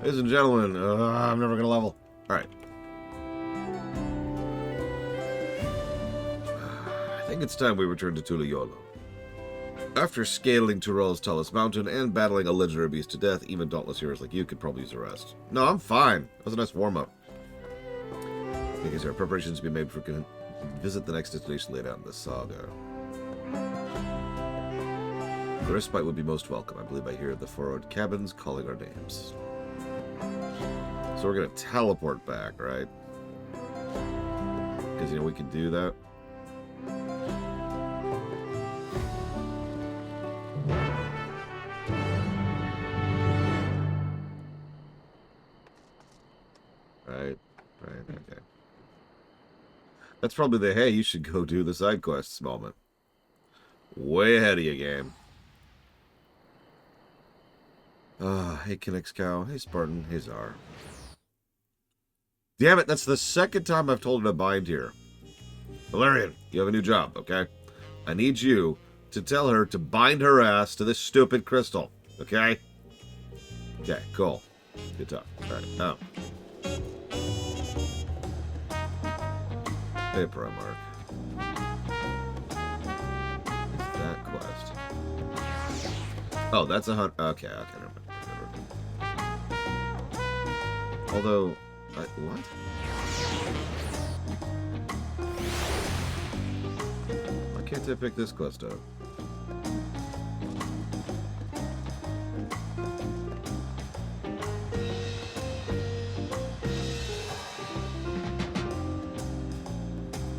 Ladies and gentlemen, I'm never gonna level. Alright. I think it's time we return to Tuliolo. After scaling Tyrell's tallest mountain and battling a legendary beast to death, even dauntless heroes like you could probably use a rest. No, I'm fine. That was a nice warm-up. Because there are preparations to be made for visit the next destination laid out in the saga. The respite would be most welcome. I believe I hear the forward cabins calling our names. So we're going to teleport back, right? Because, you know, we can do that. Right, okay. That's probably the, hey, you should go do the side quests moment. Way ahead of you, game. Hey, Kinnick's Cow. Hey, Spartan. Hey, Czar. Damn it, that's the second time I've told her to bind here. Valerian, you have a new job, okay? I need you to tell her to bind her ass to this stupid crystal, okay? Okay, cool. Good talk. Alright, now. Hey, Primarch. That quest. Oh, that's a hunt. Okay, never mind. Although, what? Why can't I pick this quest up?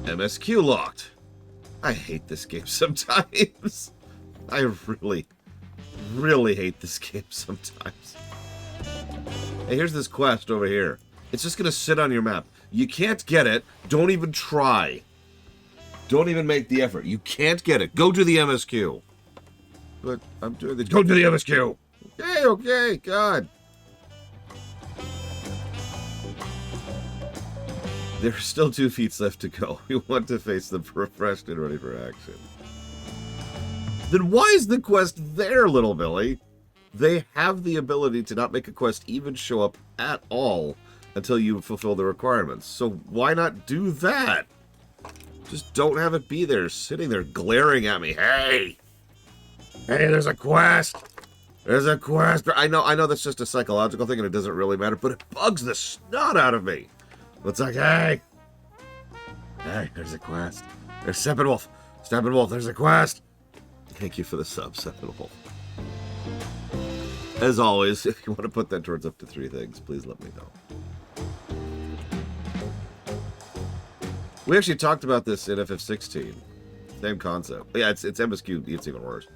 MSQ locked. I hate this game sometimes. I really hate this game sometimes. Hey, here's this quest over here. It's just gonna sit on your map. You can't get it. Don't even try. Don't even make the effort. You can't get it. Go to the MSQ. But I'm doing this. Go to the MSQ. Okay, God. There are still 2 feats left to go. We want to face them refreshed and ready for action. Then why is the quest there, little Billy? They have the ability to not make a quest even show up at all until you fulfill the requirements. So why not do that? Just don't have it be there, sitting there glaring at me. Hey! Hey, there's a quest! There's a quest! I know that's just a psychological thing and it doesn't really matter, but it bugs the snot out of me. It's like, hey! Hey, there's a quest. There's Steppenwolf. Steppenwolf, there's a quest. Thank you for the sub, Steppenwolf. As always, if you want to put that towards up to 3 things, please let me know. We actually talked about this in FF16. Same concept. Yeah, it's MSQ. It's even worse.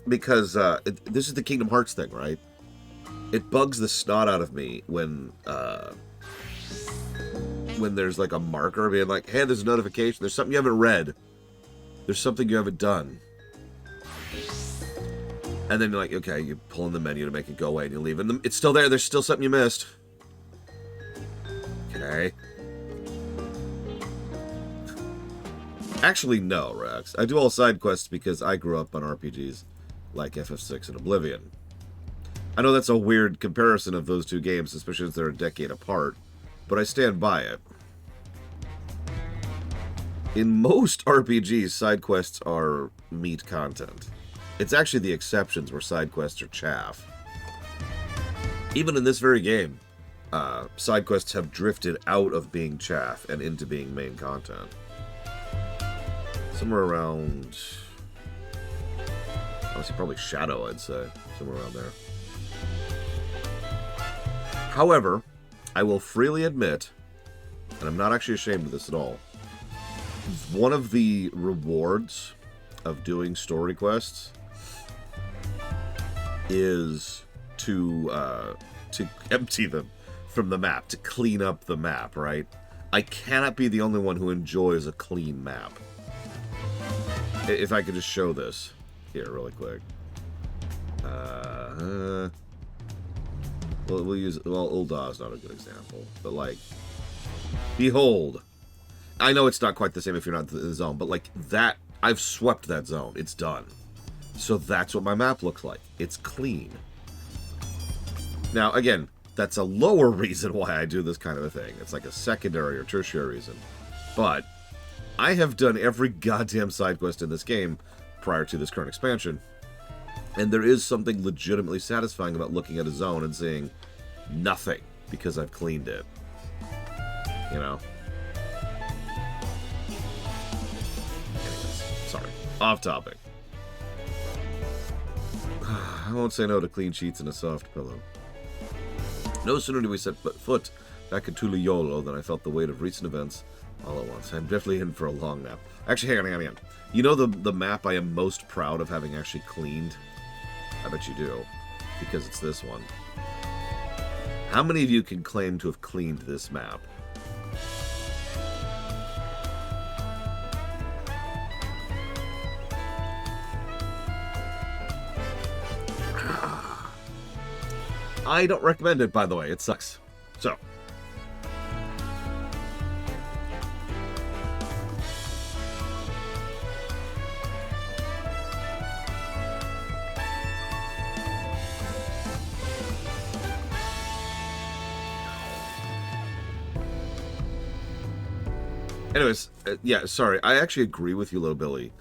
Because this is the Kingdom Hearts thing, right? It bugs the snot out of me when there's like a marker being like, hey, there's a notification. There's something you haven't read. There's something you haven't done. And then you're like, okay, you pull in the menu to make it go away and you leave. And it's still there. There's still something you missed. Okay. Actually, no, Rex. I do all side quests because I grew up on RPGs like FF6 and Oblivion. I know that's a weird comparison of those 2 games, especially since they're a decade apart, but I stand by it. In most RPGs, side quests are meat content. It's actually the exceptions where side quests are chaff. Even in this very game, side quests have drifted out of being chaff and into being main content. Somewhere around... honestly, probably Shadow, I'd say. Somewhere around there. However, I will freely admit, and I'm not actually ashamed of this at all, one of the rewards of doing story quests is to empty them from the map, to clean up the map, right? I cannot be the only one who enjoys a clean map. If I could just show this here really quick. Well, we'll use... well, Ul'dah is not a good example, but like... behold. I know it's not quite the same if you're not in the zone, but like that... I've swept that zone. It's done. So that's what my map looks like. It's clean. Now, again, that's a lower reason why I do this kind of a thing. It's like a secondary or tertiary reason. But I have done every goddamn side quest in this game prior to this current expansion. And there is something legitimately satisfying about looking at a zone and seeing nothing because I've cleaned it. You know? Anyways, sorry. Off topic. I won't say no to clean sheets and a soft pillow. No sooner did we set foot back in Tuliyolo than I felt the weight of recent events all at once. I'm definitely in for a long nap. Actually, hang on. You know the map I am most proud of having actually cleaned? I bet you do. Because it's this one. How many of you can claim to have cleaned this map? I don't recommend it, by the way. It sucks. So. Anyways, yeah, sorry. I actually agree with you, Little Billy.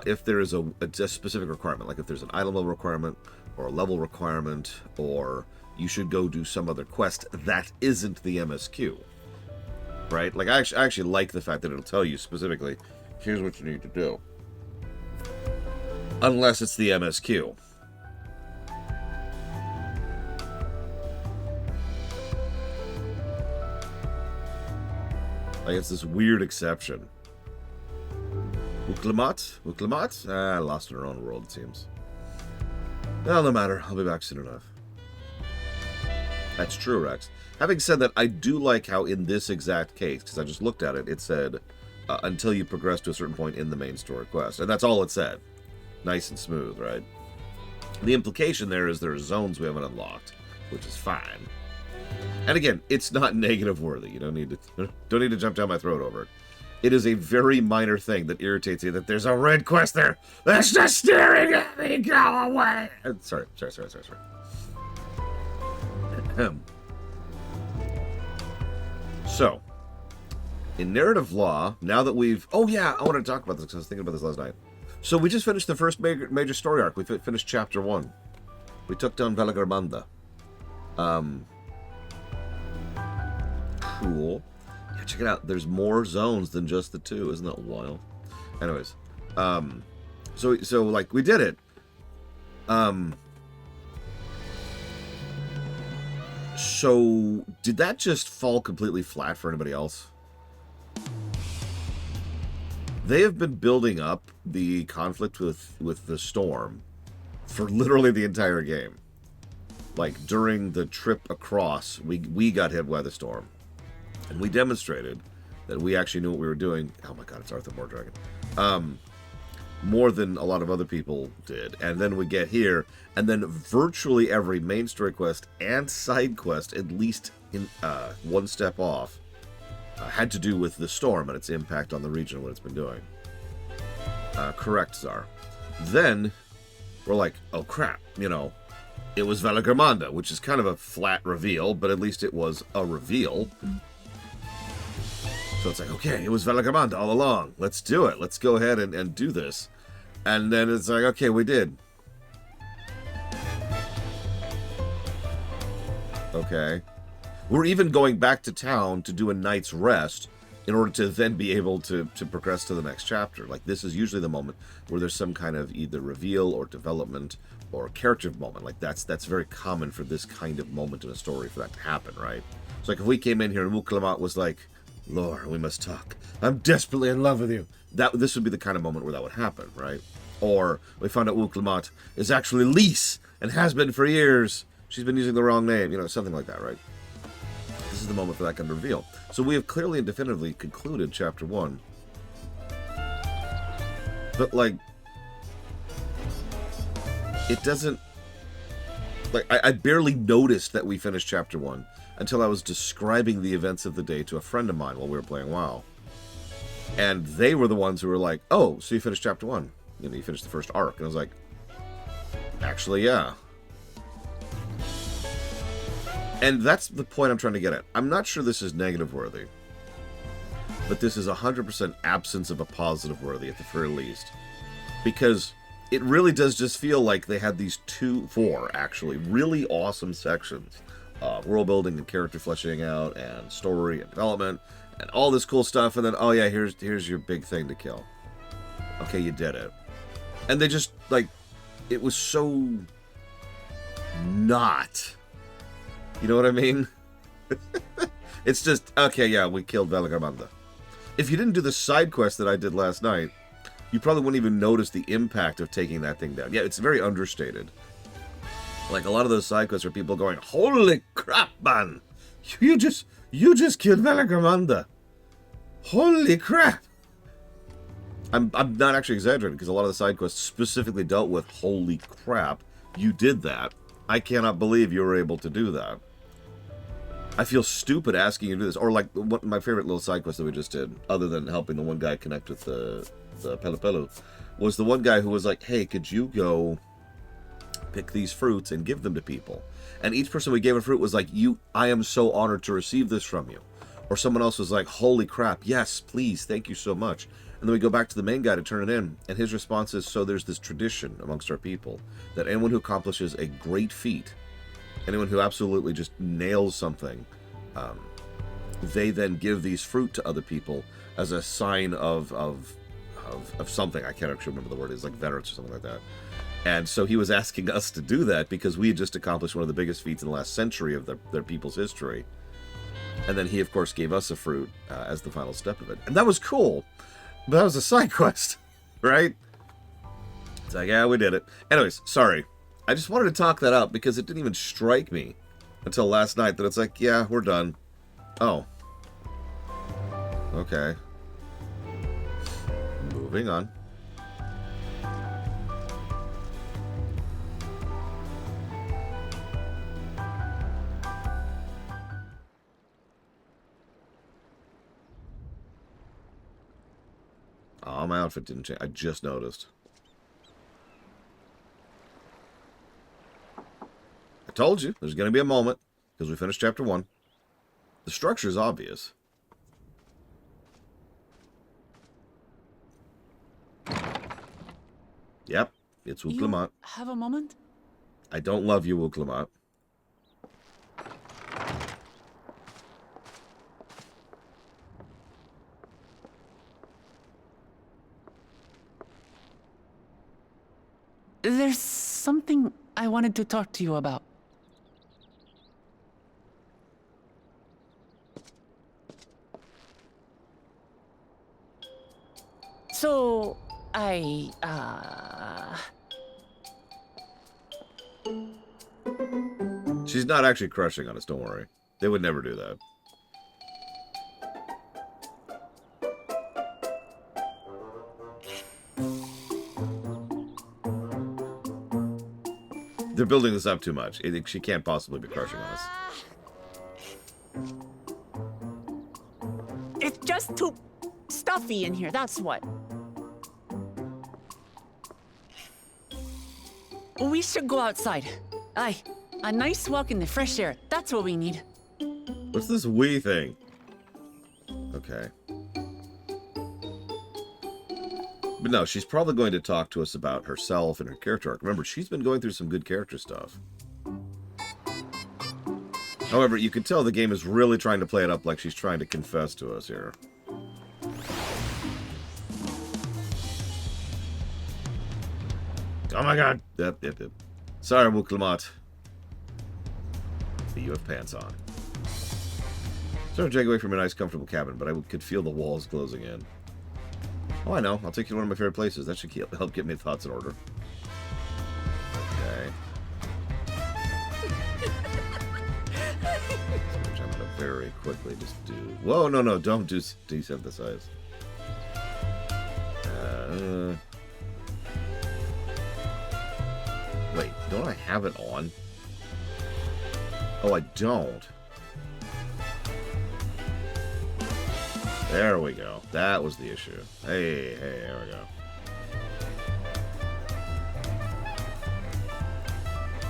If there is a specific requirement, like if there's an item level requirement, or a level requirement, or you should go do some other quest that isn't the MSQ, right? Like, I actually like the fact that it'll tell you specifically, here's what you need to do. Unless it's the MSQ. Like, it's this weird exception. Uklamat? Ah, lost in her own world, it seems. Well, no matter. I'll be back soon enough. That's true, Rex. Having said that, I do like how in this exact case, because I just looked at it, it said, until you progress to a certain point in the main story quest. And that's all it said. Nice and smooth, right? The implication there is there are zones we haven't unlocked, which is fine. And again, it's not negative worthy. You don't need to jump down my throat over it. It is a very minor thing that irritates you that there's a red quest there that's just staring at me. Go away. Sorry. So, in narrative law, now that we've... Oh yeah, I wanted to talk about this because I was thinking about this last night. So we just finished the first major story arc. We finished chapter 1. We took down Velagarmanda. Cool. Yeah, check it out. There's more zones than just the 2. Isn't that wild? Anyways. So like, we did it. So, did that just fall completely flat for anybody else? They have been building up the conflict with the storm for literally the entire game. Like, during the trip across, we got hit by the storm. And we demonstrated that we actually knew what we were doing. Oh my god, it's Arthur Mordragon. More than a lot of other people did. And then we get here, and then virtually every main story quest and side quest, at least in one step off, had to do with the storm and its impact on the region, what it's been doing. Correct, Czar. Then, we're like, oh crap, you know, it was Velagarmanda, which is kind of a flat reveal, but at least it was a reveal. So it's like, okay, it was Velagarmanda all along. Let's do it. Let's go ahead and do this. And then it's like, okay, we did. Okay. We're even going back to town to do a night's rest in order to then be able to progress to the next chapter. Like, this is usually the moment where there's some kind of either reveal or development or character moment. Like, that's very common for this kind of moment in a story for that to happen, right? So, like, if we came in here and Wuklamat was like, Laura, we must talk. I'm desperately in love with you. This would be the kind of moment where that would happen, right? Or we found out Wuklamat is actually Lise and has been for years. She's been using the wrong name, you know, something like that, right? This is the moment for that kind of reveal. So we have clearly and definitively concluded chapter 1. But, like, it doesn't... Like, I barely noticed that we finished chapter 1 until I was describing the events of the day to a friend of mine while we were playing WoW. And they were the ones who were like, oh, so you finished chapter 1. You know, you finished the first arc. And I was like, actually, yeah. And that's the point I'm trying to get at. I'm not sure this is negative worthy, but this is 100% absence of a positive worthy at the very least. Because it really does just feel like they had these four actually, really awesome sections. World building and character fleshing out and story and development and all this cool stuff. And then, oh yeah, here's your big thing to kill. Okay, you did it. And they just, like, it was so not. You know what I mean? It's just, okay, yeah, we killed Velagarmanda. If you didn't do the side quest that I did last night, you probably wouldn't even notice the impact of taking that thing down. Yeah, it's very understated. Like, a lot of those side quests are people going, holy crap, man! You just killed Velagarmanda. Holy crap! I'm not actually exaggerating, because a lot of the side quests specifically dealt with, holy crap, you did that. I cannot believe you were able to do that. I feel stupid asking you to do this. Or like, my favorite little side quest that we just did, other than helping the one guy connect with the Pelupelu, was the one guy who was like, hey, could you go pick these fruits and give them to people? And each person we gave a fruit was like, I am so honored to receive this from you. Or someone else was like, holy crap, yes, please, thank you so much. And then we go back to the main guy to turn it in, and his response is, so there's this tradition amongst our people that anyone who accomplishes a great feat, anyone who absolutely just nails something, they then give these fruit to other people as a sign of something. I can't actually remember the word. It's like veterans or something like that. And so he was asking us to do that because we had just accomplished one of the biggest feats in the last century of their people's history. And then he, of course, gave us a fruit as the final step of it. And that was cool. But that was a side quest, right? It's like, yeah, we did it. Anyways, sorry. I just wanted to talk that up because it didn't even strike me until last night that it's like, yeah, we're done. Oh. Okay. Moving on. Oh, my outfit didn't change. I just noticed. I told you, there's going to be a moment, because we finished chapter 1. The structure is obvious. Yep, it's Wuklamot. Have a moment? I don't love you, Wuklamot. There's something I wanted to talk to you about. So, She's not actually crushing on us, don't worry. They would never do that. They're building this up too much. She can't possibly be crushing on us. It's just too stuffy in here, that's what. We should go outside. Aye, a nice walk in the fresh air. That's what we need. What's this we thing? Okay. But no, she's probably going to talk to us about herself and her character arc. Remember, she's been going through some good character stuff. However, you can tell the game is really trying to play it up like she's trying to confess to us here. Oh my god! Yep. Sorry, Wuklamot. But you have pants on. Sorry to drag away from a nice, comfortable cabin, but I could feel the walls closing in. Oh, I know. I'll take you to one of my favorite places. That should help get my thoughts in order. Okay. Which I'm going to very quickly just do... Whoa, no, don't do desynthesize. Wait, don't I have it on? Oh, I don't. There we go. That was the issue. Hey, there we go.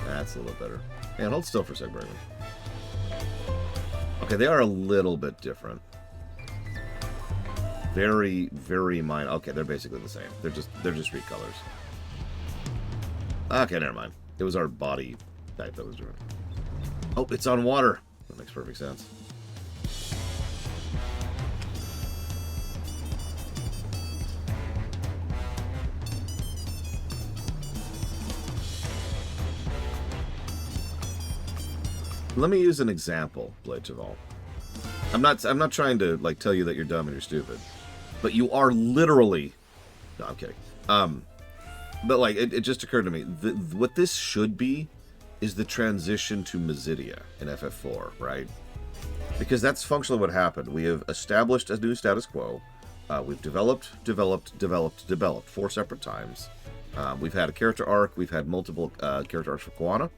That's a little better. Man, hold still for a sec, Bregman. Okay, they are a little bit different. Very, very minor. Okay, they're basically the same. They're just street colors. Okay, never mind. It was our body type that was doing it. Oh, it's on water. That makes perfect sense. Let me use an example, Blade Chaval. I'm not trying to like tell you that you're dumb and you're stupid, but you are literally. No, I'm kidding. But like it just occurred to me what this should be is the transition to Mysidia in FF4, right? Because that's functionally what happened. We have established a new status quo. We've developed 4 separate times. We've had a character arc. We've had multiple character arcs for Koana.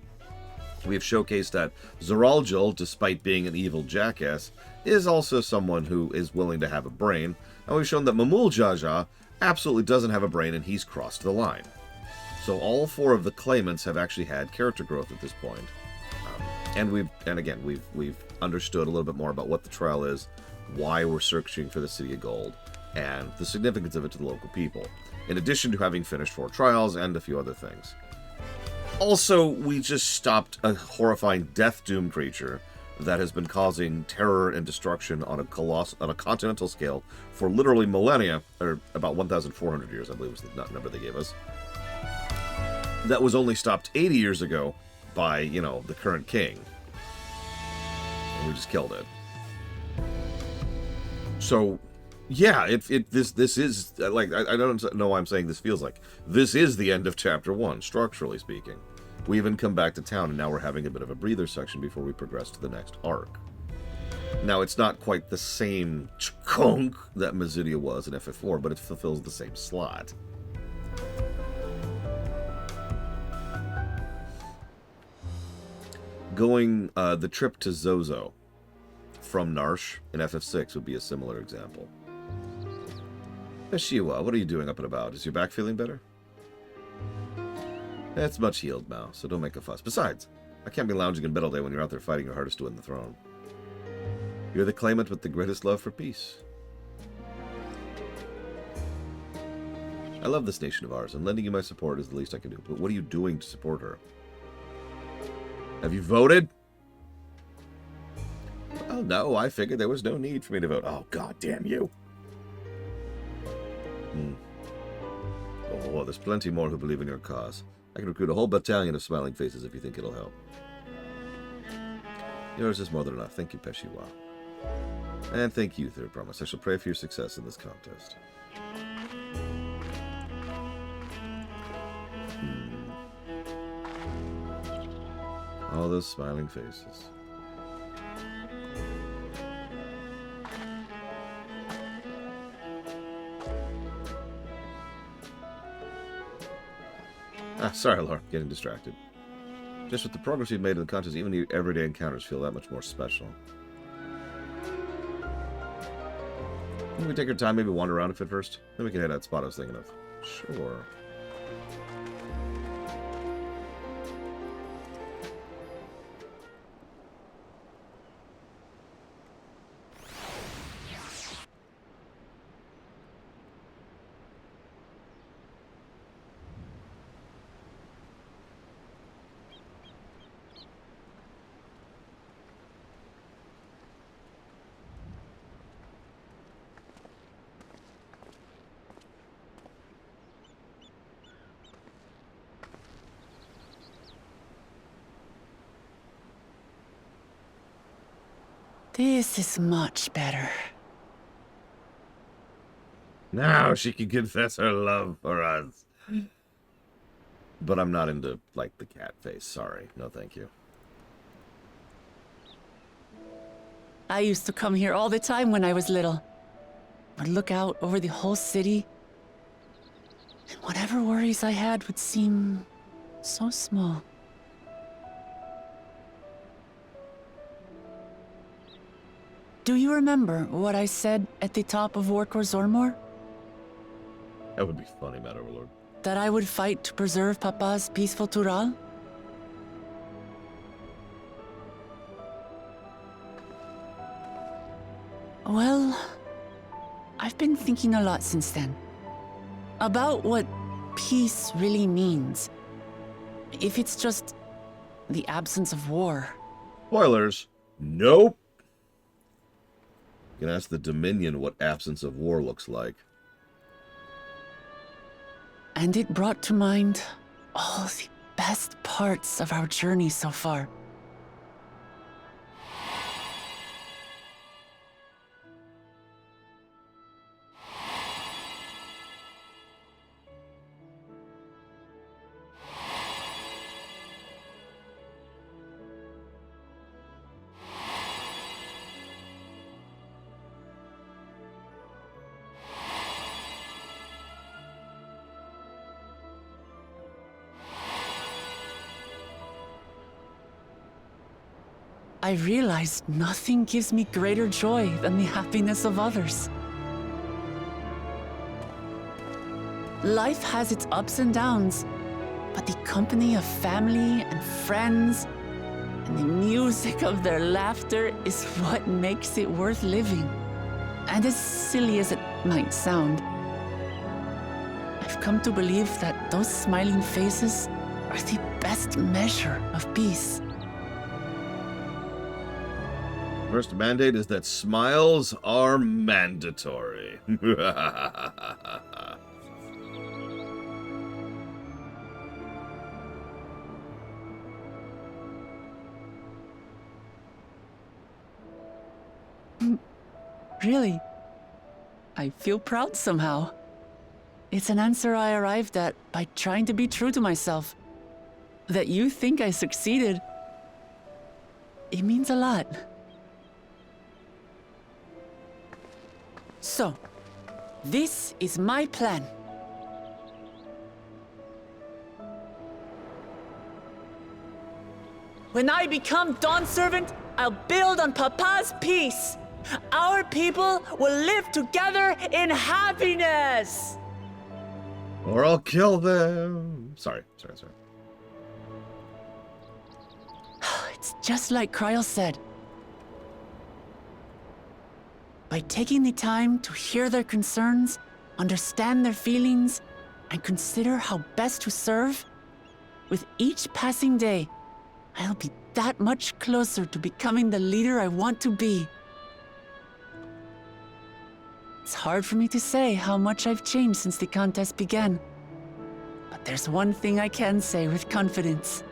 We have showcased that Zoraljil, despite being an evil jackass, is also someone who is willing to have a brain. And we've shown that Mamul Jaja absolutely doesn't have a brain and he's crossed the line. So all 4 of the claimants have actually had character growth at this point. And we've understood a little bit more about what the trial is, why we're searching for the City of Gold, and the significance of it to the local people, in addition to having finished 4 trials and a few other things. Also, we just stopped a horrifying death doom creature that has been causing terror and destruction on a continental scale for literally millennia, or about 1,400 years, I believe was the number they gave us. That was only stopped 80 years ago by, the current king. And we just killed it. So, yeah, this is, like, I don't know why I'm saying this feels like. This is the end of Chapter 1, structurally speaking. We even come back to town, and now we're having a bit of a breather section before we progress to the next arc. Now, it's not quite the same chunk that Mysidia was in FF4, but it fulfills the same slot. Going the trip to Zozo from Narsh in FF6 would be a similar example. Eshiwa, what are you doing up and about? Is your back feeling better? It's much healed now, so don't make a fuss. Besides, I can't be lounging in bed all day when you're out there fighting your hardest to win the throne. You're the claimant with the greatest love for peace. I love this nation of ours, and lending you my support is the least I can do. But what are you doing to support her? Have you voted? Well, no, I figured there was no need for me to vote. Oh, god damn you. Oh, there's plenty more who believe in your cause. I can recruit a whole battalion of smiling faces if you think it'll help. Yours is more than enough. Thank you, Peshiwa. And thank you, Third Promise. I shall pray for your success in this contest. All those smiling faces. Sorry, Laura. Getting distracted. Just with the progress we've made in the contest, even your everyday encounters feel that much more special. Can we take our time, maybe wander around a bit first? Then we can head that spot I was thinking of. Sure. This is much better. Now she can confess her love for us. But I'm not into, like, the cat face. Sorry. No, thank you. I used to come here all the time when I was little. I'd look out over the whole city, and whatever worries I had would seem so small. Do you remember what I said at the top of Warkor Zormor? That would be funny, Mad Overlord. That I would fight to preserve Papa's peaceful Tural? Well, I've been thinking a lot since then. About what peace really means. If it's just the absence of war. Spoilers. Nope. You can ask the Dominion what absence of war looks like. And it brought to mind all the best parts of our journey so far. I realized nothing gives me greater joy than the happiness of others. Life has its ups and downs, but the company of family and friends and the music of their laughter is what makes it worth living. And as silly as it might sound, I've come to believe that those smiling faces are the best measure of peace. First mandate is that smiles are mandatory. Really, I feel proud somehow. It's an answer I arrived at by trying to be true to myself. That you think I succeeded, it means a lot. So, this is my plan. When I become Dawn Servant, I'll build on Papa's peace. Our people will live together in happiness. Or I'll kill them. Sorry. It's just like Kryl said. By taking the time to hear their concerns, understand their feelings, and consider how best to serve, with each passing day, I'll be that much closer to becoming the leader I want to be. It's hard for me to say how much I've changed since the contest began. But there's one thing I can say with confidence.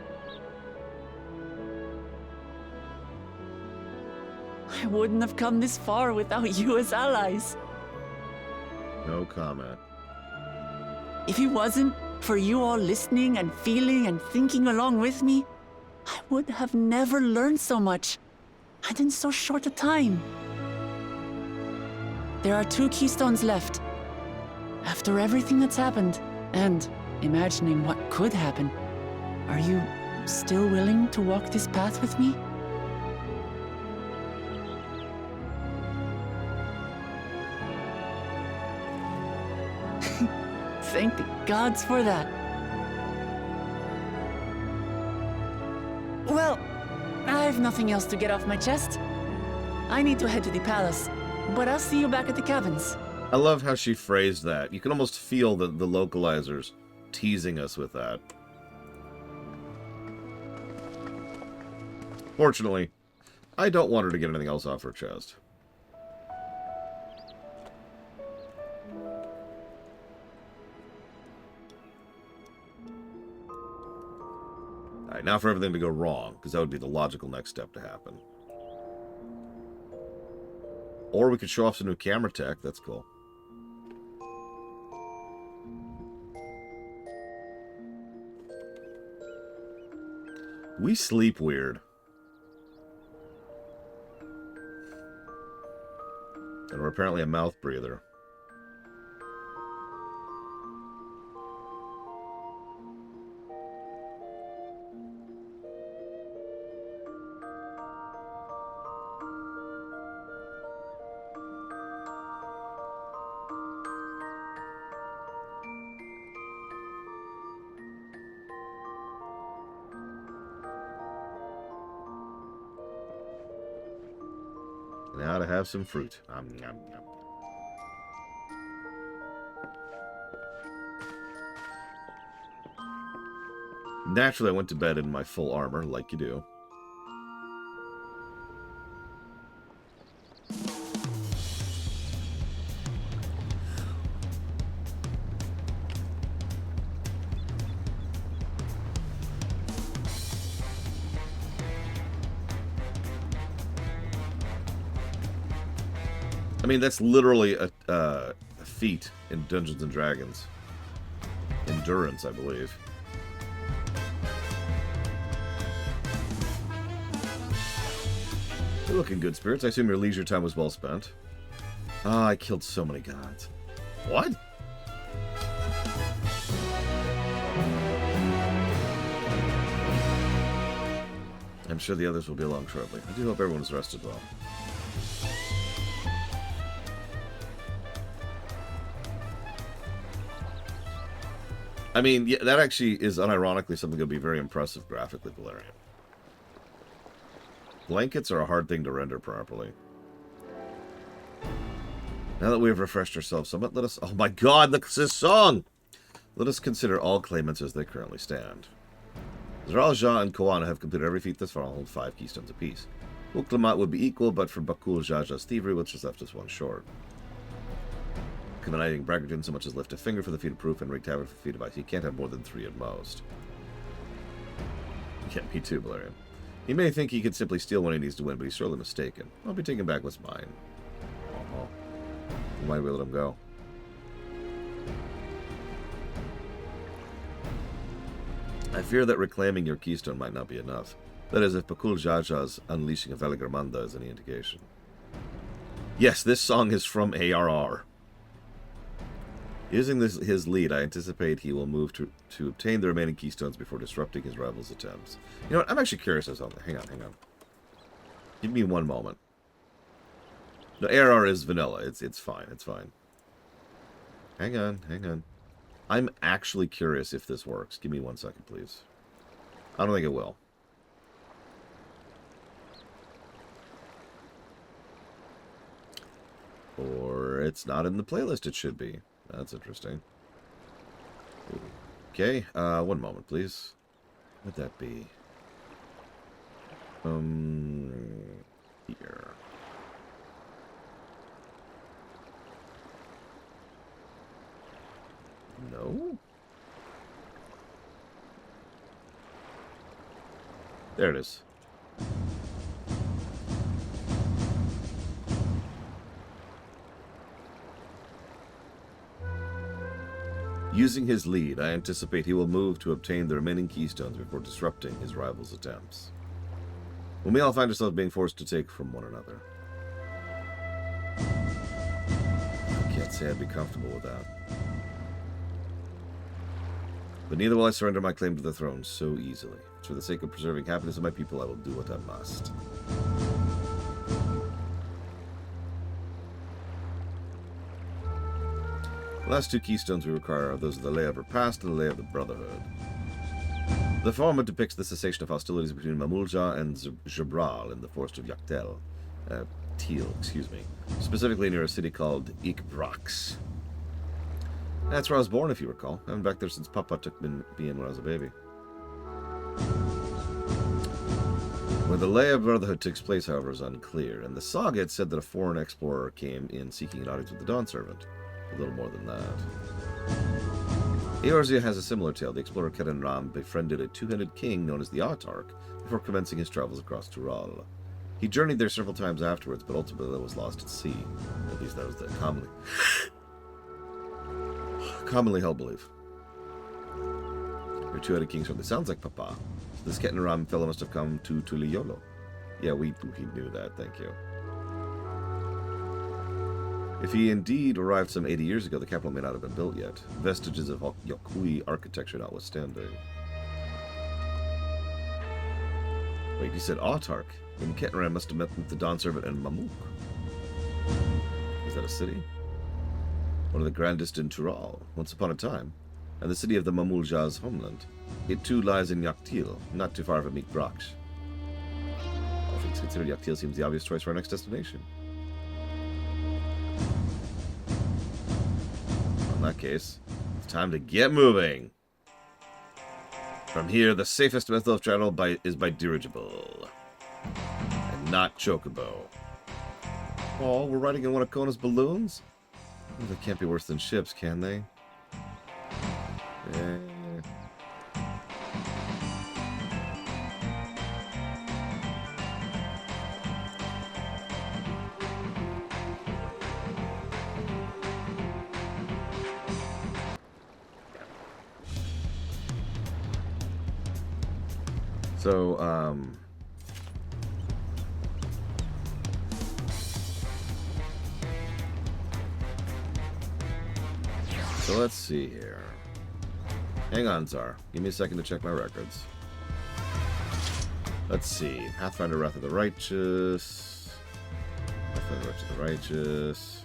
I wouldn't have come this far without you as allies. No comment. If it wasn't for you all listening and feeling and thinking along with me, I would have never learned so much, and in so short a time. There are 2 keystones left. After everything that's happened, and imagining what could happen, are you still willing to walk this path with me? Thank the gods for that. Well, I've nothing else to get off my chest. I need to head to the palace, but I'll see you back at the cabins. I love how she phrased that. You can almost feel the localizers teasing us with that. Fortunately, I don't want her to get anything else off her chest. Alright, now for everything to go wrong, because that would be the logical next step to happen. Or we could show off some new camera tech, that's cool. We sleep weird. And we're apparently a mouth breather. Now to have some fruit. Yum. Naturally, I went to bed in my full armor, like you do. I mean, that's literally a feat in Dungeons and Dragons. Endurance, I believe. You're looking good, Spirits. I assume your leisure time was well spent. Ah, I killed so many gods. What? I'm sure the others will be along shortly. I do hope everyone's rested well. I mean, yeah, that actually is unironically something that would be very impressive graphically, Valerian. Blankets are a hard thing to render properly. Now that we have refreshed ourselves somewhat, let us... Oh my god, look at this song! Let us consider all claimants as they currently stand. Zeral, Jah, and Koana have completed every feat thus far and hold 5 keystones apiece. Uklamat would be equal, but for Bakul, Jaja's thievery, which has left us 1 short. Commanding Braggart didn't so much as lift a finger for the feat of proof and wreaked havoc for the feat of ice. He can't have more than 3 at most. Yeah, me too, Valerian. He may think he could simply steal when he needs to win, but he's sorely mistaken. I'll be taking back what's mine. Oh, why do we let him go? I fear that reclaiming your keystone might not be enough. That is, if Bakul Jaja's unleashing of Veligramanda is any indication. Yes, this song is from ARR. Using his lead, I anticipate he will move to obtain the remaining keystones before disrupting his rival's attempts. You know what? I'm actually curious as something. Hang on. Give me 1 moment. No, ARR is vanilla. It's fine. It's fine. Hang on. I'm actually curious if this works. Give me 1 second, please. I don't think it will. Or it's not in the playlist it should be. That's interesting. Okay, 1 moment, please. What'd that be? Here. No? There it is. Using his lead, I anticipate he will move to obtain the remaining keystones before disrupting his rival's attempts. We may all find ourselves being forced to take from one another. I can't say I'd be comfortable with that. But neither will I surrender my claim to the throne so easily. For the sake of preserving happiness of my people, I will do what I must. The last 2 keystones we require are those of the Lay of Her Past and the Lay of the Brotherhood. The former depicts the cessation of hostilities between Mamulja and Jabral in the forest of Teal, specifically near a city called Ikbrax. That's where I was born, if you recall. I've been back there since Papa took me in when I was a baby. Where the Lay of Brotherhood takes place, however, is unclear, and the saga had said that a foreign explorer came in seeking an audience with the Dawn Servant. A little more than that. Eorzea has a similar tale. The explorer Keren Ram befriended a 2-headed king known as the Autarch before commencing his travels across Tural. He journeyed there several times afterwards, but ultimately was lost at sea. At least that was the commonly held belief. Your 2-headed king certainly sounds like Papa. So this Keren Ram fellow must have come to Tuliolo. Yeah, we knew that, thank you. If he indeed arrived some 80 years ago, the capital may not have been built yet. Vestiges of Yokui architecture notwithstanding. Wait, you said Autarch? Then Ketran must have met with the Dawn Servant and Mamuk. Is that a city? One of the grandest in Tural, once upon a time, and the city of the Mamulja's homeland. It too lies in Yaktil, not too far from Ikbrax. All things considered, Yaktil seems the obvious choice for our next destination. in that case, it's time to get moving. From here, the safest method of travel is by dirigible. And not chocobo. Oh, we're riding in one of Kona's balloons? Well, they can't be worse than ships, can they? Eh. So let's see here. Hang on, Czar. Give me a second to check my records. Let's see. Pathfinder Wrath of the Righteous. Pathfinder Wrath of the Righteous.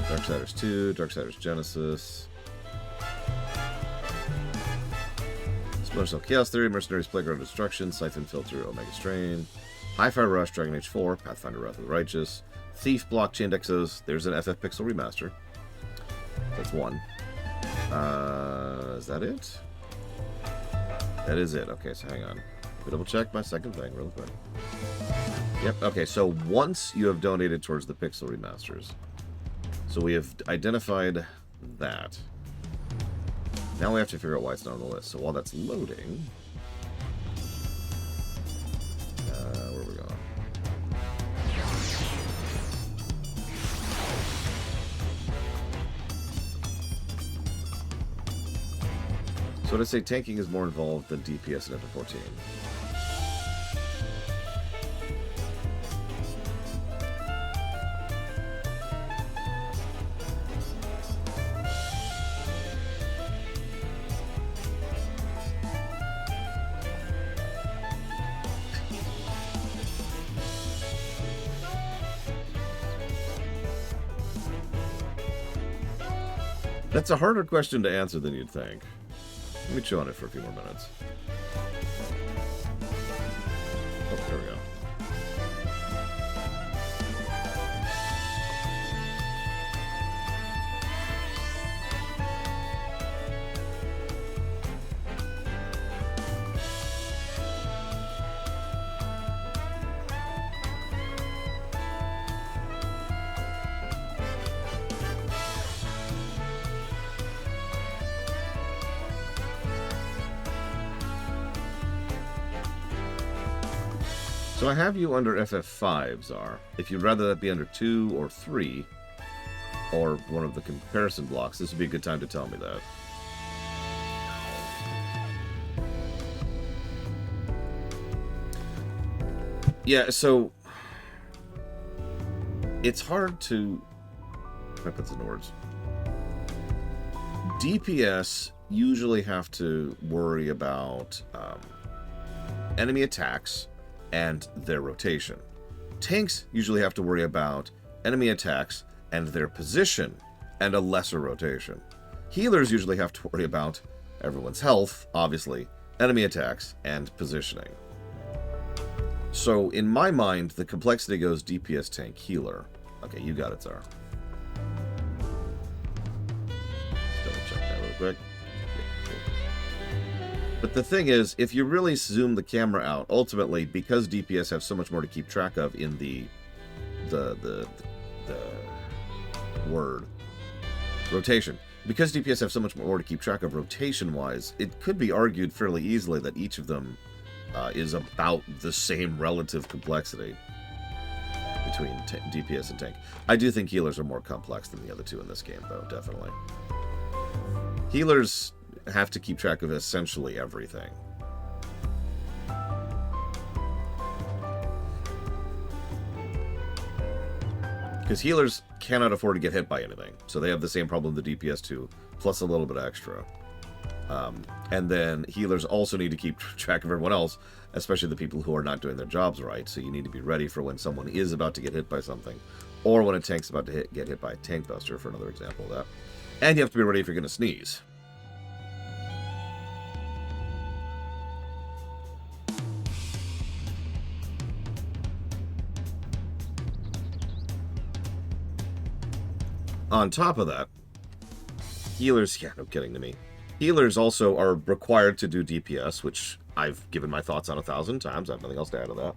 Darksiders 2, Darksiders Genesis. Splinter Chaos Theory, Mercenaries Playground Destruction, Siphon Filter, Omega Strain, Hi-Fi Rush, Dragon Age 4, Pathfinder Wrath of the Righteous, Thief, Blockchain Exos, there's an FF Pixel Remaster. That's one. Is that it? That is it. Okay, so hang on. Double check my second thing real quick. Yep, okay, so once you have donated towards the Pixel Remasters, so we have identified that. Now we have to figure out why it's not on the list. So while that's loading... where are we going? So to say tanking is more involved than DPS in FF14. That's a harder question to answer than you'd think. Let me chew on it for a few more minutes. Oh, there we go. So I have you under FF5, Czar. If you'd rather that be under 2 or 3, or one of the comparison blocks, this would be a good time to tell me that. Yeah, so... it's hard to... if I put this in words. DPS usually have to worry about enemy attacks and their rotation. Tanks usually have to worry about enemy attacks and their position and a lesser rotation. Healers usually have to worry about everyone's health, obviously, enemy attacks, and positioning. So in my mind, the complexity goes DPS, tank, healer. Okay, you got it, Czar. Let's double check that real quick. But the thing is, if you really zoom the camera out, ultimately, because DPS have so much more to keep track of in the word rotation, because DPS have so much more to keep track of rotation-wise, it could be argued fairly easily that each of them is about the same relative complexity between DPS and tank. I do think healers are more complex than the other two in this game, though, definitely. Healers have to keep track of essentially everything. Because healers cannot afford to get hit by anything, so they have the same problem the DPS do, plus a little bit extra. And then healers also need to keep track of everyone else, especially the people who are not doing their jobs right, so you need to be ready for when someone is about to get hit by something, or when a tank's about to get hit by a tank buster, for another example of that. And you have to be ready if you're going to sneeze. On top of that, healers, yeah, no kidding to me. Healers also are required to do DPS, which I've given my thoughts on 1,000 times. I have nothing else to add to that.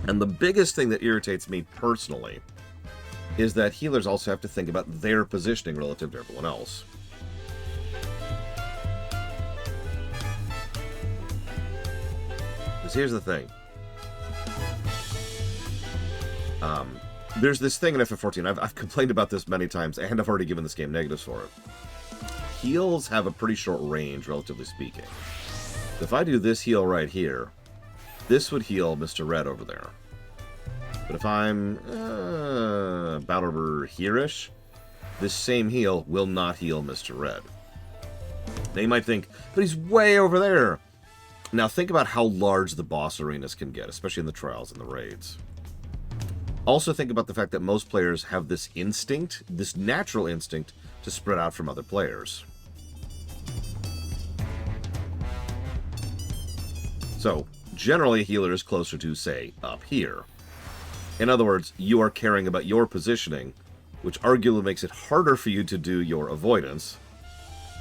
And the biggest thing that irritates me personally is that healers also have to think about their positioning relative to everyone else. Because here's the thing. There's this thing in FF14, I've complained about this many times, and I've already given this game negatives for it. Heals have a pretty short range, relatively speaking. If I do this heal right here, this would heal Mr. Red over there. But if I'm about over here-ish, this same heal will not heal Mr. Red. Now you might think, but he's way over there! Now think about how large the boss arenas can get, especially in the trials and the raids. Also think about the fact that most players have this instinct, this natural instinct, to spread out from other players. So, generally a healer is closer to, say, up here. In other words, you are caring about your positioning, which arguably makes it harder for you to do your avoidance.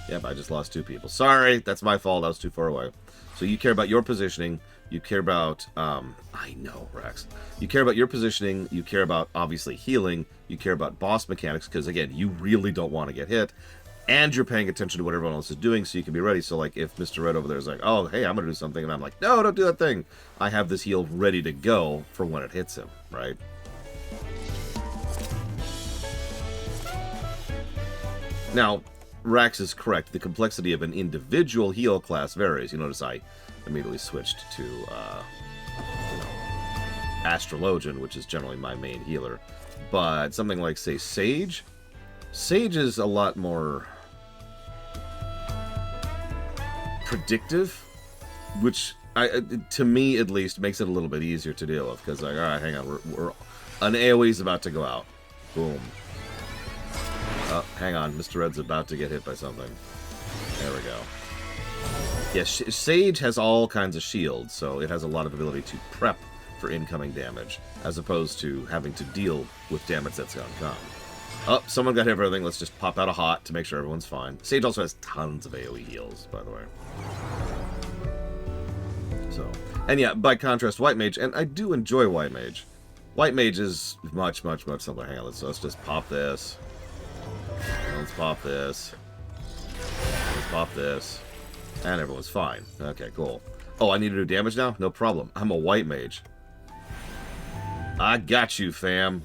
Yep, I just lost 2 people. Sorry, that's my fault, I was too far away. So you care about your positioning, you care about, I know, Rex. You care about your positioning, you care about, obviously, healing, you care about boss mechanics, because, again, you really don't want to get hit, and you're paying attention to what everyone else is doing so you can be ready. So, like, if Mr. Red over there is like, oh, hey, I'm going to do something, and I'm like, no, don't do that thing. I have this heal ready to go for when it hits him, right? Now, Rax is correct. The complexity of an individual heal class varies. You notice I immediately switched to, Astrologian, which is generally my main healer. But something like, say, Sage. Sage is a lot more predictive, which, to me at least, makes it a little bit easier to deal with. Because, like, all right, hang on, we're an AoE's about to go out. Boom. Hang on, Mr. Red's about to get hit by something. There we go. Yes, Sage has all kinds of shields, so it has a lot of ability to prep for incoming damage, as opposed to having to deal with damage that's gonna come. Oh, someone got hit for everything. Let's just pop out a hot to make sure everyone's fine. Sage also has tons of AoE heals, by the way. So, and yeah, by contrast, White Mage, and I do enjoy White Mage. White Mage is much, much, much simpler. Hang on, let's just pop this. Let's pop this. Let's pop this. And everyone's fine. Okay, cool. Oh, I need to do damage now? No problem. I'm a White Mage. I got you, fam.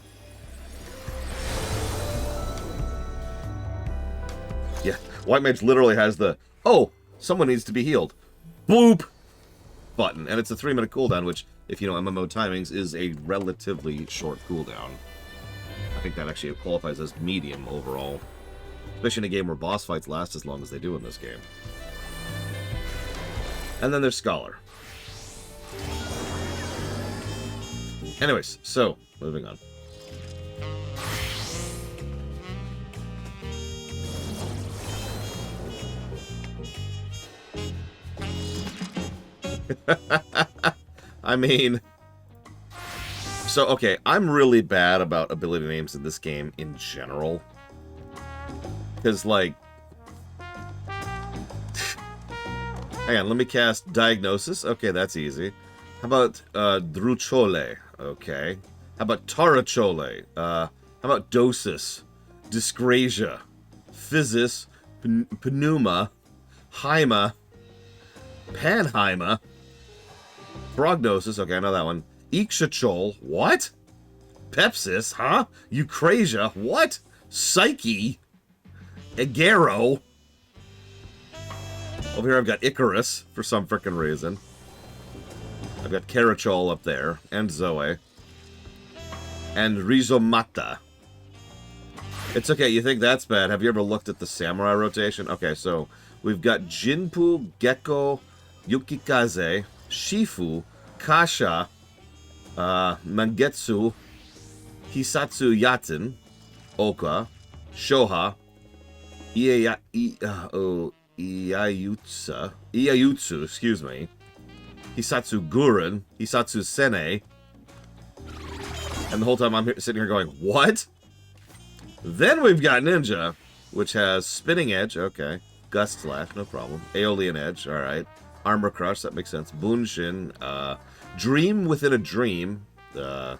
Yeah, White Mage literally has the, oh, someone needs to be healed. Boop! Button. And it's a 3-minute cooldown, which, if you know MMO timings, is a relatively short cooldown. I think that actually qualifies as medium overall. Especially in a game where boss fights last as long as they do in this game. And then there's Scholar. Anyways, so, moving on. I mean... So, okay, I'm really bad about ability names in this game in general. Because, like... Hang on, let me cast Diagnosis. Okay, that's easy. How about Druchole? Okay. How about Tarachole? How about Dosis? Dyscrasia? Physis? Pneuma? Hyma? Panhyma? Prognosis? Okay, I know that one. Ixchachol? What? Pepsis? Huh? Eucrasia? What? Psyche? Egero? Over here I've got Icarus, for some frickin' reason. I've got Carachol up there, and Zoe. And Rizomata. It's okay, you think that's bad. Have you ever looked at the samurai rotation? Okay, so we've got Jinpu, Gecko, Yukikaze, Shifu, Kasha, Mangetsu, Hisatsu Yaten, Oka, Shoha, Iyayutsu, excuse me, Hisatsu Guren, Hisatsu Sene, And the whole time I'm sitting here going, what? Then we've got Ninja, which has Spinning Edge, okay. Gust Slash, no problem. Aeolian Edge, alright. Armor Crush, that makes sense. Bunshin, Dream Within a Dream, Hake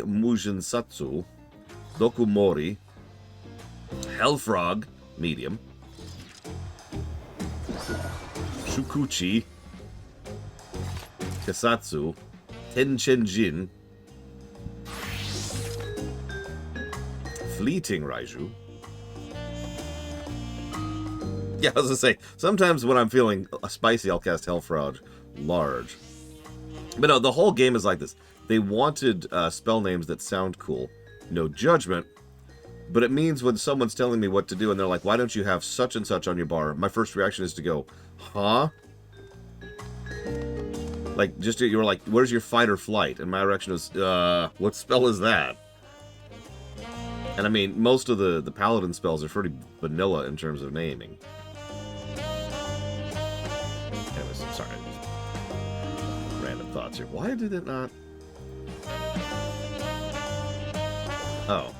Mujin Satsu, Dokumori, Hellfrog, medium. Shukuchi, Kasatsu, Tenchenjin, Fleeting Raiju. Yeah, I was gonna say, sometimes when I'm feeling spicy, I'll cast Hellfrog large. But no, the whole game is like this. They wanted spell names that sound cool. No judgment. But it means when someone's telling me what to do and they're like, why don't you have such and such on your bar? My first reaction is to go, huh? Like, just, you were like, where's your fight or flight? And my reaction was, what spell is that? And I mean, most of the paladin spells are pretty vanilla in terms of naming. Anyways, I'm sorry. Random thoughts here. Why did it not? Oh.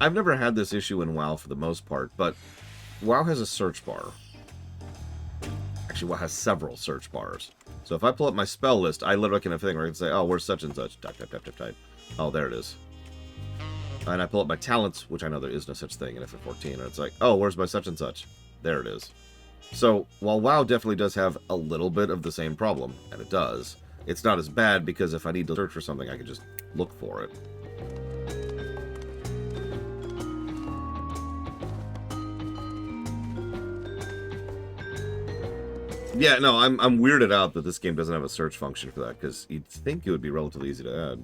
I've never had this issue in WoW for the most part, but WoW has a search bar. Actually, WoW has several search bars. So if I pull up my spell list, I literally can have a thing where I can say, oh, where's such and such? Type, type, type, type, type. Oh, there it is. And I pull up my talents, which I know there is no such thing in FF14, and it's like, oh, where's my such and such? There it is. So while WoW definitely does have a little bit of the same problem, and it does, it's not as bad because if I need to search for something, I can just look for it. Yeah, no, I'm weirded out that this game doesn't have a search function for that, because you'd think it would be relatively easy to add.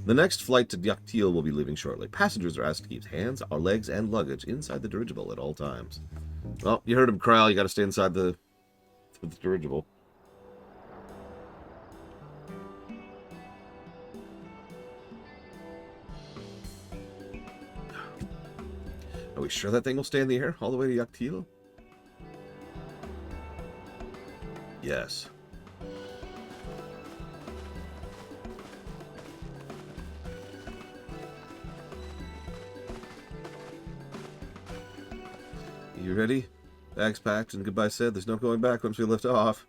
The next flight to Yaktil will be leaving shortly. Passengers are asked to keep hands, legs, and luggage inside the dirigible at all times. Well, you heard him, Krile. You got to stay inside the dirigible. Are we sure that thing will stay in the air all the way to Yaktil? Yes. You ready? Bags packed and goodbye said. There's no going back once we lift off.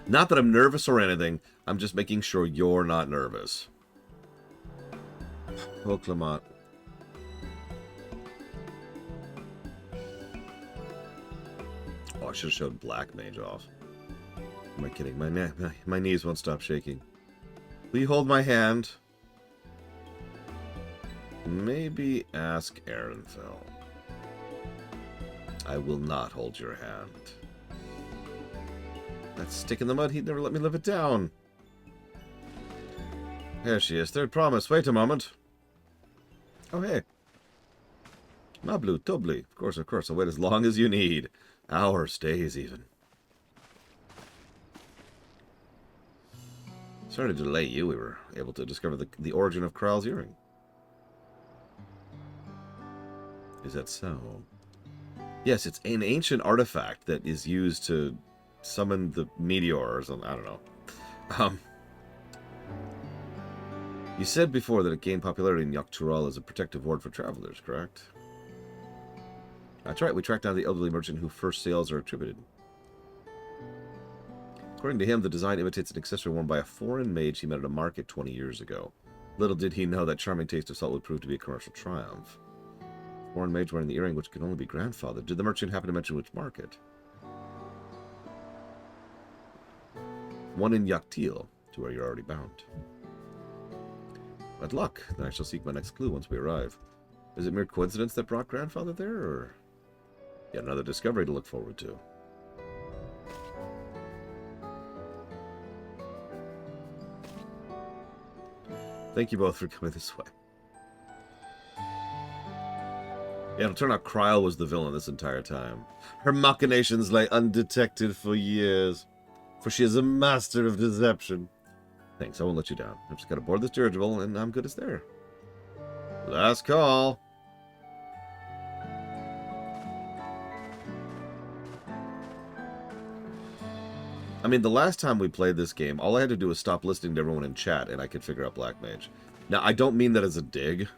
Not that I'm nervous or anything. I'm just making sure you're not nervous. Oh, Clement. Oh, I should have showed Black Mage off. Am I kidding? My knees won't stop shaking. Will you hold my hand? Maybe ask Ehrenfell. I will not hold your hand. That stick in the mud, he'd never let me live it down. There she is. Third promise. Wait a moment. Oh, hey. Mablu, Tobli. Of course, I'll wait as long as you need. Hours, days, even. Sorry to delay you. We were able to discover the origin of Krile's earring. Is that so? Yes, it's an ancient artifact that is used to summon the meteor or something. I don't know. You said before that it gained popularity in Yaktural as a protective ward for travelers, correct? That's right, we tracked down the elderly merchant whose first sales are attributed. According to him, the design imitates an accessory worn by a foreign mage he met at a market 20 years ago. Little did he know that charming taste of salt would prove to be a commercial triumph. Foreign mage wearing the earring which could only be grandfathered. Did the merchant happen to mention which market? One in Yaktil, to where you're already bound. Bad luck. Then I shall seek my next clue once we arrive. Is it mere coincidence that brought grandfather there, or yet another discovery to look forward to? Thank you both for coming this way. Yeah, it'll turn out Kryl was the villain this entire time. Her machinations lay undetected for years, for she is a master of deception. Thanks, I won't let you down. I've just got to board this dirigible, and I'm good as there. Last call. I mean, the last time we played this game, all I had to do was stop listening to everyone in chat, and I could figure out Black Mage. Now, I don't mean that as a dig,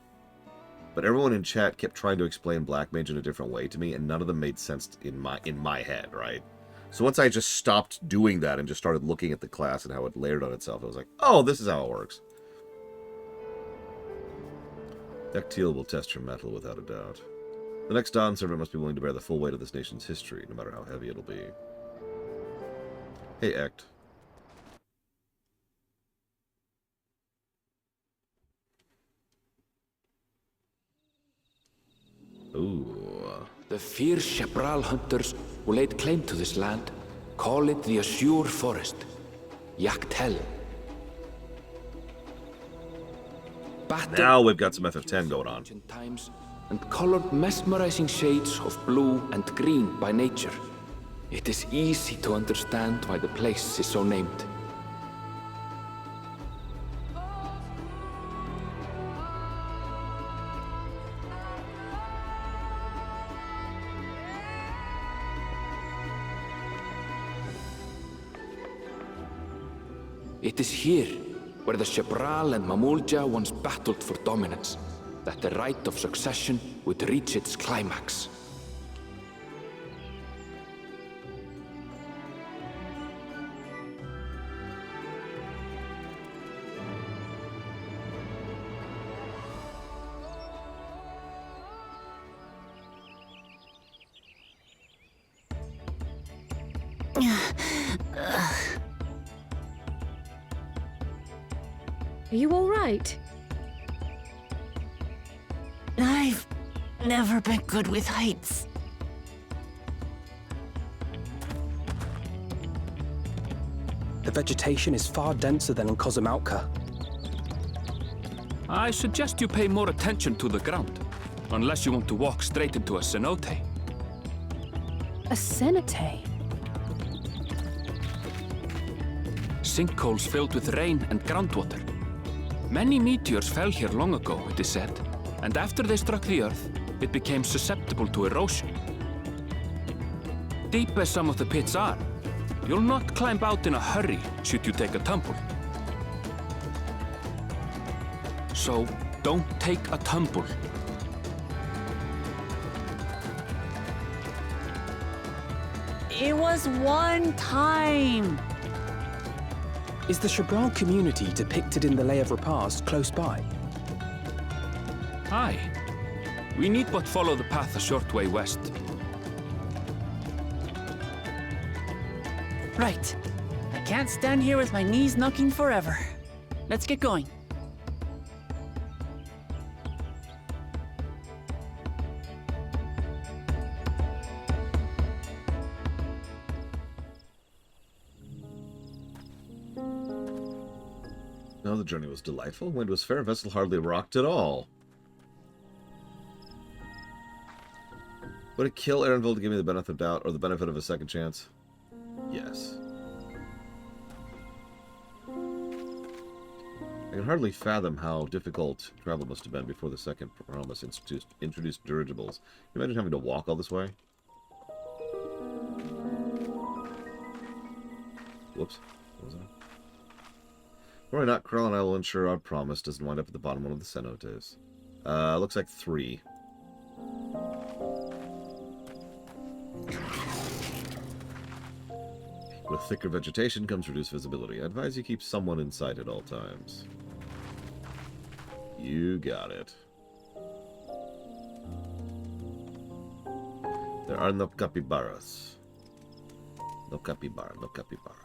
but everyone in chat kept trying to explain Black Mage in a different way to me, and none of them made sense in my head, right? So once I just stopped doing that and just started looking at the class and how it layered on itself, I was like, oh, this is how it works. Dectiel will test your metal without a doubt. The next Dawn servant must be willing to bear the full weight of this nation's history, no matter how heavy it'll be. Hey, Ect. Ooh. The fierce Shabral hunters who laid claim to this land call it the Azure Forest, Yaktel. Now we've got some FF10 going on. Times and colored mesmerizing shades of blue and green by nature. It is easy to understand why the place is so named. It is here where the Shabral and Mamulja once battled for dominance, that the right of succession would reach its climax. Are you all right? I've never been good with heights. The vegetation is far denser than in Kozamautka. I suggest you pay more attention to the ground, unless you want to walk straight into a cenote. A cenote? Sinkholes filled with rain and groundwater. Many meteors fell here long ago, it is said, and after they struck the Earth, it became susceptible to erosion. Deep as some of the pits are, you'll not climb out in a hurry should you take a tumble. So, don't take a tumble. It was one time. Is the Shabral community depicted in the Lay of Repast close by? Aye. We need but follow the path a short way west. Right. I can't stand here with my knees knocking forever. Let's get going. No, the journey was delightful. Wind was fair. Vessel hardly rocked at all. Would it kill Erenville to give me the benefit of doubt or the benefit of a second chance? Yes. I can hardly fathom how difficult travel must have been before the second promise introduced dirigibles. Can you imagine having to walk all this way? Whoops. What was that? Probably not. Kryl and I will ensure our promise doesn't wind up at the bottom of one of the cenotes. Looks like 3. With thicker vegetation comes reduced visibility. I advise you keep someone in sight at all times. You got it. There are no capybaras. No capybara, no capybara.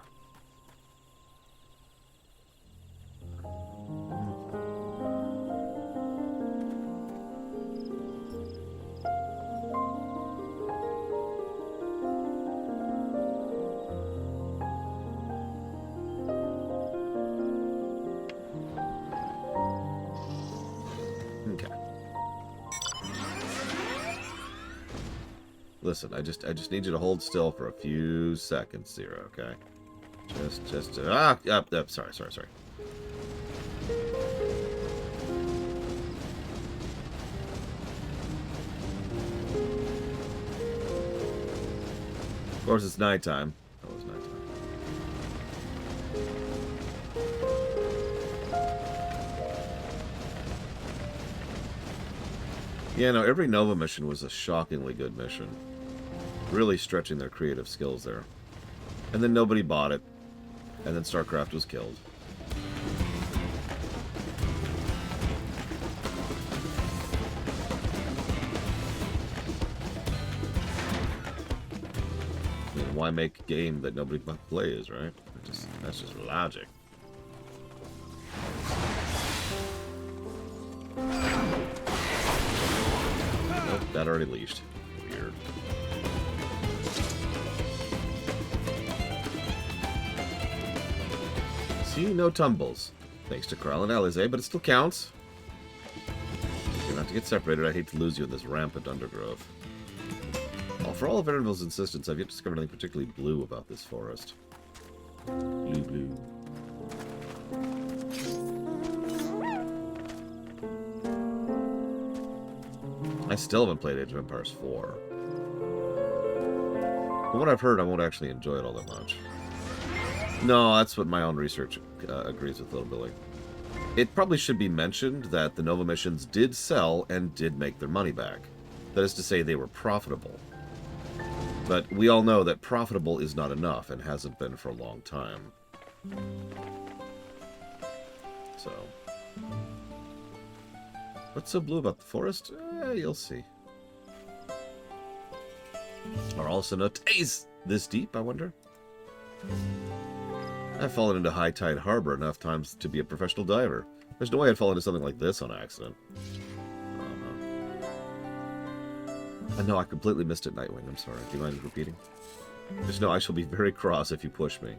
Listen, I just need you to hold still for a few seconds here, okay? Sorry. Of course, it's nighttime. Oh, it's nighttime. Yeah, no, every Nova mission was a shockingly good mission. Really stretching their creative skills there. And then nobody bought it. And then StarCraft was killed. I mean, why make a game that nobody plays, right? That's just logic. Nope, that already leashed. Weird. See, no tumbles. Thanks to Kral and Alize, but it still counts. You're not to get separated. I hate to lose you in this rampant undergrowth. Well, for all of Erinville's insistence, I've yet to discover anything particularly blue about this forest. Blue. I still haven't played Age of Empires 4. From what I've heard, I won't actually enjoy it all that much. No, that's what my own research agrees with Little Billy. It probably should be mentioned that the Nova missions did sell and did make their money back. That is to say, they were profitable. But we all know that profitable is not enough and hasn't been for a long time. So... what's so blue about the forest? You'll see. Are all cenotes this deep, I wonder? I've fallen into High Tide Harbor enough times to be a professional diver. There's no way I'd fall into something like this on accident. I know I completely missed it, Nightwing. I'm sorry. Do you mind repeating? Just know I shall be very cross if you push me.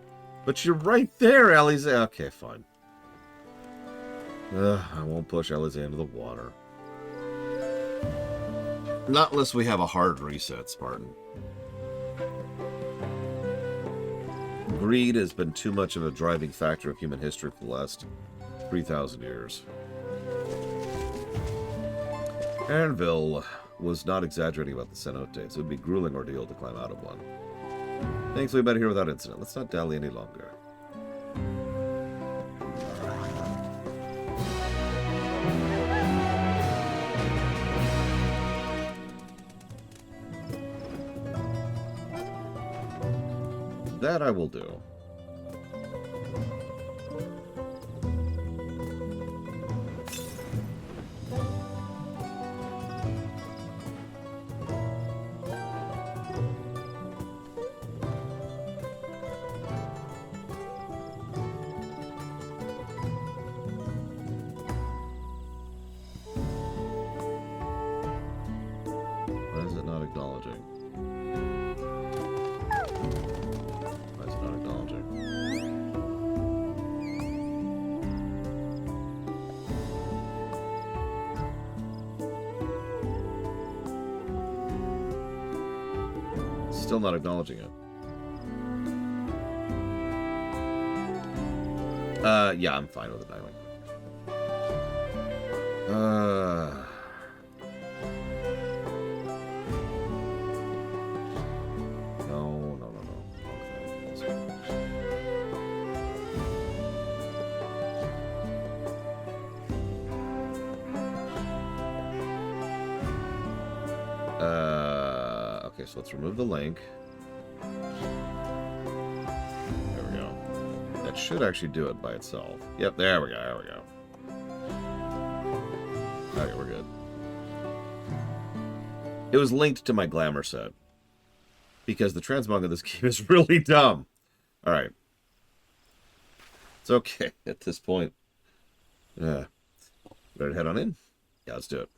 But you're right there, Alize. Okay, fine. I won't push Alize into the water. Not unless we have a hard reset, Spartan. Greed has been too much of a driving factor of human history for the last 3,000 years. Erinville was not exaggerating about the cenotes. It would be a grueling ordeal to climb out of one. Thankfully, we made it here without incident. Let's not dally any longer. That I will do. Why is it not acknowledging? Why is it not acknowledging? Still not acknowledging it. Yeah, I'm fine with it, Nightwing. No. Okay, so let's remove the link. There we go. That should actually do it by itself. Yep, there we go. Okay, we're good. It was linked to my glamour set. Because the transmog of this game is really dumb. Alright. It's okay at this point. Ready to head on in? Yeah, let's do it.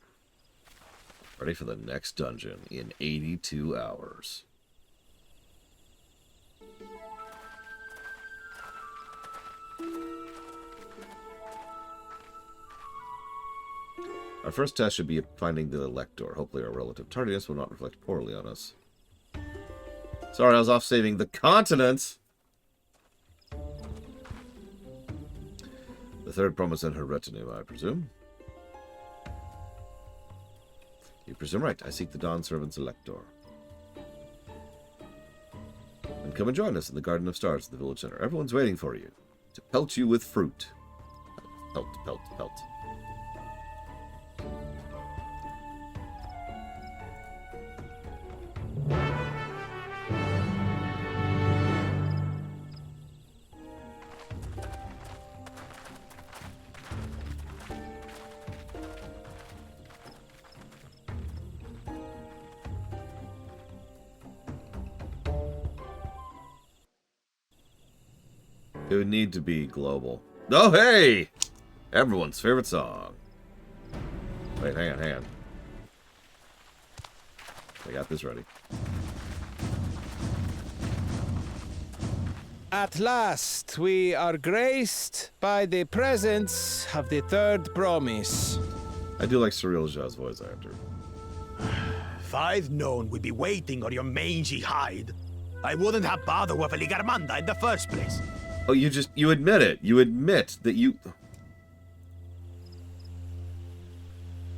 Ready for the next dungeon in 82 hours. Our first test should be finding the Elector. Hopefully our relative tardiness will not reflect poorly on us. Sorry, I was off saving the continents. The third promise and her retinue, I presume. You presume right. I seek the Dawn Servant's Elector. And come and join us in the Garden of Stars at the village center. Everyone's waiting for you to pelt you with fruit. Pelt, pelt, pelt. It would need to be global. Oh, hey! Everyone's favorite song. Wait, hang on. I got this ready. At last, we are graced by the presence of the third promise. I do like Surreal Jazz voice actor. If I'd known we'd be waiting on your mangy hide, I wouldn't have bothered with Ligarmanda in the first place. Oh, you admit it. You admit that you...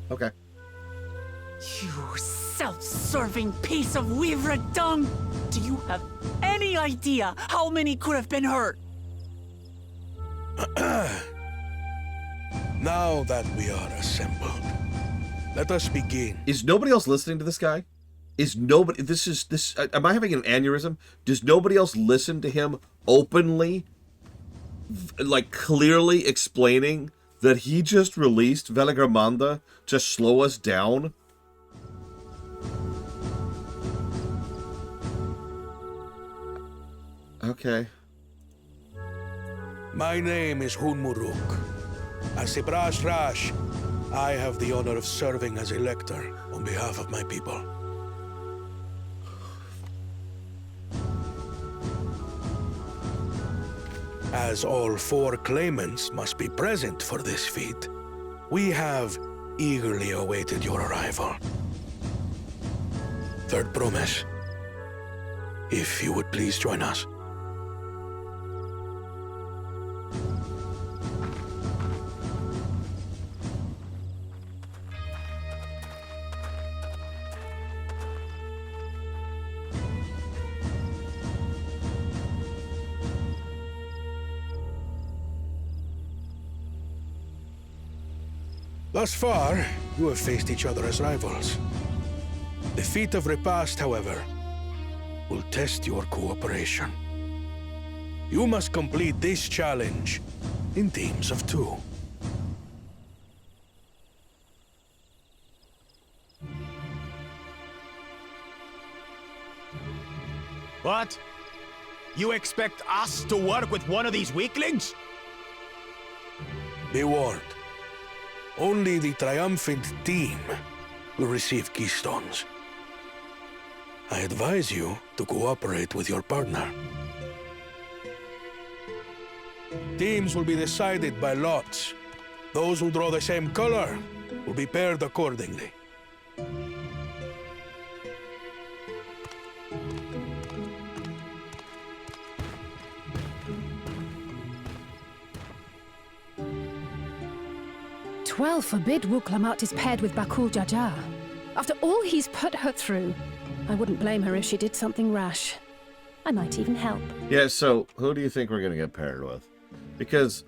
Okay. You self-serving piece of weaver dung! Do you have any idea how many could have been hurt? Now that we are assembled, let us begin. Is nobody else listening to this guy? Is nobody... Am I having an aneurysm? Does nobody else listen to him openly, like clearly explaining that he just released Veligramanda to slow us down? Okay. My name is Hunmuruk. As a Brash Rash, I have the honor of serving as Elector on behalf of my people. As all four claimants must be present for this feat, we have eagerly awaited your arrival. Third promise, if you would please join us. Thus far, you have faced each other as rivals. The feat of repast, however, will test your cooperation. You must complete this challenge in teams of 2. What? You expect us to work with one of these weaklings? Be warned. Only the triumphant team will receive keystones. I advise you to cooperate with your partner. Teams will be decided by lots. Those who draw the same color will be paired accordingly. Twelve forbid Wuklamat is paired with Bakul Jaja. After all he's put her through, I wouldn't blame her if she did something rash. I might even help. Yeah, so who do you think we're going to get paired with? Because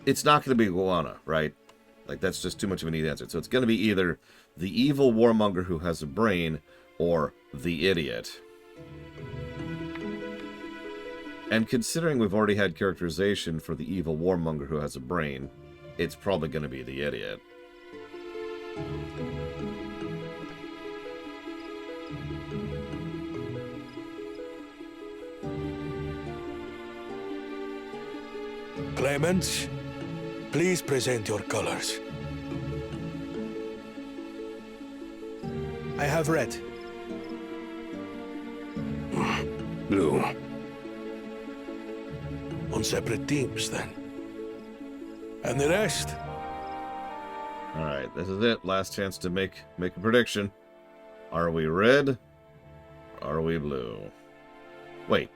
it's not going to be Guana, right? Like, that's just too much of an easy answer. So it's going to be either the evil warmonger who has a brain or the idiot. And considering we've already had characterization for the evil warmonger who has a brain, it's probably going to be the idiot. Claimants, please present your colors. I have red. Blue. On separate teams, then. And the rest? Alright, this is it. Last chance to make a prediction. Are we red? Or are we blue? Wait.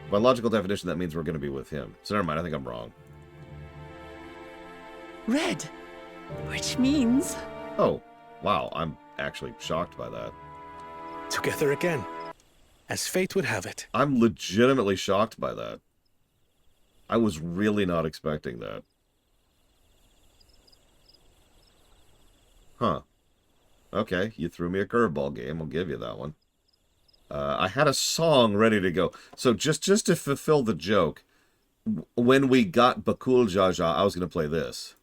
By logical definition, that means we're going to be with him. So never mind, I think I'm wrong. Red. Which means... Oh, wow, I'm actually shocked by that. Together again, as fate would have it. I'm legitimately shocked by that. I was really not expecting that. Huh. Okay, you threw me a curveball game. I'll give you that one. I had a song ready to go. So just to fulfill the joke, when we got Bakul Jaja, I was going to play this.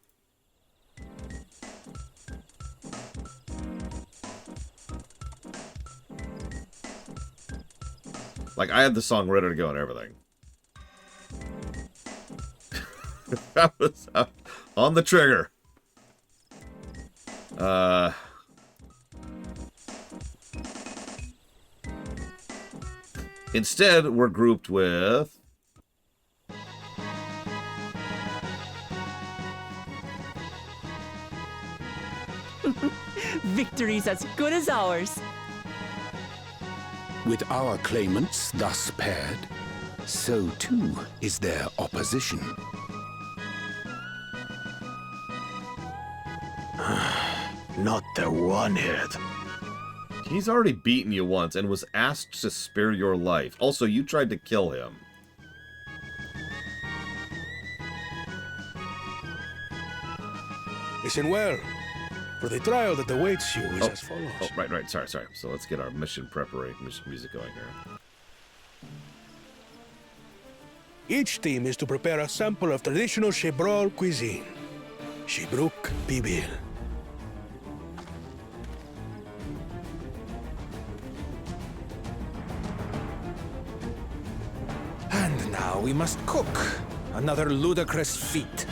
Like, I had the song ready to go and everything. That was on the trigger. Instead, we're grouped with... Victory's as good as ours. With our claimants thus paired, so too is their opposition. Not the one-hit. He's already beaten you once and was asked to spare your life. Also, you tried to kill him. Listen well, for the trial that awaits you is as follows. Oh, right. Sorry. So let's get our mission preparation music going here. Each team is to prepare a sample of traditional Shebrol cuisine. Shibruk Bibil. And now we must cook. Another ludicrous feat.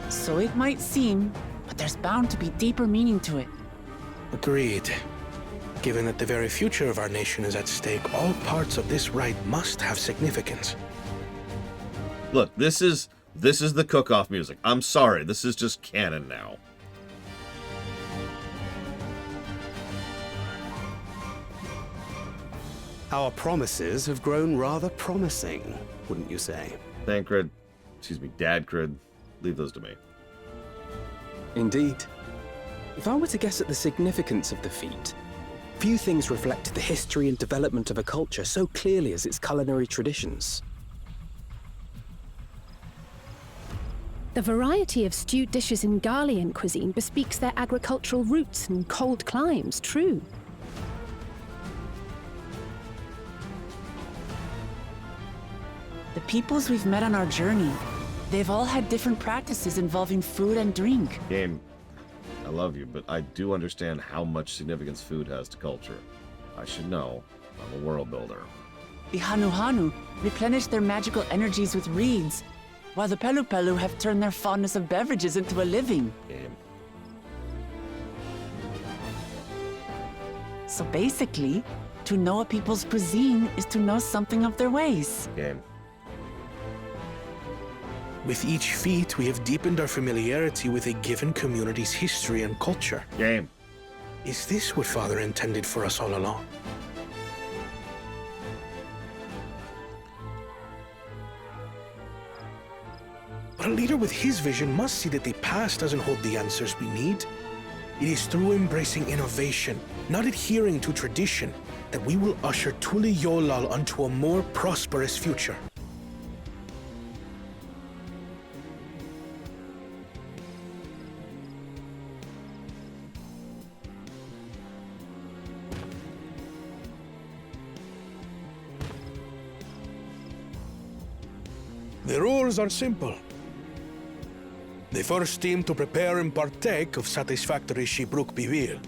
So it might seem, but there's bound to be deeper meaning to it. Agreed. Given that the very future of our nation is at stake, all parts of this rite must have significance. Look, this is the cook-off music. I'm sorry, this is just canon now. Our promises have grown rather promising, wouldn't you say? Thancred, Dadcred, leave those to me. Indeed. If I were to guess at the significance of the feat, few things reflect the history and development of a culture so clearly as its culinary traditions. The variety of stewed dishes in Garlean cuisine bespeaks their agricultural roots and cold climes, true. The peoples we've met on our journey, they've all had different practices involving food and drink. Game, I love you, but I do understand how much significance food has to culture. I should know. I'm a world builder. The Hanuhanu replenish their magical energies with reeds, while the Pelupelu have turned their fondness of beverages into a living. Game. So basically, to know a people's cuisine is to know something of their ways. Game. With each feat, we have deepened our familiarity with a given community's history and culture. Game. Is this what Father intended for us all along? But a leader with his vision must see that the past doesn't hold the answers we need. It is through embracing innovation, not adhering to tradition, that we will usher Tuli Yolal onto a more prosperous future. The rules are simple. The first team to prepare and partake of satisfactory Shibruk Bivir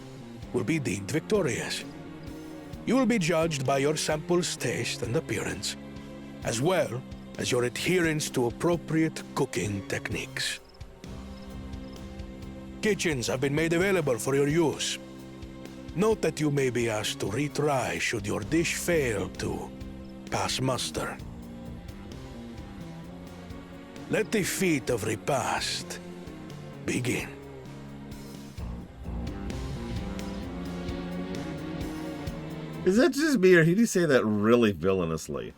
will be deemed victorious. You will be judged by your sample's taste and appearance, as well as your adherence to appropriate cooking techniques. Kitchens have been made available for your use. Note that you may be asked to retry should your dish fail to pass muster. Let the feat of repast begin. Is that just me, or did he say that really villainously?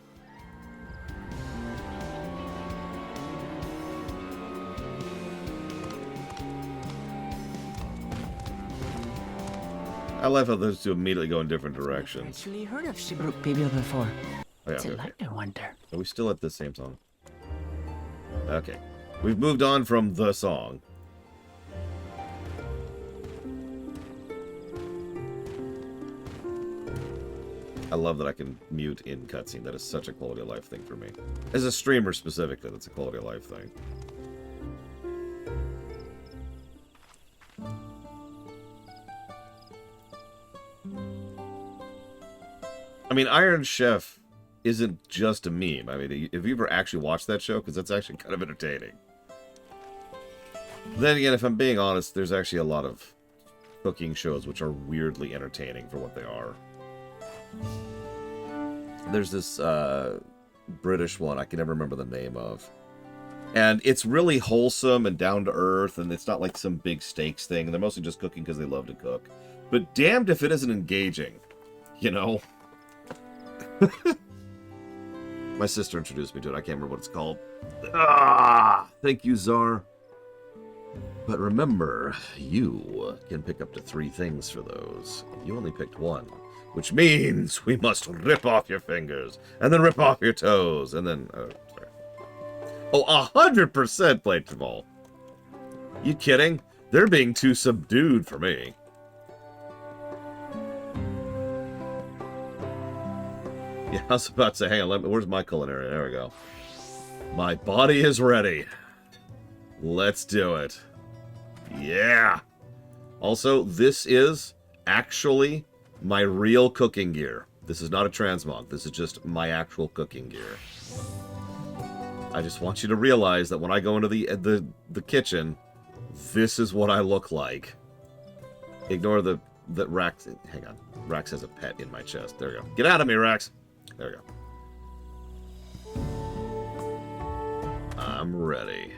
I love how those two immediately go in different directions. I've actually heard of Shibruk Bibil before. Oh, yeah, What's it okay. like, I wonder? Are we still at the same song? Okay. We've moved on from the song. I love that I can mute in cutscene. That is such a quality of life thing for me. As a streamer specifically, that's a quality of life thing. I mean, Iron Chef isn't just a meme. I mean, have you ever actually watched that show? Because that's actually kind of entertaining. Then again, if I'm being honest, there's actually a lot of cooking shows which are weirdly entertaining for what they are. There's this British one I can never remember the name of. And it's really wholesome and down to earth, and it's not like some big stakes thing. They're mostly just cooking because they love to cook. But damned if it isn't engaging, you know? My sister introduced me to it. I can't remember what it's called. Ah, thank you, Czar. But remember, you can pick up to 3 things for those. You only picked 1, which means we must rip off your fingers, and then rip off your toes, and then... sorry. Oh, 100% played Travolta. You kidding? They're being too subdued for me. Yeah, I was about to say, hang on, where's my culinary? There we go. My body is ready. Let's do it. Yeah. Also, this is actually my real cooking gear. This is not a transmog. This is just my actual cooking gear. I just want you to realize that when I go into the kitchen, this is what I look like. Ignore the Rax. Hang on. Rax has a pet in my chest. There we go. Get out of me, Rax. There we go. I'm ready.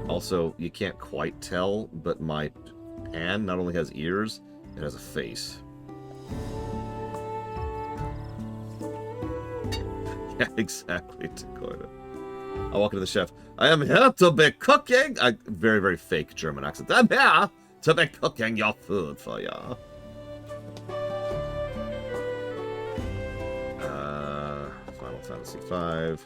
Also, you can't quite tell, but my pan not only has ears, it has a face. Yeah, exactly, Dakota. I walk into the chef. I am here to be cooking. Very, very fake German accent. I'm here to be cooking your food for you. Final Fantasy V.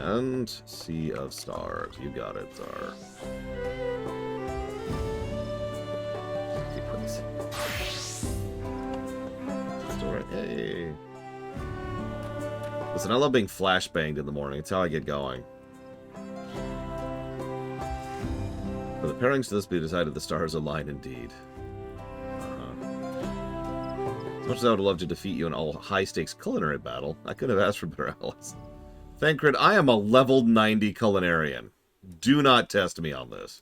And Sea of Stars. You got it, Czar. Hey. Listen, I love being flashbanged in the morning. It's how I get going. For the pairings to this be decided, the stars align indeed. As much as I would love to defeat you in all high-stakes culinary battle, I could have asked for better allies. Thancred, I am a level 90 culinarian. Do not test me on this.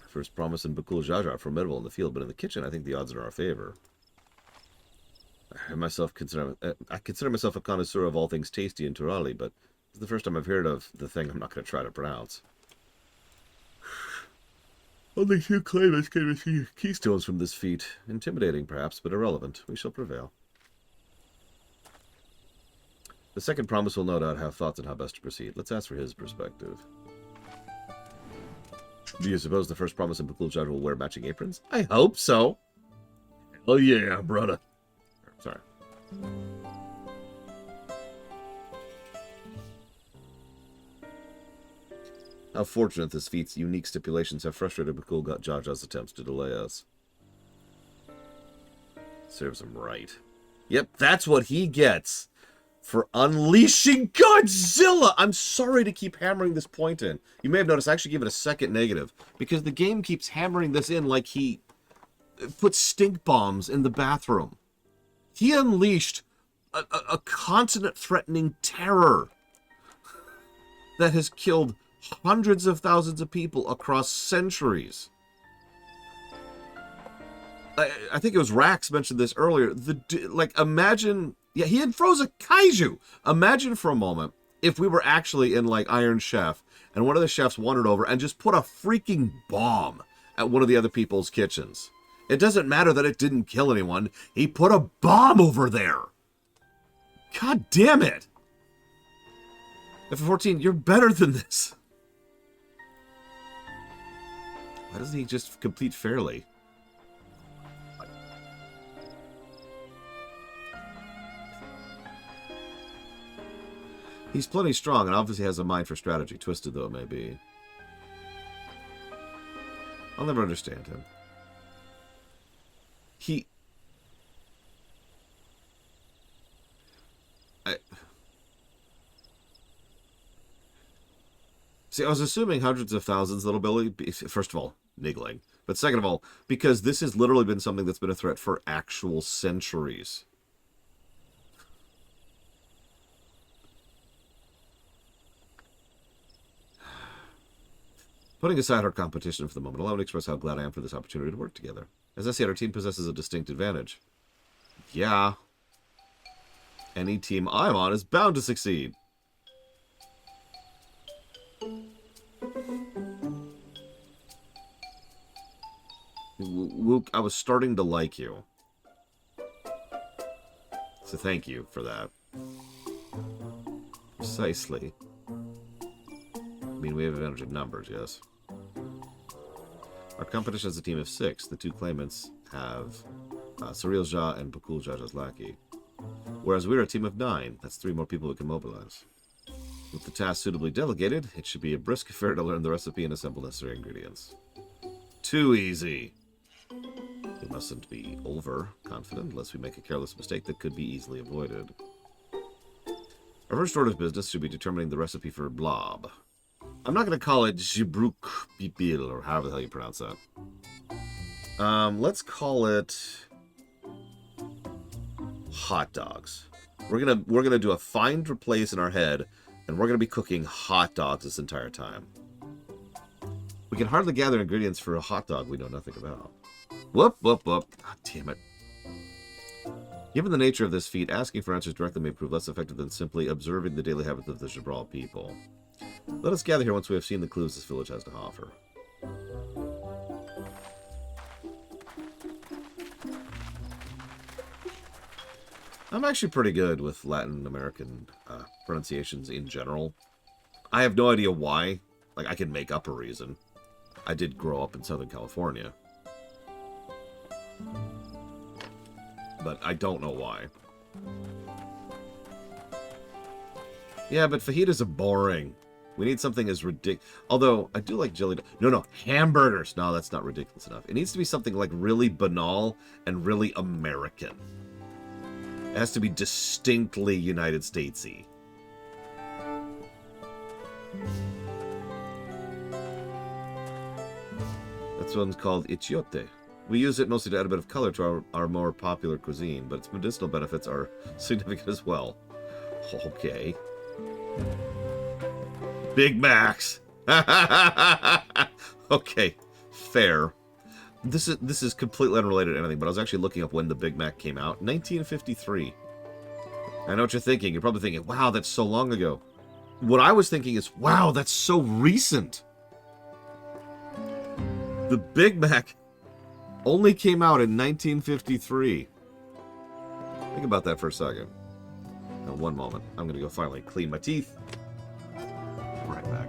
First promise and Bakul Jaja are formidable in the field, but in the kitchen, I think the odds are in our favor. I consider myself a connoisseur of all things tasty in Turali, but it's the first time I've heard of the thing I'm not going to try to pronounce. Only 2 claimants can receive keystones from this feat. Intimidating, perhaps, but irrelevant. We shall prevail. The second promise will no doubt have thoughts on how best to proceed. Let's ask for his perspective. Do you suppose the first promise in Bakul Jaja will wear matching aprons? I hope so. Oh yeah, brother. Sorry. How fortunate this feat's unique stipulations have frustrated Bakul Jaja's attempts to delay us. Serves him right. Yep, that's what he gets for unleashing Godzilla! I'm sorry to keep hammering this point in. You may have noticed I actually gave it a second negative, because the game keeps hammering this in like he put stink bombs in the bathroom. He unleashed a continent-threatening terror that has killed hundreds of thousands of people across centuries. I think it was Rax mentioned this earlier. Imagine... Yeah, he had froze a kaiju. Imagine for a moment if we were actually in, like, Iron Chef, and one of the chefs wandered over and just put a freaking bomb at one of the other people's kitchens. It doesn't matter that it didn't kill anyone. He put a bomb over there. God damn it. F-14, you're better than this. Why doesn't he just complete fairly? He's plenty strong and obviously has a mind for strategy, twisted though it may be. I'll never understand him. See, I was assuming hundreds of thousands, little Billy. First of all, niggling. But second of all, because this has literally been something that's been a threat for actual centuries. Putting aside our competition for the moment, allow me to express how glad I am for this opportunity to work together. As I said, our team possesses a distinct advantage. Yeah. Any team I'm on is bound to succeed. Luke, I was starting to like you. So thank you for that. Precisely. I mean, we have advantage of numbers, yes. Our competition is a team of 6. The 2 claimants have Surreal Jha and Bakul Jajazlaki. Whereas we're a team of 9. That's 3 more people we can mobilize. With the task suitably delegated, it should be a brisk affair to learn the recipe and assemble necessary ingredients. Too easy. We mustn't be overconfident, lest we make a careless mistake that could be easily avoided. Our first order of business should be determining the recipe for blob. I'm not going to call it Jibruk Pipil, or however the hell you pronounce that. Let's call it hot dogs. We're gonna do a find replace in our head, and we're gonna be cooking hot dogs this entire time. We can hardly gather ingredients for a hot dog we know nothing about. Whoop, whoop, whoop. God damn it. Given the nature of this feat, asking for answers directly may prove less effective than simply observing the daily habits of the Jabral people. Let us gather here once we have seen the clues this village has to offer. I'm actually pretty good with Latin American pronunciations in general. I have no idea why. Like, I can make up a reason. I did grow up in Southern California. But I don't know why. Yeah, but fajitas are boring. We need something as ridiculous. Although, I do like jelly. No, hamburgers. No, that's not ridiculous enough. It needs to be something like really banal and really American. It has to be distinctly United Statesy. This one's called Ichiote. We use it mostly to add a bit of color to our more popular cuisine, but its medicinal benefits are significant as well. Okay. Big Macs. Okay, fair. This is completely unrelated to anything, but I was actually looking up when the Big Mac came out. 1953. I know what you're thinking. You're probably thinking, wow, that's so long ago. What I was thinking is, wow, that's so recent. The Big Mac only came out in 1953. Think about that for a second. Now, one moment. I'm going to go finally clean my teeth. Right back.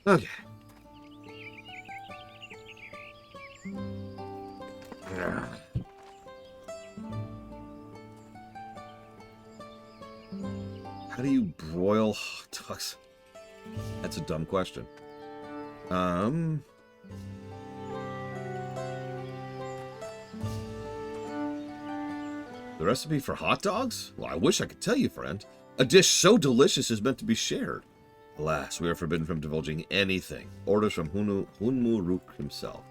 Okay. How do you broil hot dogs? That's a dumb question. The recipe for hot dogs? Well, I wish I could tell you, friend. A dish so delicious is meant to be shared. Alas, we are forbidden from divulging anything. Orders from Hunmu Rook himself.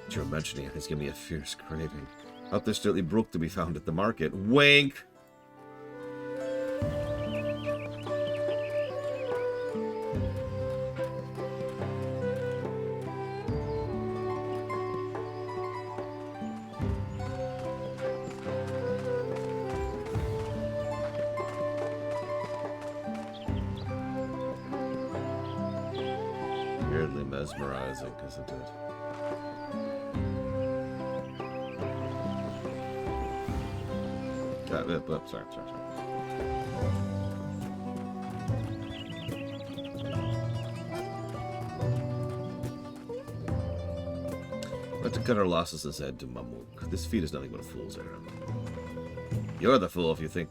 What you're mentioning has given me a fierce craving. Out there's still brook to be found at the market. Wink! Weirdly mesmerizing, isn't it? Sorry. Let to cut our losses as said to Mamuk. This feat is nothing but a fool's errand. You're the fool if you think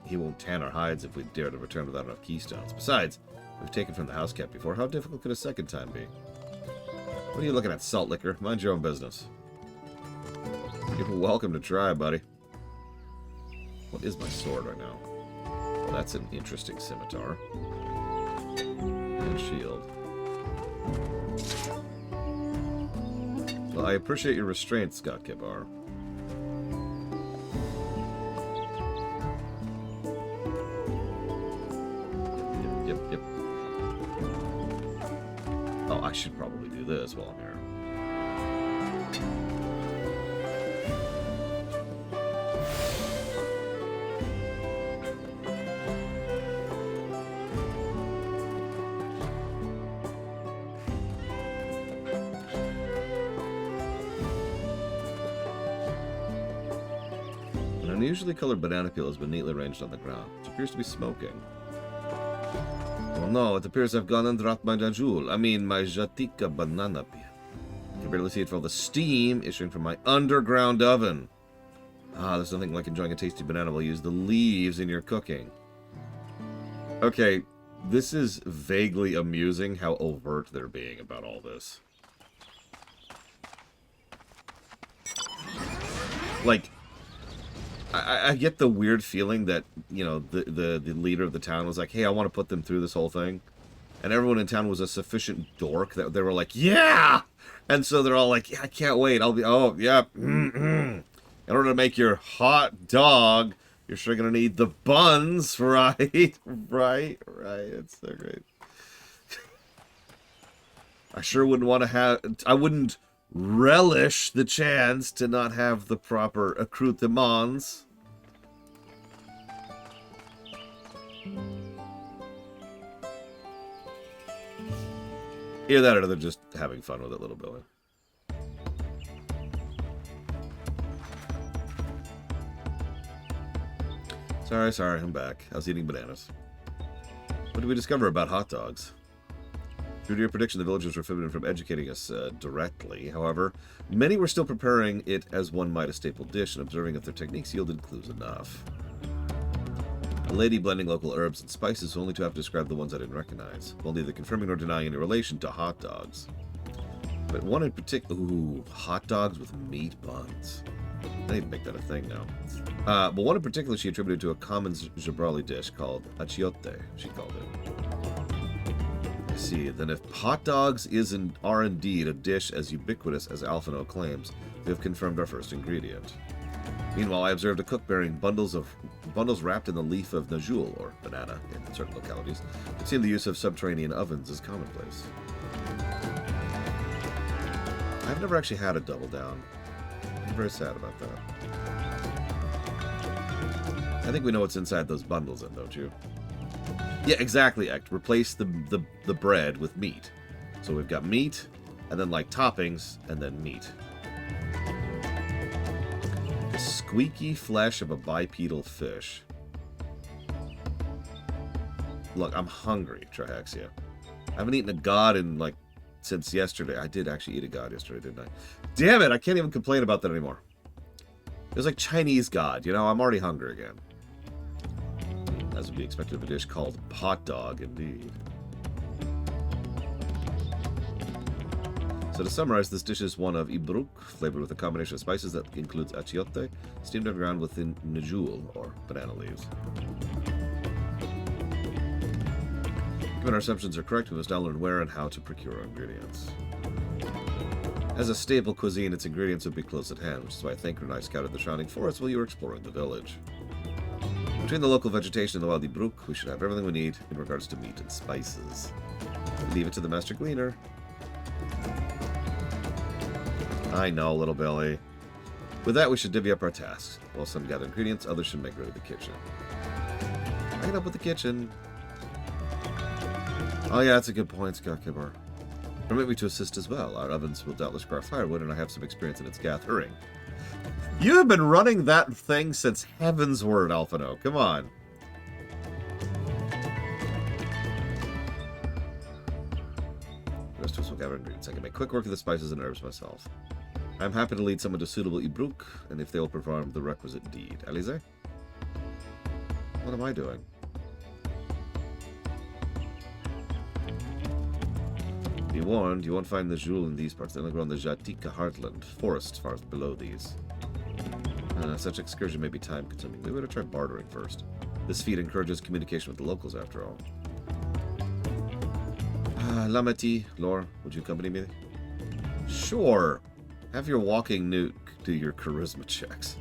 he won't tan our hides if we dare to return without enough keystones. Besides, we've taken from the house cat before. How difficult could a second time be? What are you looking at, salt liquor? Mind your own business. You're welcome to try, buddy. What is my sword right now? Well, that's an interesting scimitar. And shield. Well, I appreciate your restraint, Scott Kibar. Yep. Oh, I should probably do this while I'm here. An unusually colored banana peel has been neatly arranged on the ground, which appears to be smoking. Oh no, it appears I've gone and dropped my jajul. I mean, my jatika banana peel. You can barely see it for all the steam issuing from my underground oven. Ah, there's nothing like enjoying a tasty banana while you use the leaves in your cooking. Okay, this is vaguely amusing how overt they're being about all this. Like, I get the weird feeling that, you know, the leader of the town was like, hey, I want to put them through this whole thing. And everyone in town was a sufficient dork that they were like, yeah! And so they're all like, yeah, I can't wait. I'll be, oh, yeah. In order to make your hot dog, you're sure going to need the buns, right? Right. It's so great. I sure wouldn't want to have, I wouldn't relish the chance to not have the proper accoutrements. Either that or they're just having fun with it, little Billy. Sorry, I'm back. I was eating bananas. What did we discover about hot dogs? True to your prediction, the villagers were forbidden from educating us directly. However, many were still preparing it as one might a staple dish, and observing if their techniques yielded clues enough. A lady blending local herbs and spices only to have described the ones I didn't recognize, while neither confirming nor denying any relation to hot dogs. But one in particular... Ooh, hot dogs with meat buns. I need to make that a thing now. But one in particular she attributed to a common Jabrali dish called achiote, she called it. I see. Then if hot dogs are indeed a dish as ubiquitous as Alphino claims, they have confirmed our first ingredient. Meanwhile, I observed a cook bearing bundles wrapped in the leaf of najul, or banana, in certain localities. It seemed the use of subterranean ovens is commonplace. I've never actually had a double down. I'm very sad about that. I think we know what's inside those bundles, then, don't you? Yeah, exactly, Ect. Replace the bread with meat. So we've got meat, and then like toppings, and then meat. The squeaky flesh of a bipedal fish. Look, I'm hungry, Trihexia. haven't eaten a god in, like, since yesterday. I did actually eat a god yesterday, didn't I? Damn it, I can't even complain about that anymore. It was like Chinese god, you know? I'm already hungry again. As would be expected of a dish called hot dog, indeed. So to summarize, this dish is one of ibruk, flavored with a combination of spices that includes achiote, steamed underground within njul, or banana leaves. Given our assumptions are correct, we must now learn where and how to procure our ingredients. As a staple cuisine, its ingredients would be close at hand, which is why Thanker and I scouted the surrounding forest while you were exploring the village. Between the local vegetation and the wild ibruk, we should have everything we need in regards to meat and spices. Leave it to the Master Gleaner. I know, little Billy. With that, we should divvy up our tasks. While some gather ingredients, others should make ready the kitchen. I can help with the kitchen. Oh yeah, that's a good point, Scott Kibber. Permit me to assist as well. Our ovens will doubtless require firewood, and I have some experience in its gathering. You have been running that thing since heaven's word, Alphino. Come on. The rest of us will gather ingredients. I can make quick work of the spices and herbs myself. I'm happy to lead someone to suitable ibruk, and if they will perform the requisite deed. Alize? What am I doing? Be warned, you won't find the jewel in these parts. They only grow in the Jatika heartland, forests far below these. Such excursion may be time-consuming. We better try bartering first. This feat encourages communication with the locals, after all. Lamati, Lore, would you accompany me? Sure. Have your walking nuke do your charisma checks.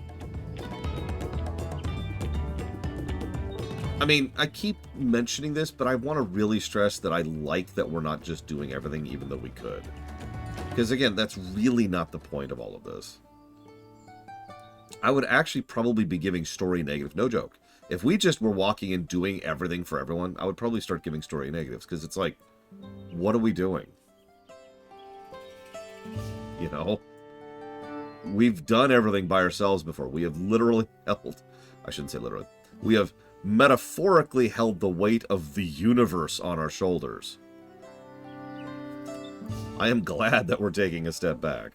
I mean, I keep mentioning this, but I want to really stress that I like that we're not just doing everything even though we could. Because again, that's really not the point of all of this. I would actually probably be giving story negative, no joke. If we just were walking and doing everything for everyone, I would probably start giving story negatives, because it's like, what are we doing? You know? We've done everything by ourselves before. We have literally held... I shouldn't say literally. We have metaphorically held the weight of the universe on our shoulders. I am glad that we're taking a step back.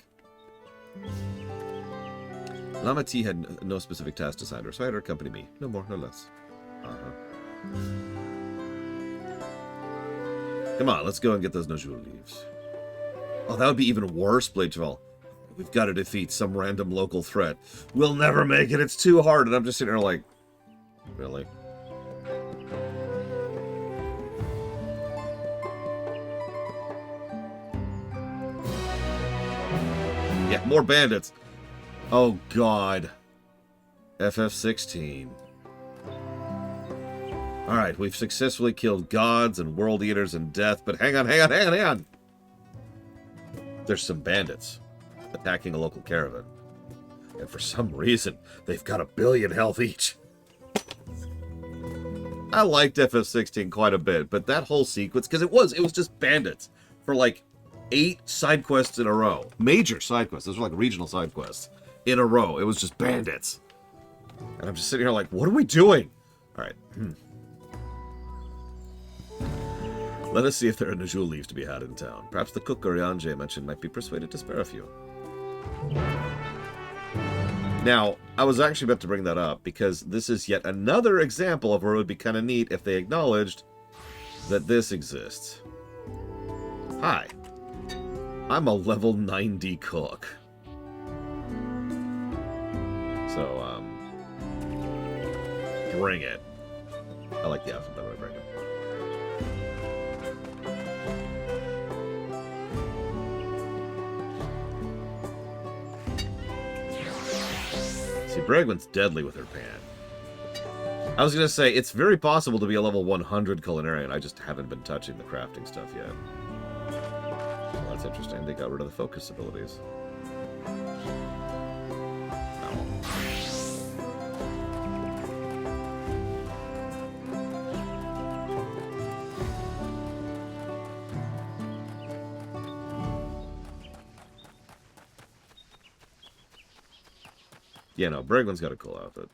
Lamati had no specific task assigned her, so I had her accompany me. No more, no less. Come on, let's go and get those Najul leaves. Oh, that would be even worse, Bladeval. We've got to defeat some random local threat. We'll never make it, it's too hard. And I'm just sitting there like, really? Yeah, more bandits. Oh, God. FF16. Alright, we've successfully killed gods and world eaters and death, but hang on. There's some bandits attacking a local caravan. And for some reason, they've got 1 billion health each. I liked FF16 quite a bit, but that whole sequence, because it was just bandits for like 8 side quests in a row. Major side quests. Those were like regional side quests in a row. It was just bandits. And I'm just sitting here like, what are we doing? Alright. Let us see if there are Najul leaves to be had in town. Perhaps the cook Orianje mentioned might be persuaded to spare a few. Now, I was actually about to bring that up, because this is yet another example of where it would be kind of neat if they acknowledged that this exists. Hi. I'm a level 90 cook. So, bring it. I like the outfit, by the way, bring it. See, Bregwin's deadly with her pan. I was going to say, it's very possible to be a level 100 culinarian. I just haven't been touching the crafting stuff yet. Well, that's interesting. They got rid of the focus abilities. Yeah, no, Bregwin's got a cool outfit.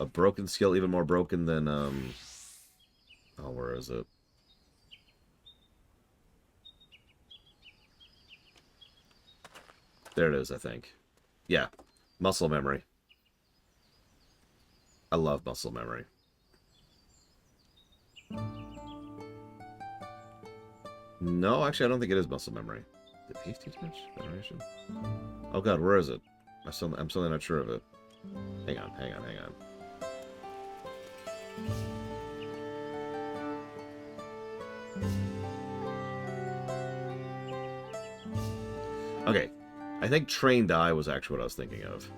A broken skill, even more broken than, oh, where is it? There it is, I think. Yeah, muscle memory. I love muscle memory. No, actually, I don't think it is muscle memory. The thief teach much veneration? Oh god, where is it? I'm still not sure of it. Hang on. Okay, I think Trained Eye was actually what I was thinking of.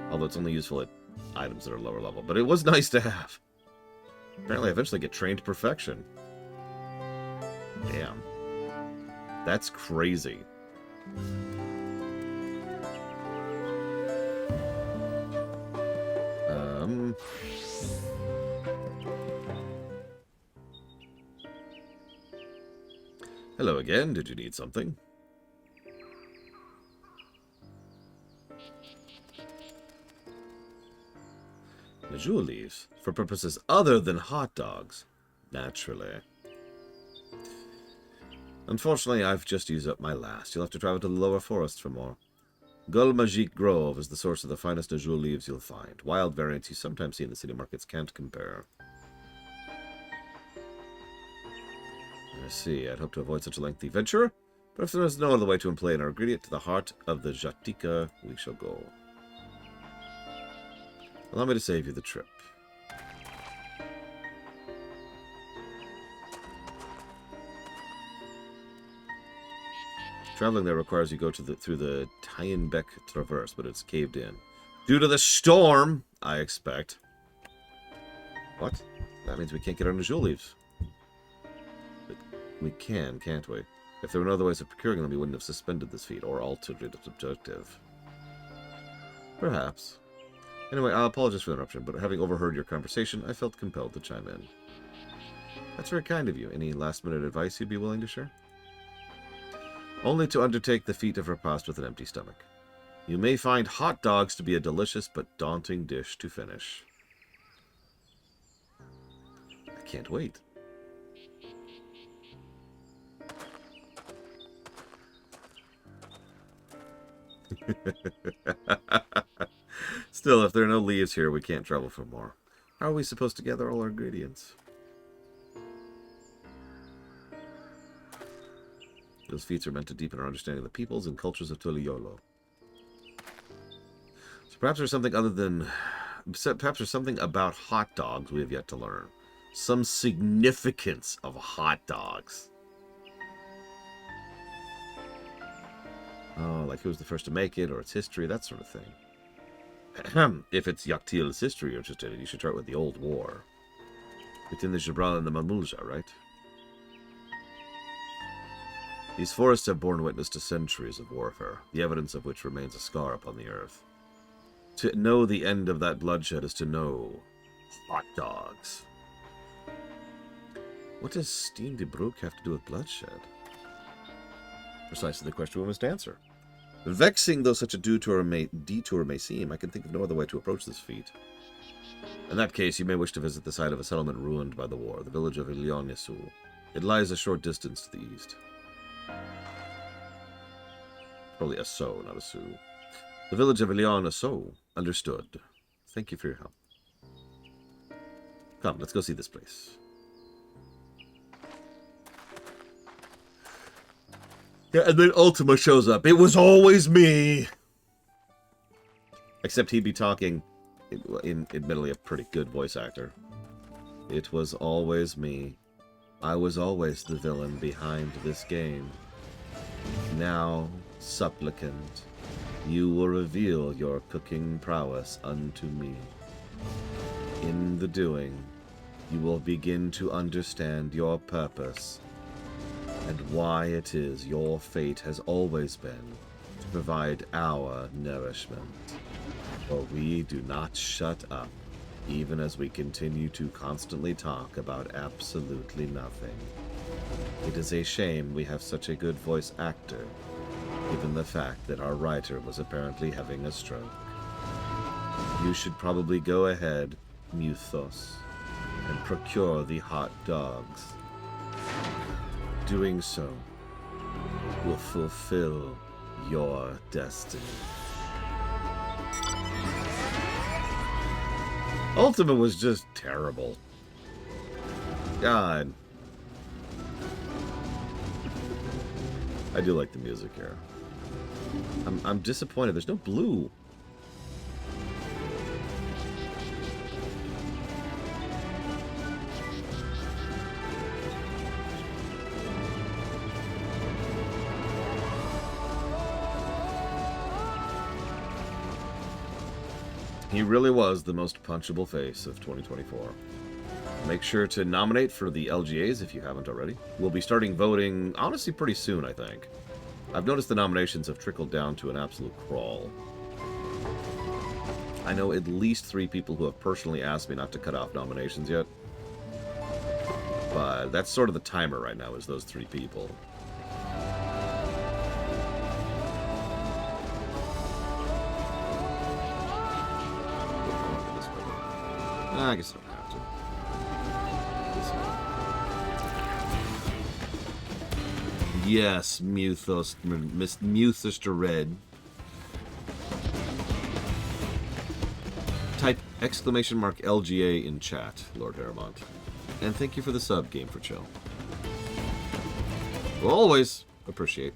Although it's only useful at items that are lower level. But it was nice to have. Apparently I eventually get trained to perfection. Damn. That's crazy. Hello again. Did you need something? The jewel leaves. For purposes other than hot dogs. Naturally. Unfortunately, I've just used up my last. You'll have to travel to the lower forest for more. Gull Magique Grove is the source of the finest jewel leaves you'll find. Wild variants you sometimes see in the city markets can't compare. I see. I'd hope to avoid such a lengthy venture, but if there is no other way to employ an ingredient to the heart of the Jatika, we shall go. Allow me to save you the trip. Traveling there requires you go through the Tyenbeck Traverse, but it's caved in. Due to the storm, I expect. What? That means we can't get our jewel leaves. But we can, can't we? If there were no other ways of procuring them, we wouldn't have suspended this feat or altered its objective. Perhaps. Anyway, I apologize for the interruption, but having overheard your conversation, I felt compelled to chime in. That's very kind of you. Any last-minute advice you'd be willing to share? Only to undertake the feat of repast with an empty stomach. You may find hot dogs to be a delicious but daunting dish to finish. I can't wait. Still, if there are no leaves here, we can't travel for more. How are we supposed to gather all our ingredients? Those feats are meant to deepen our understanding of the peoples and cultures of Tuliolo. So perhaps there's something perhaps there's something about hot dogs we have yet to learn. Some significance of hot dogs. Oh, like who was the first to make it, or its history, that sort of thing. If it's Yaktil's history you're interested in, you should start with the Old War. Between the Jabral and the Mamulja, right? These forests have borne witness to centuries of warfare, the evidence of which remains a scar upon the earth. To know the end of that bloodshed is to know hot dogs. What does Steen de Broek have to do with bloodshed? Precisely the question we must answer. Vexing though such a detour may seem, I can think of no other way to approach this feat. In that case, you may wish to visit the site of a settlement ruined by the war, the village of Ilionesu. It lies a short distance to the east. Probably a so, not a Sioux. The village of Ilionesu. Understood. Thank you for your help. Come, let's go see this place. Yeah, and then Ultima shows up. It was always me! Except he'd be talking in admittedly a pretty good voice actor. It was always me. I was always the villain behind this game. Now, supplicant, you will reveal your cooking prowess unto me. In the doing, you will begin to understand your purpose and why it is your fate has always been to provide our nourishment. For we do not shut up, even as we continue to constantly talk about absolutely nothing. It is a shame we have such a good voice actor, given the fact that our writer was apparently having a stroke. You should probably go ahead, Muthos, and procure the hot dogs. Doing so will fulfill your destiny. Ultima was just terrible. God. I do like the music here. I'm disappointed. There's no blue. He really was the most punchable face of 2024. Make sure to nominate for the LGAs if you haven't already. We'll be starting voting, honestly, pretty soon, I think. I've noticed the nominations have trickled down to an absolute crawl. I know at least 3 people who have personally asked me not to cut off nominations yet. But that's sort of the timer right now, is those 3 people. I guess I don't have to. Yes, Muthos, Mr. Red. Type !LGA in chat, Lord Haramont. And thank you for the sub, Game for Chill. We'll always appreciate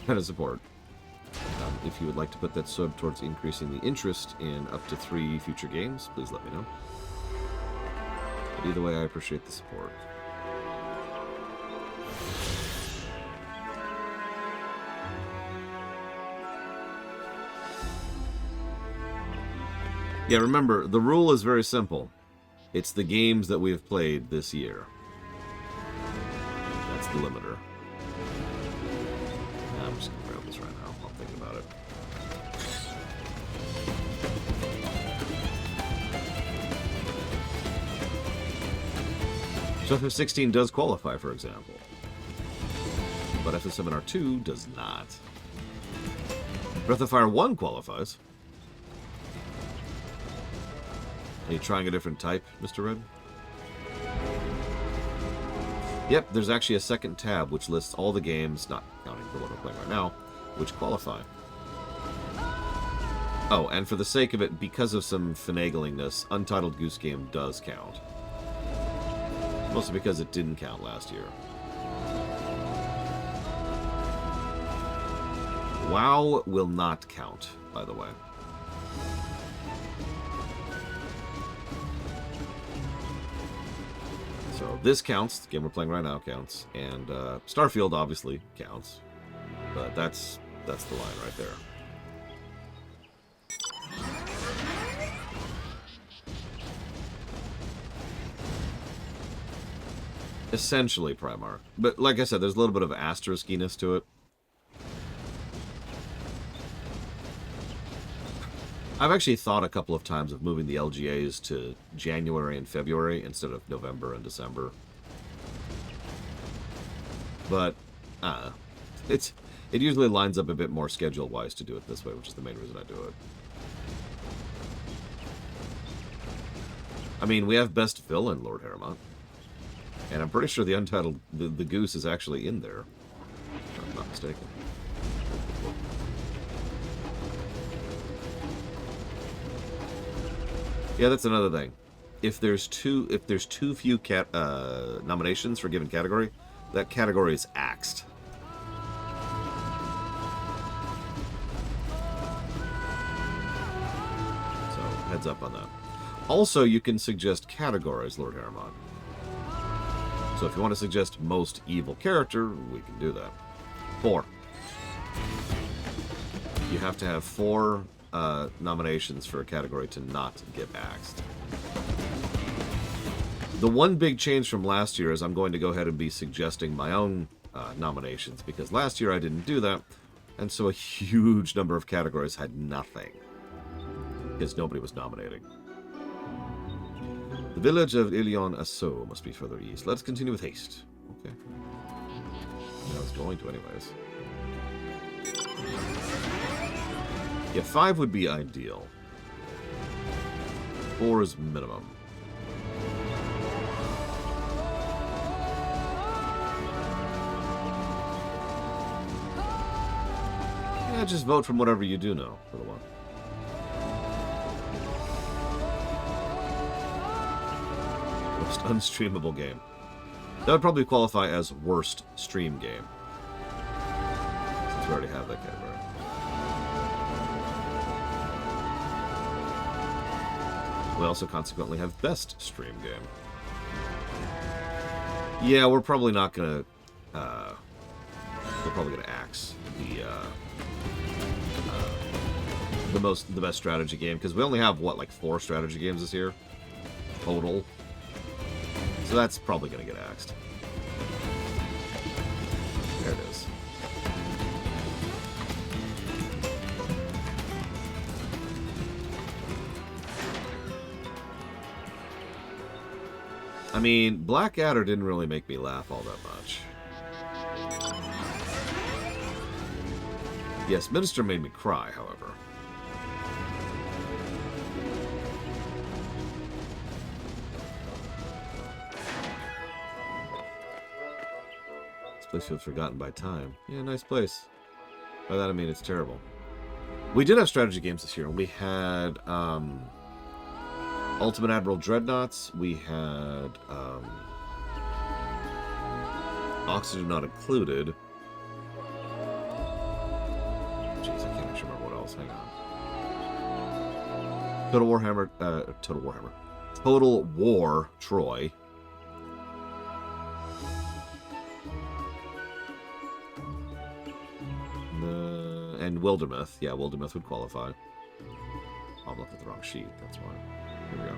kind of support. If you would like to put that sub towards increasing the interest in up to 3 future games, please let me know. But either way, I appreciate the support. Yeah, remember, the rule is very simple. It's the games that we have played this year. That's the limiter. I'm just going to grab this right now. I'll think about it. So FF16 does qualify, for example. But FF7R2 does not. Breath of Fire 1 qualifies. Are you trying a different type, Mr. Red? Yep, there's actually a second tab which lists all the games, not counting the one we're playing right now, which qualify. Oh, and for the sake of it, because of some finaglingness, Untitled Goose Game does count. Mostly because it didn't count last year. WoW will not count, by the way. So this counts, the game we're playing right now counts, and Starfield obviously counts, but that's the line right there. Essentially Primarch, but like I said, there's a little bit of asteriskiness to it. I've actually thought a couple of times of moving the LGAs to January and February instead of November and December. But, it usually lines up a bit more schedule-wise to do it this way, which is the main reason I do it. I mean, we have Best Villain, Lord Haramont. And I'm pretty sure the Untitled, the Goose is actually in there. If I'm not mistaken. Yeah, that's another thing. If there's too few nominations for a given category, that category is axed. So, heads up on that. Also, you can suggest categories, Lord Haramont. So if you want to suggest most evil character, we can do that. 4. You have to have 4 nominations for a category to not get axed. The one big change from last year is I'm going to go ahead and be suggesting my own nominations, because last year I didn't do that, and so a huge number of categories had nothing, because nobody was nominating. The village of Ilion-Asso must be further east. Let's continue with haste. Okay. I was going to anyways. Yeah, 5 would be ideal. 4 is minimum. Yeah, just vote from whatever you do know for the one. Most unstreamable game. That would probably qualify as worst stream game. Since we already have that category. We also consequently have best stream game. Yeah, we're probably not gonna. We're probably gonna axe the best strategy game because we only have what, like 4 strategy games this year total. So that's probably gonna get axed. There it is. I mean, Blackadder didn't really make me laugh all that much. Yes, Minister made me cry, however. This place feels forgotten by time. Yeah, nice place. By that I mean it's terrible. We did have strategy games this year. We had, Ultimate Admiral Dreadnoughts. We had Oxygen Not Included. Jeez, I can't actually remember what else. Hang on. Total War Troy. And Wildermyth. Yeah, Wildermyth would qualify. Oh, I'm looking at the wrong sheet. That's why. Here we go.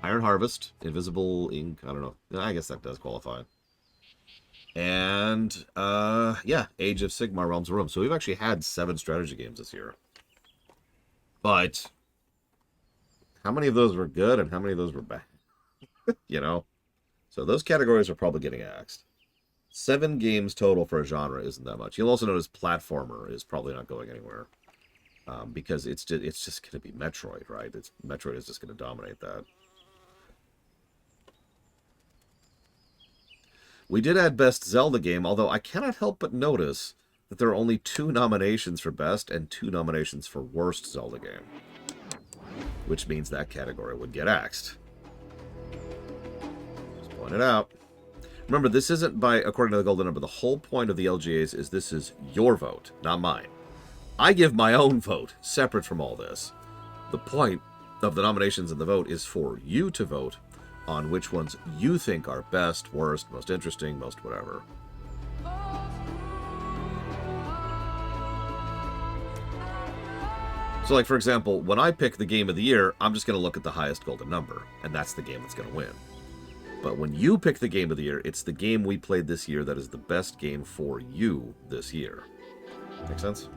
Iron Harvest, Invisible Ink, I don't know. I guess that does qualify. And, yeah, Age of Sigmar, Realms of Rome. So we've actually had 7 strategy games this year. But, how many of those were good and how many of those were bad? You know? So those categories are probably getting axed. 7 games total for a genre isn't that much. You'll also notice Platformer is probably not going anywhere. Because it's just going to be Metroid, right? Metroid is just going to dominate that. We did add Best Zelda Game, although I cannot help but notice that there are only 2 nominations for Best and 2 nominations for Worst Zelda Game. Which means that category would get axed. Just point it out. Remember, this isn't by, according to the golden number, the whole point of the LGAs is this is your vote, not mine. I give my own vote, separate from all this. The point of the nominations and the vote is for you to vote on which ones you think are best, worst, most interesting, most whatever. So, like, for example, when I pick the game of the year, I'm just going to look at the highest golden number, and that's the game that's going to win. But when you pick the game of the year, it's the game we played this year that is the best game for you this year. Make sense?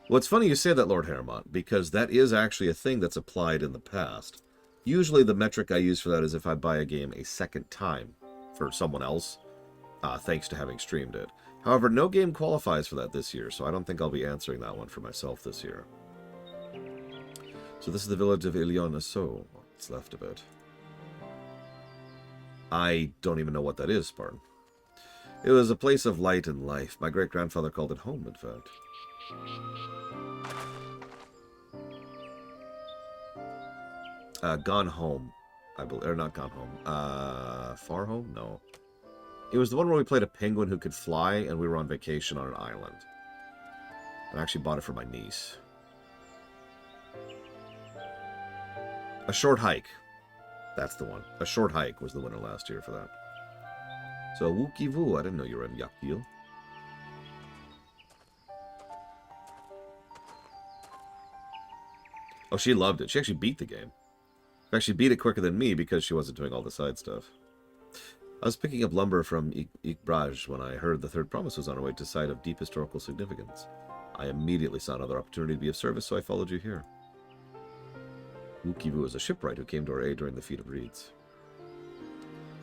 Well, it's funny you say that, Lord Haramont, because that is actually a thing that's applied in the past. Usually the metric I use for that is if I buy a game a second time for someone else, thanks to having streamed it. However, no game qualifies for that this year, so I don't think I'll be answering that one for myself this year. So this is the village of Ilionaso. What's left of it? I don't even know what that is, Spartan. It was a place of light and life. My great-grandfather called it home, in fact. Gone Home, I believe, or not Gone Home. Far Home? No. It was the one where we played a penguin who could fly, and we were on vacation on an island. I actually bought it for my niece. A Short Hike. That's the one. A Short Hike was the winner last year for that. So, Wookie Voo, I didn't know you were in Yakil. Oh, she loved it. She actually beat the game. In fact, she beat it quicker than me because she wasn't doing all the side stuff. I was picking up lumber from Ikbraj when I heard the third promise was on our way to site of deep historical significance. I immediately saw another opportunity to be of service, so I followed you here. Wukivu is a shipwright who came to our aid during the Feat of Reeds.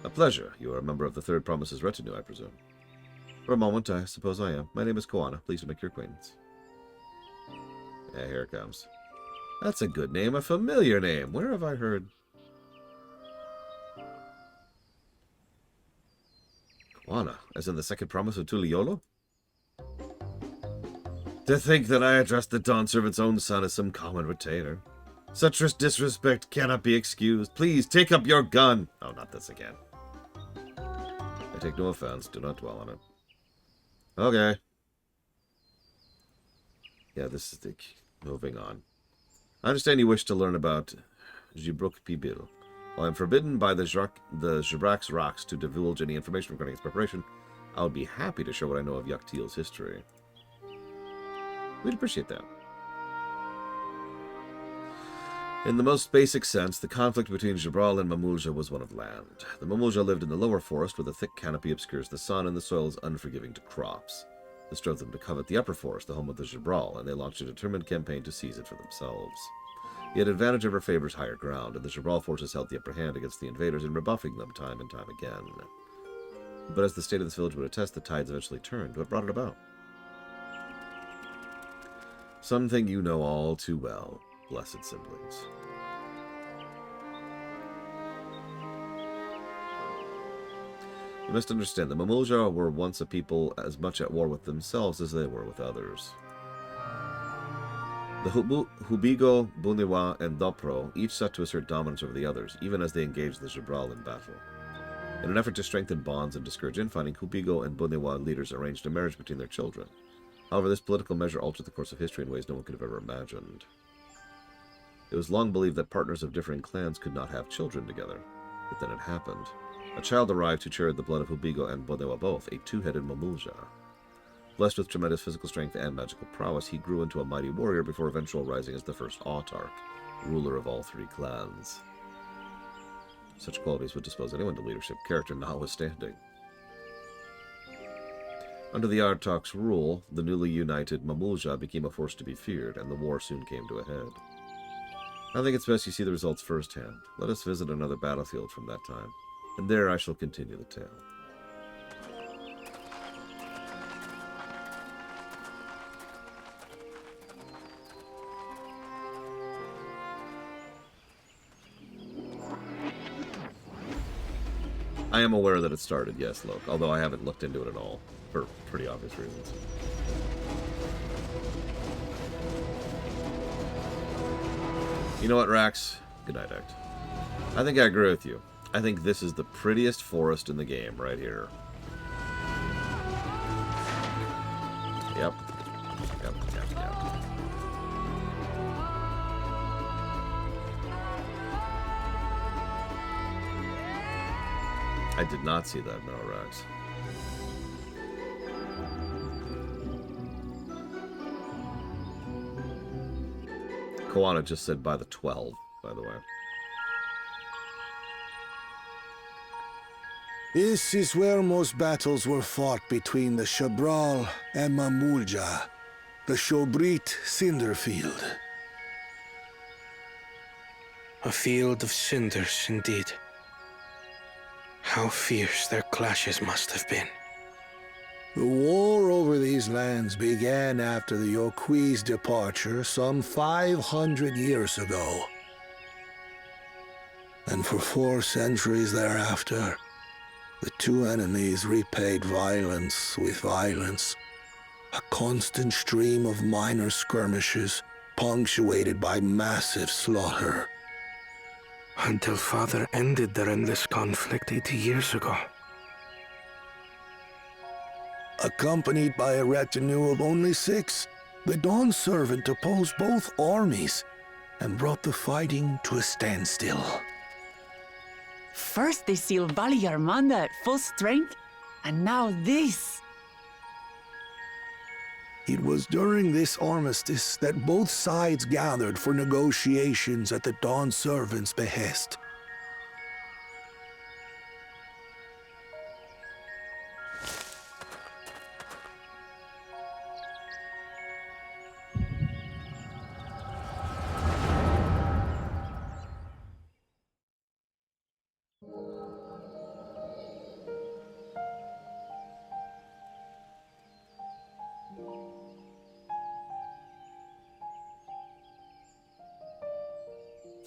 A pleasure. You are a member of the Third Promise's retinue, I presume. For a moment, I suppose I am. My name is Koana. Pleased to make your acquaintance. Yeah, here it comes. That's a good name, a familiar name. Where have I heard? Koana, as in the second promise of Tuliolo? To think that I addressed the Dawn Servant's own son as some common retainer. Such disrespect cannot be excused. Please, take up your gun. Oh, not this again. I take no offense. Do not dwell on it. Okay. Yeah, this is the... Moving on. I understand you wish to learn about Jibruk Pibil. While I am forbidden by the Jabrak's rocks to divulge any information regarding its preparation, I would be happy to share what I know of Yaktil's history. We'd appreciate that. In the most basic sense, the conflict between Jabral and Mamulja was one of land. The Mamulja lived in the lower forest, where the thick canopy obscures the sun and the soil is unforgiving to crops. This drove them to covet the upper forest, the home of the Jabral, and they launched a determined campaign to seize it for themselves. Yet advantage ever favors higher ground, and the Jabral forces held the upper hand against the invaders in rebuffing them time and time again. But as the state of this village would attest, the tides eventually turned. What brought it about? Something you know all too well, blessed siblings. You must understand, the Mamulja were once a people as much at war with themselves as they were with others. The Hubigo, Buniwa, and Dopro each sought to assert dominance over the others, even as they engaged the Jabral in battle. In an effort to strengthen bonds and discourage infighting, Hubigo and Buniwa leaders arranged a marriage between their children. However, this political measure altered the course of history in ways no one could have ever imagined. It was long believed that partners of differing clans could not have children together, but then it happened. A child arrived who shared the blood of Hubigo and Buniwa both, a two-headed Mamulja. Blessed with tremendous physical strength and magical prowess, he grew into a mighty warrior before eventually rising as the first autarch, ruler of all three clans. Such qualities would dispose anyone to leadership, character notwithstanding. Under the autarch's rule, the newly united Mamulja became a force to be feared, and the war soon came to a head. I think it's best you see the results firsthand. Let us visit another battlefield from that time, and there I shall continue the tale. I am aware that it started, yes, look, although I haven't looked into it at all, for pretty obvious reasons. You know what, Rax? Good night, Act. I think I agree with you. I think this is the prettiest forest in the game, right here. Yep. Yep. I did not see that, no, Rax. Koana just said by the 12, by the way. This is where most battles were fought between the Jabral and Mamulja, the Shobrit Cinderfield. A field of cinders, indeed. How fierce their clashes must have been. The war over these lands began after the Yokui's departure some 500 years ago. And for 4 centuries thereafter, the two enemies repaid violence with violence. A constant stream of minor skirmishes, punctuated by massive slaughter. Until Father ended their endless conflict 80 years ago. Accompanied by a retinue of only 6, the Dawn Servant opposed both armies and brought the fighting to a standstill. First they sealed Valley Armanda at full strength, and now this. It was during this armistice that both sides gathered for negotiations at the Dawn Servant's behest.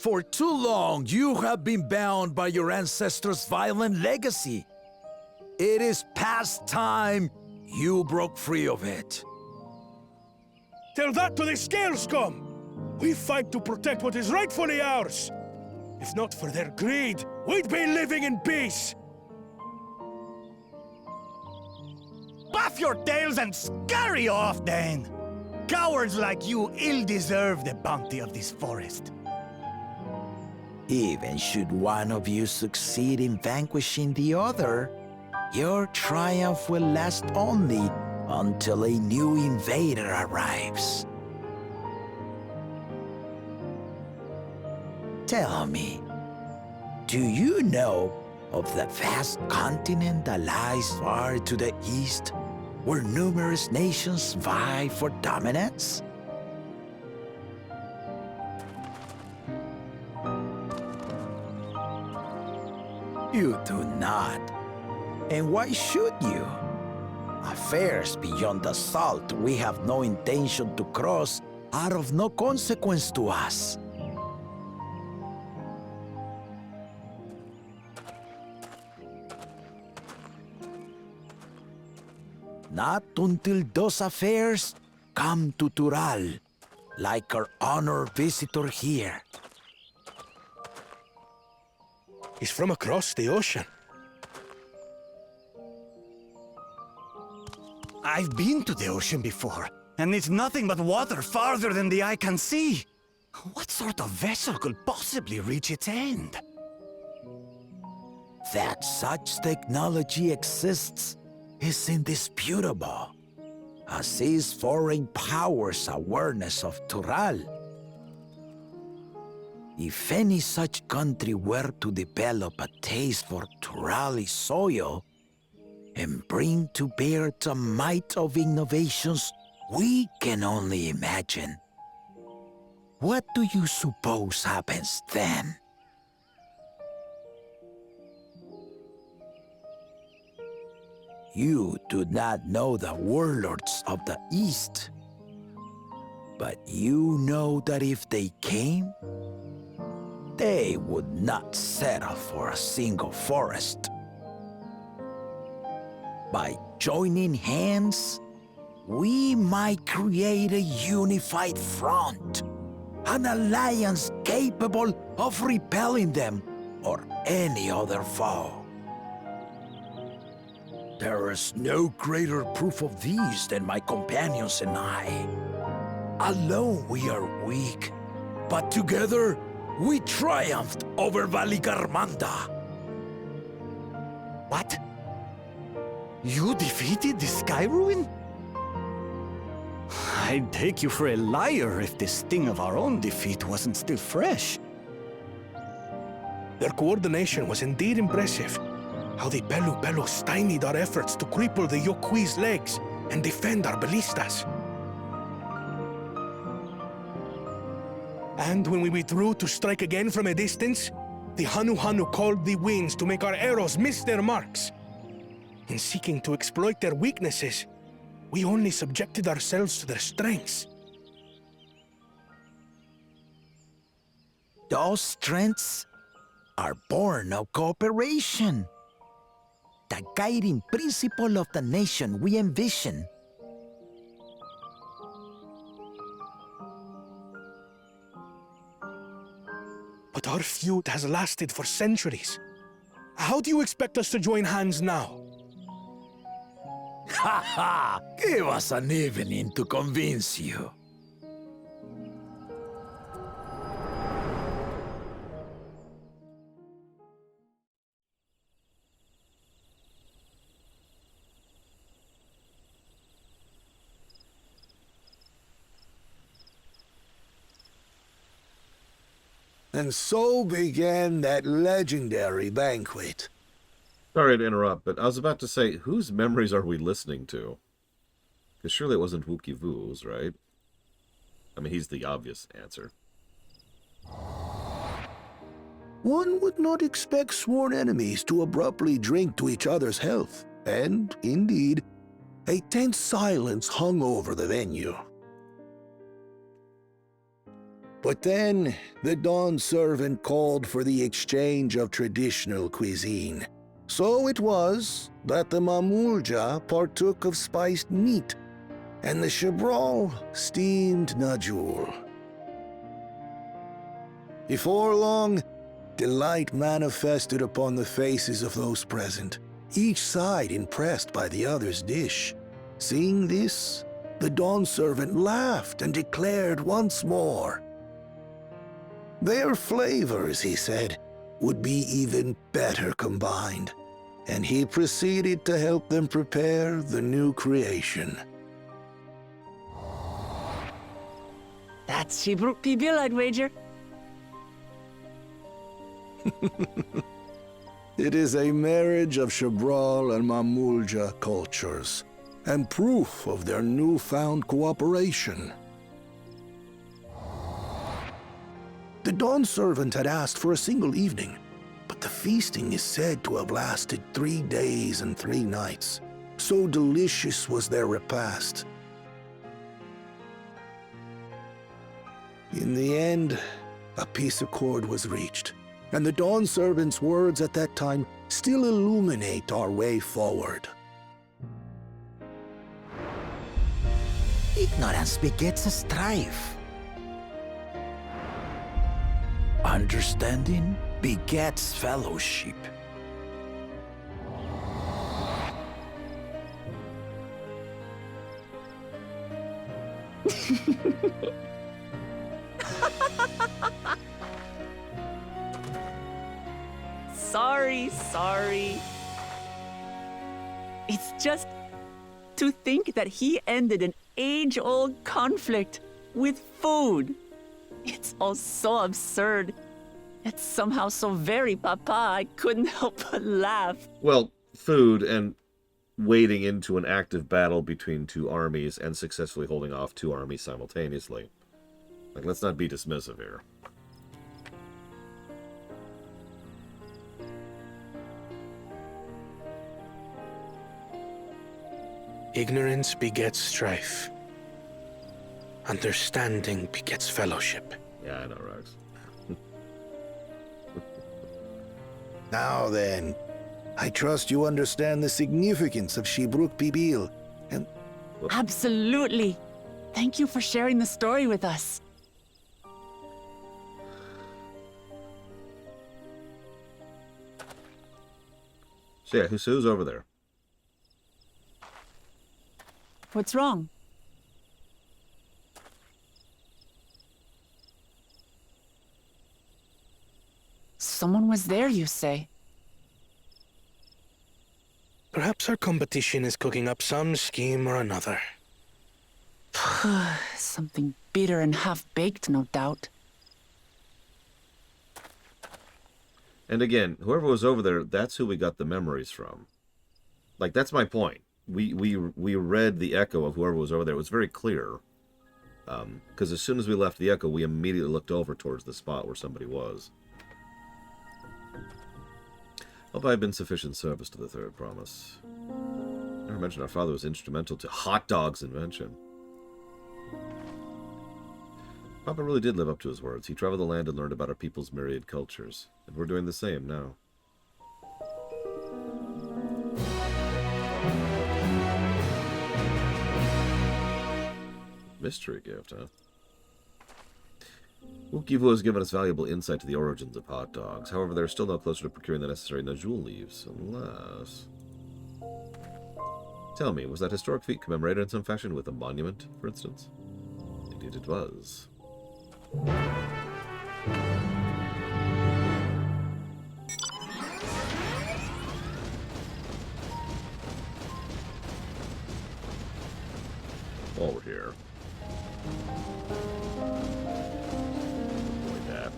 For too long, you have been bound by your ancestors' violent legacy. It is past time you broke free of it. Tell that to the Scale Scum! We fight to protect what is rightfully ours! If not for their greed, we'd be living in peace! Buff your tails and scurry off, then! Cowards like you ill-deserve the bounty of this forest. Even should one of you succeed in vanquishing the other, your triumph will last only until a new invader arrives. Tell me, do you know of the vast continent that lies far to the east, where numerous nations vie for dominance? You do not. And why should you? Affairs beyond the salt we have no intention to cross are of no consequence to us. Not until those affairs come to Tural, like our honored visitor here. He's from across the ocean. I've been to the ocean before, and it's nothing but water farther than the eye can see. What sort of vessel could possibly reach its end? That such technology exists is indisputable, as is foreign powers' awareness of Tural. If any such country were to develop a taste for Turali soil and bring to bear the might of innovations we can only imagine, what do you suppose happens then? You do not know the warlords of the East, but you know that if they came, they would not settle for a single forest. By joining hands, we might create a unified front, an alliance capable of repelling them or any other foe. There is no greater proof of these than my companions and I. Alone we are weak, but together we triumphed over Valigarmanda. What? You defeated the Sky Ruin? I'd take you for a liar if the sting of our own defeat wasn't still fresh. Their coordination was indeed impressive. How the Belu stymied our efforts to cripple the Yokui's legs and defend our ballistas. And when we withdrew to strike again from a distance, the Hanu called the winds to make our arrows miss their marks. In seeking to exploit their weaknesses, we only subjected ourselves to their strengths. Those strengths are born of cooperation. The guiding principle of the nation we envision. But our feud has lasted for centuries. How do you expect us to join hands now? Ha ha! Give us an evening to convince you. And so began that legendary banquet. Sorry to interrupt, but I was about to say, whose memories are we listening to? Because surely it wasn't Wookie Vu's, right? I mean, he's the obvious answer. One would not expect sworn enemies to abruptly drink to each other's health, and, indeed, a tense silence hung over the venue. But then the Dawn servant called for the exchange of traditional cuisine. So it was that the Mamulja partook of spiced meat, and the Chebral steamed Najul. Before long, delight manifested upon the faces of those present, each side impressed by the other's dish. Seeing this, the Dawn servant laughed and declared once more. Their flavors, he said, would be even better combined, and he proceeded to help them prepare the new creation. That's Shibruk Pibil, I'd wager. It is a marriage of Chebral and Mamulja cultures, and proof of their newfound cooperation. The Dawn servant had asked for a single evening, but the feasting is said to have lasted 3 days and 3 nights. So delicious was their repast. In the end, a peace accord was reached, and the Dawn servant's words at that time still illuminate our way forward. Ignorance begets a strife. Understanding begets fellowship. Sorry. It's just to think that he ended an age-old conflict with food. It's all so absurd. It's somehow so very papa, I couldn't help but laugh. Well, food and wading into an active battle between 2 armies and successfully holding off 2 armies simultaneously. Like, let's not be dismissive here. Ignorance begets strife. Understanding begets fellowship. Yeah, I know, Rex. Now then, I trust you understand the significance of Shibruk Pibil, and... Absolutely. Thank you for sharing the story with us. So yeah, who's over there? What's wrong? Someone was there, you say? Perhaps our competition is cooking up some scheme or another. Something bitter and half-baked, no doubt. And again, whoever was over there, that's who we got the memories from. Like, that's my point. We read the echo of whoever was over there. It was very clear. Because as soon as we left the echo, we immediately looked over towards the spot where somebody was. Hope I have been sufficient service to the third promise. Never mentioned our father was instrumental to hot dog's invention. Papa really did live up to his words. He traveled the land and learned about our people's myriad cultures. And we're doing the same now. Mystery gift, huh? Wukivu has given us valuable insight to the origins of hot dogs. However, they're still no closer to procuring the necessary Najul leaves, unless... Tell me, was that historic feat commemorated in some fashion with a monument, for instance? Indeed it was. While we're here. Avoid that.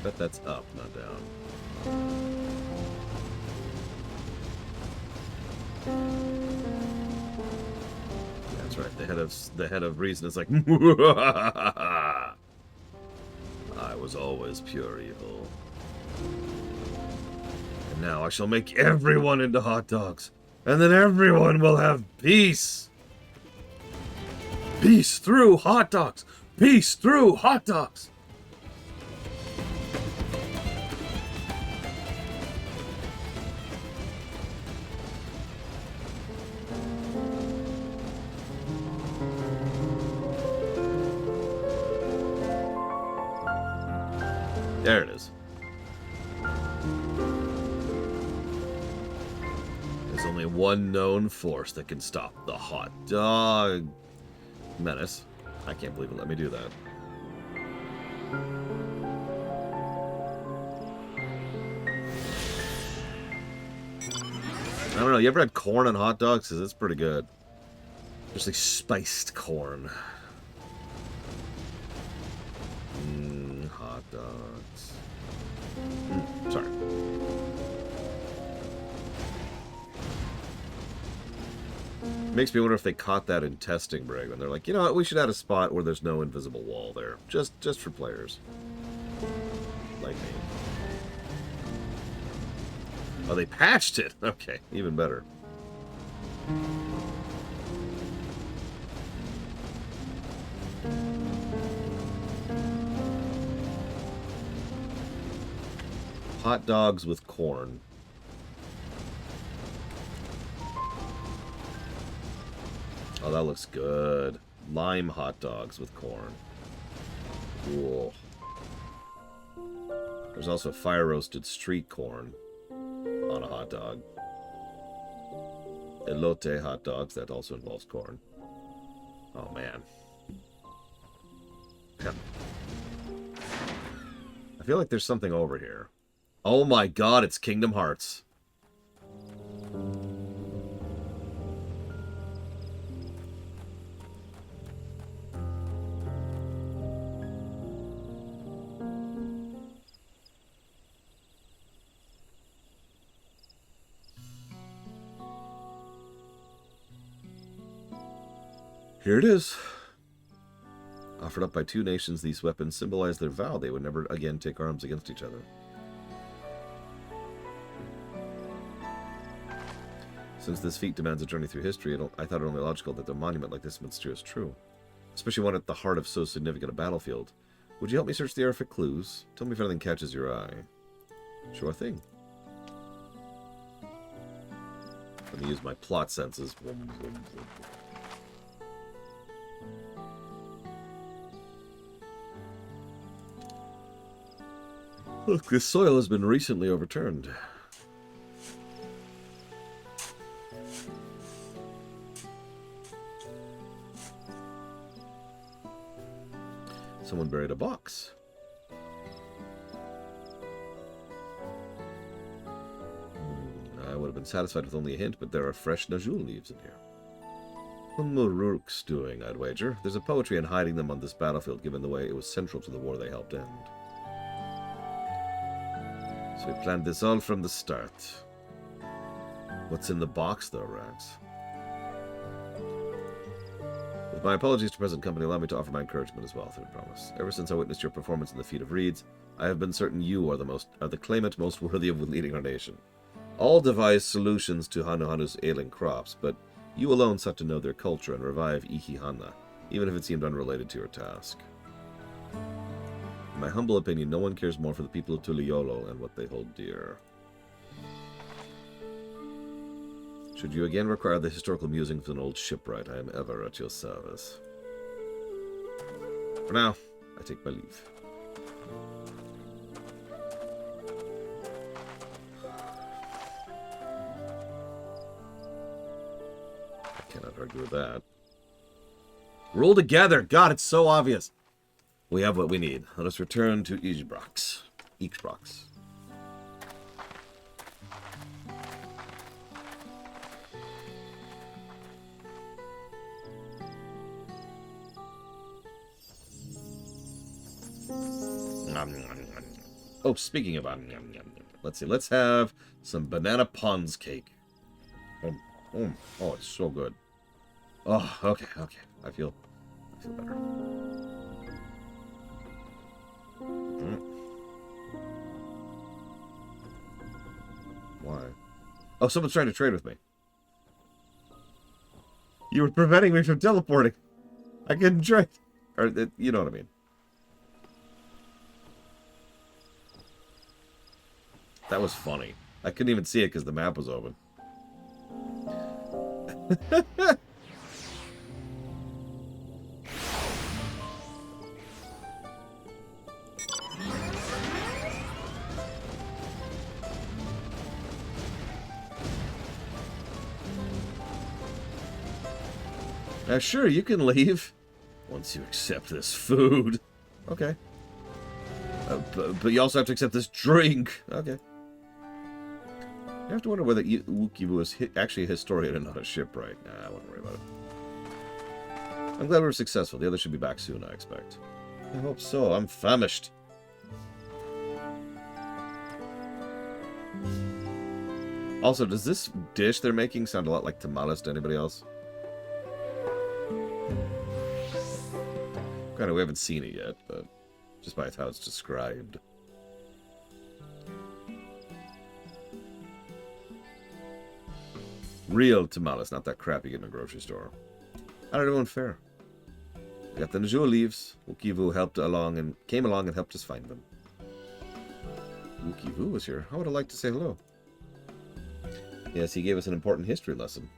bet that's up, not down. That's right. The head of reason is like, I was always pure evil. And now I shall make everyone into hot dogs, and then everyone will have peace. Peace through hot dogs. Peace through hot dogs. There it is. There's only one known force that can stop the hot dog menace. I can't believe it let me do that. I don't know, you ever had corn on hot dogs? Because it's pretty good. Just like spiced corn. Hot dogs. Sorry. Makes me wonder if they caught that in testing, Brig, when they're like, you know what, we should add a spot where there's no invisible wall there. Just for players. Like me. Oh, they patched it! Okay, even better. Hot dogs with corn. Oh, that looks good. Lime hot dogs with corn. Cool. There's also fire-roasted street corn on a hot dog. Elote hot dogs, that also involves corn. Oh, man. I feel like there's something over here. Oh my god, it's Kingdom Hearts. Here it is. Offered up by two nations, these weapons symbolize their vow they would never again take arms against each other. Since this feat demands a journey through history, I thought it only logical that a monument like this would steer us true. Especially one at the heart of so significant a battlefield. Would you help me search the air for clues? Tell me if anything catches your eye. Sure thing. Let me use my plot senses. Look, this soil has been recently overturned. Someone buried a box. I would have been satisfied with only a hint, but there are fresh Najul leaves in here. What Muruk's doing, I'd wager. There's a poetry in hiding them on this battlefield, given the way it was central to the war they helped end. So we planned this all from the start. What's in the box, though, Rax? With my apologies to present company, allow me to offer my encouragement as well, through promise. Ever since I witnessed your performance in the Feat of Reeds, I have been certain you are the claimant most worthy of leading our nation. All devised solutions to Hanuhanu's ailing crops, but you alone sought to know their culture and revive Ihihana, even if it seemed unrelated to your task. In my humble opinion, no one cares more for the people of Tuliolo and what they hold dear. Should you again require the historical musings of an old shipwright, I am ever at your service. For now, I take my leave. I cannot argue with that. Roll together! God, it's so obvious! We have what we need. Let us return to Ixbrax. Oh, speaking of let's see. Let's have some banana puns cake. Oh, it's so good. Oh, okay. I feel better. Why? Oh, someone's trying to trade with me. You were preventing me from teleporting. I couldn't trade. Or, you know what I mean. That was funny. I couldn't even see it because the map was open. Sure, you can leave. Once you accept this food. Okay. But you also have to accept this drink. Okay. You have to wonder whether Wukivu is actually a historian and not a shipwright. Nah, I wouldn't worry about it. I'm glad we were successful. The others should be back soon, I expect. I hope so. I'm famished. Also, does this dish they're making sound a lot like tamales to anybody else? Granted, we haven't seen it yet, but just by how it's described. Real tamales, not that crap you get in a grocery store. How did everyone fare? We got the Najua leaves. Wukivu came along and helped us find them. Wukivu was here. I would have liked to say hello. Yes, he gave us an important history lesson.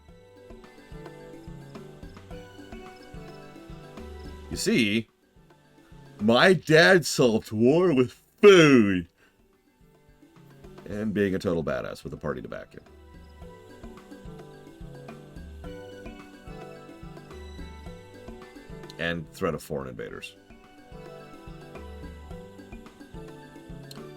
You see, my dad solved war with food. And being a total badass with a party to back him. And threat of foreign invaders.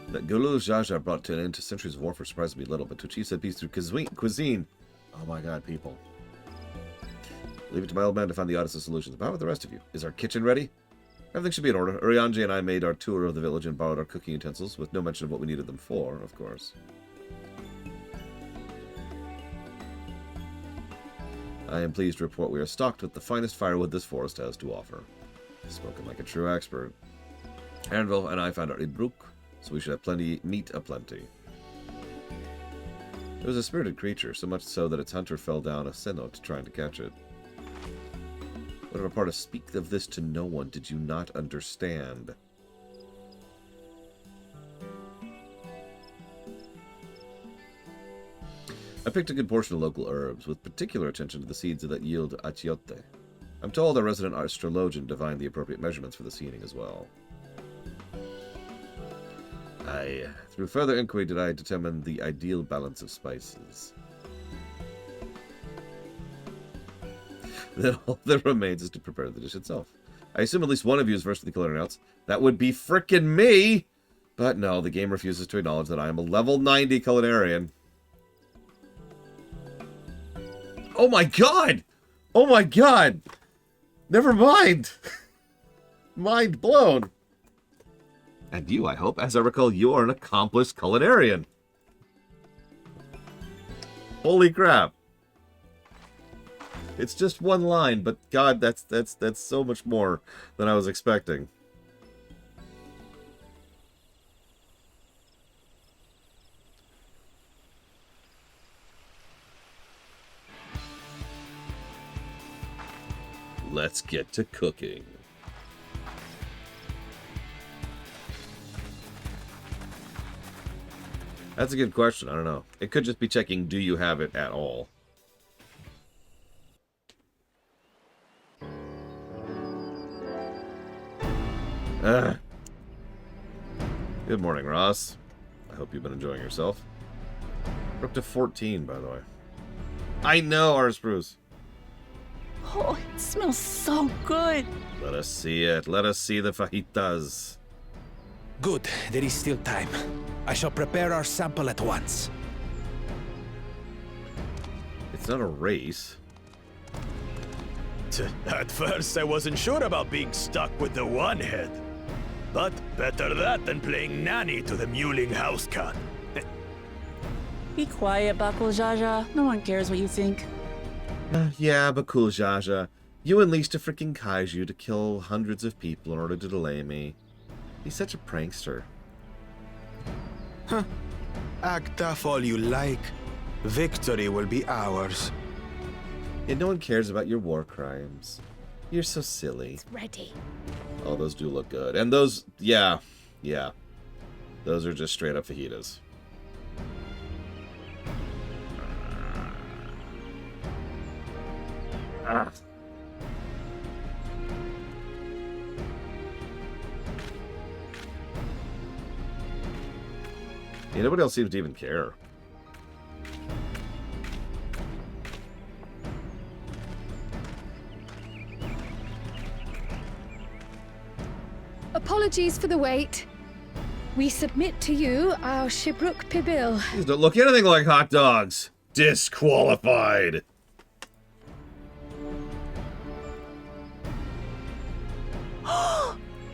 That Gulu Jaja brought to an end to centuries of warfare surprised me a little, but to achieve said peace through cuisine. Oh my god, people. Leave it to my old man to find the oddest of solutions. But how about the rest of you? Is our kitchen ready? Everything should be in order. Urianji and I made our tour of the village and borrowed our cooking utensils, with no mention of what we needed them for, of course. I am pleased to report we are stocked with the finest firewood this forest has to offer. Spoken like a true expert. Anvil and I found our Ibrook, so we should have plenty meat aplenty. It was a spirited creature, so much so that its hunter fell down a cenote trying to catch it. Whatever part of speak of this to no one did you not understand? I picked a good portion of local herbs, with particular attention to the seeds that yield achiote. I'm told our resident astrologian divined the appropriate measurements for the seeding as well. Through further inquiry did I determine the ideal balance of spices. Then all that remains is to prepare the dish itself. I assume at least one of you is versed in the culinary arts. That would be frickin' me! But no, the game refuses to acknowledge that I am a level 90 culinarian. Oh my god! Oh my god! Never mind! Mind blown. And you, I hope, as I recall, you are an accomplished culinarian. Holy crap. It's just one line, but god, that's so much more than I was expecting. Let's get to cooking. That's a good question. I don't know. It could just be checking, do you have it at all? Good morning, Ross. I hope you've been enjoying yourself. We're up to 14, by the way. I know, ours, Bruce. Oh, it smells so good. Let us see it. Let us see the fajitas. Good, there is still time. I shall prepare our sample at once. It's not a race. At first, I wasn't sure about being stuck with the one head. But better that than playing nanny to the mewling house cat. Be quiet, Bakul Jaja. No one cares what you think. Yeah, but cool, Jaja. You unleashed a freaking kaiju to kill hundreds of people in order to delay me. He's such a prankster. Huh. Act tough all you like. Victory will be ours. And no one cares about your war crimes. You're so silly. It's ready. Oh, those do look good. And those, yeah. Those are just straight up fajitas. Ah. Yeah, nobody else seems to even care. Apologies for the wait. We submit to you our Shibruk Pibil. These don't look anything like hot dogs. Disqualified.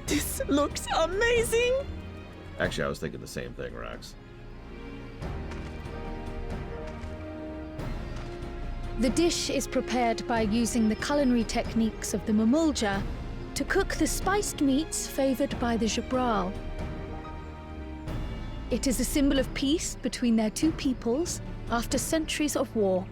This looks amazing! Actually, I was thinking the same thing, Rax. The dish is prepared by using the culinary techniques of the Mamulja to cook the spiced meats favored by the Jabral. It is a symbol of peace between their two peoples after centuries of war.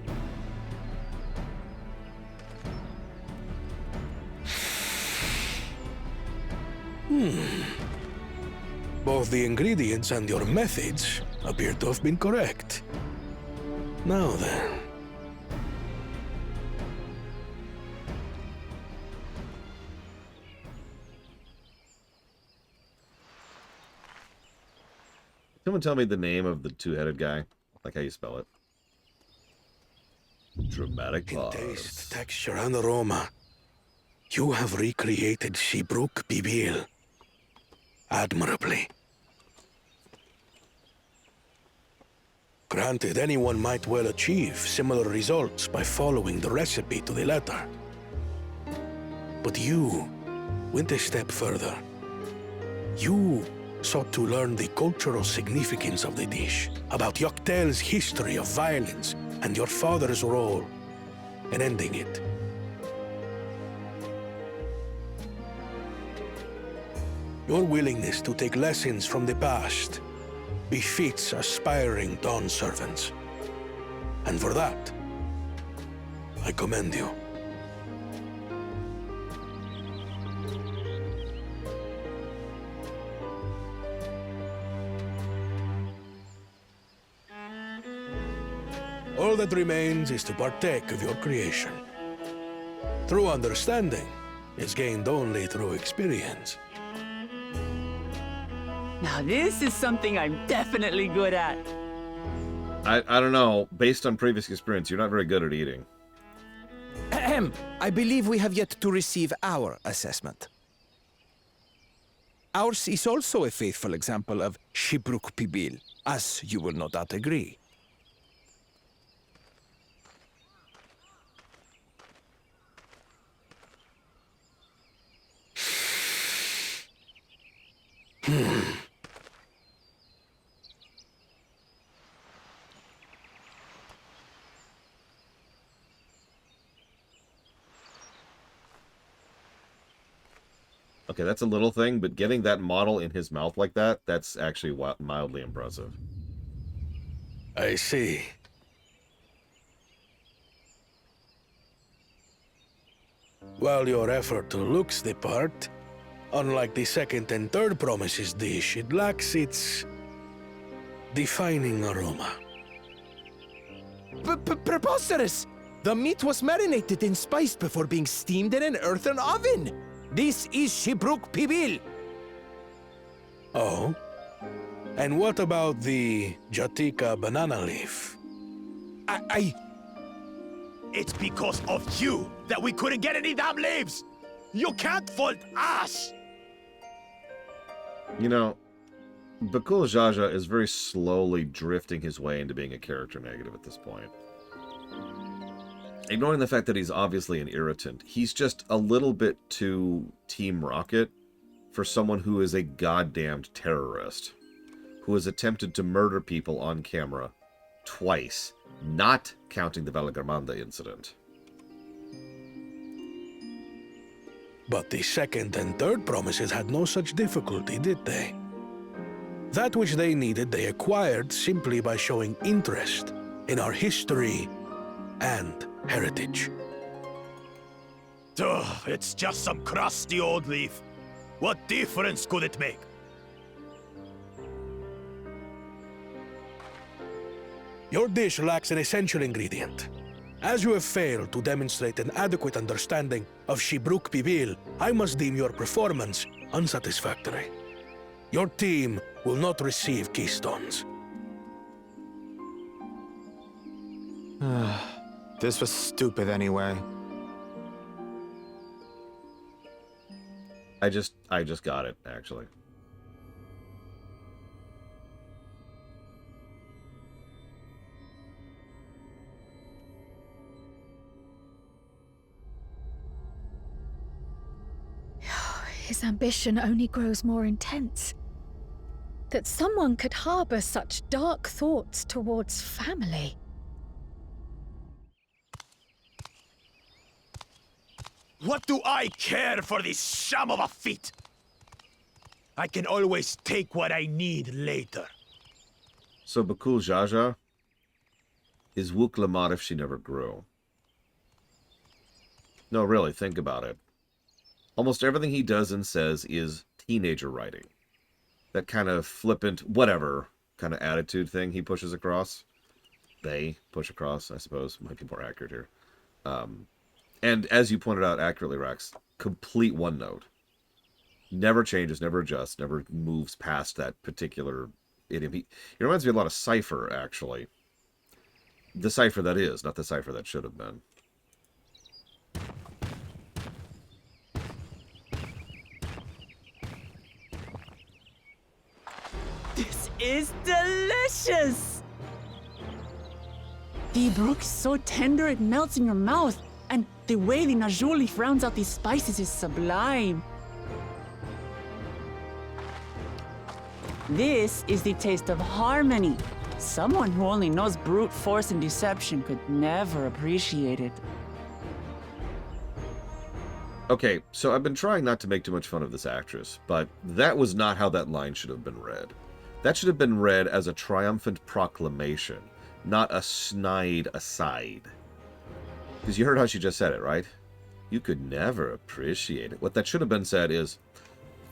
Both the ingredients and your methods appear to have been correct. Now then. Someone tell me the name of the two-headed guy. Like how you spell it. Dramatic pause. Taste, texture, and aroma. You have recreated Shibruk Pibil admirably. Granted, anyone might well achieve similar results by following the recipe to the letter. But you went a step further. You sought to learn the cultural significance of the dish, about Yoktel's history of violence and your father's role in ending it. Your willingness to take lessons from the past befits aspiring Dawn servants. And for that, I commend you. All that remains is to partake of your creation. True understanding is gained only through experience. Now this is something I'm definitely good at. I don't know. Based on previous experience, you're not very good at eating. Ahem. I believe we have yet to receive our assessment. Ours is also a faithful example of Shibruk Pibil, as you will no doubt agree. Okay, that's a little thing, but getting that model in his mouth like that, that's actually mildly impressive. I see. While your effort looks the part, unlike the second and third promises dish, it lacks its defining aroma. Preposterous! The meat was marinated and spiced before being steamed in an earthen oven. This is Shibruk Pibil. Oh? And what about the Jatika banana leaf? It's because of you that we couldn't get any damn leaves! You can't fault us! You know, Bakul Jaja is very slowly drifting his way into being a character negative at this point. Ignoring the fact that he's obviously an irritant, he's just a little bit too Team Rocket for someone who is a goddamned terrorist, who has attempted to murder people on camera twice, not counting the Valgarmanda incident. But the second and third promises had no such difficulty, did they? That which they needed they acquired simply by showing interest in our history and heritage. Ugh, it's just some crusty old leaf. What difference could it make? Your dish lacks an essential ingredient. As you have failed to demonstrate an adequate understanding of Shibruk Pibil, I must deem your performance unsatisfactory. Your team will not receive keystones. This was stupid anyway. I just got it, actually. His ambition only grows more intense. That someone could harbor such dark thoughts towards family. What do I care for this sham of a feat? I can always take what I need later. So Bakul Jaja is Wook Lamont if she never grew. No, really, think about it. Almost everything he does and says is teenager writing. That kind of flippant, whatever, kind of attitude thing he pushes across. They push across, I suppose, might be more accurate here. And as you pointed out accurately, Rex, complete one note. Never changes, never adjusts, never moves past that particular idiom. He reminds me a lot of Cypher, actually. The Cypher that is, not the Cypher that should have been. This is delicious! The brook is so tender it melts in your mouth, and the way the Najuli rounds out these spices is sublime. This is the taste of harmony. Someone who only knows brute force and deception could never appreciate it. Okay, so I've been trying not to make too much fun of this actress, but that was not how that line should have been read. That should have been read as a triumphant proclamation, not a snide aside. Because you heard how she just said it, right? You could never appreciate it. What that should have been said is,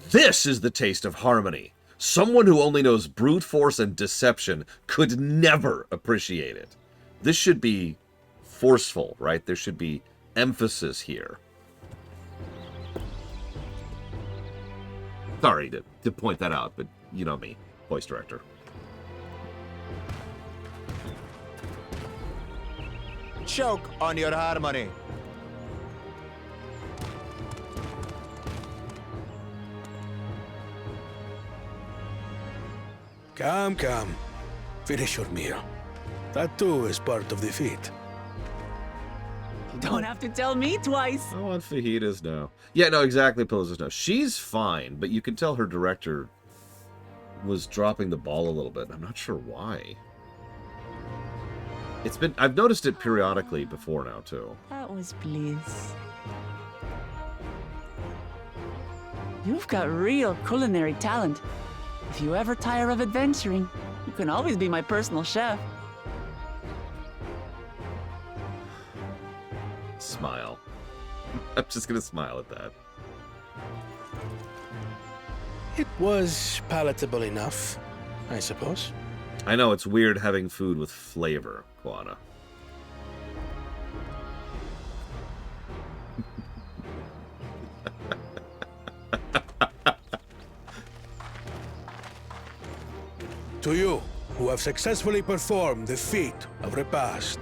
this is the taste of harmony. Someone who only knows brute force and deception could never appreciate it. This should be forceful, right? There should be emphasis here. Sorry to point that out, but you know me, voice director. Choke on your harmony. Come, come. Finish your meal. That too is part of the feat. You don't have to tell me twice. I want fajitas now. Yeah, no, exactly, Pillars now. She's fine, but you can tell her director was dropping the ball a little bit. I'm not sure why. I've noticed it periodically before now, too. That was bliss. You've got real culinary talent. If you ever tire of adventuring, you can always be my personal chef. Smile. I'm just gonna smile at that. It was palatable enough, I suppose. I know, it's weird having food with flavor, Koana. To you, who have successfully performed the feat of repast,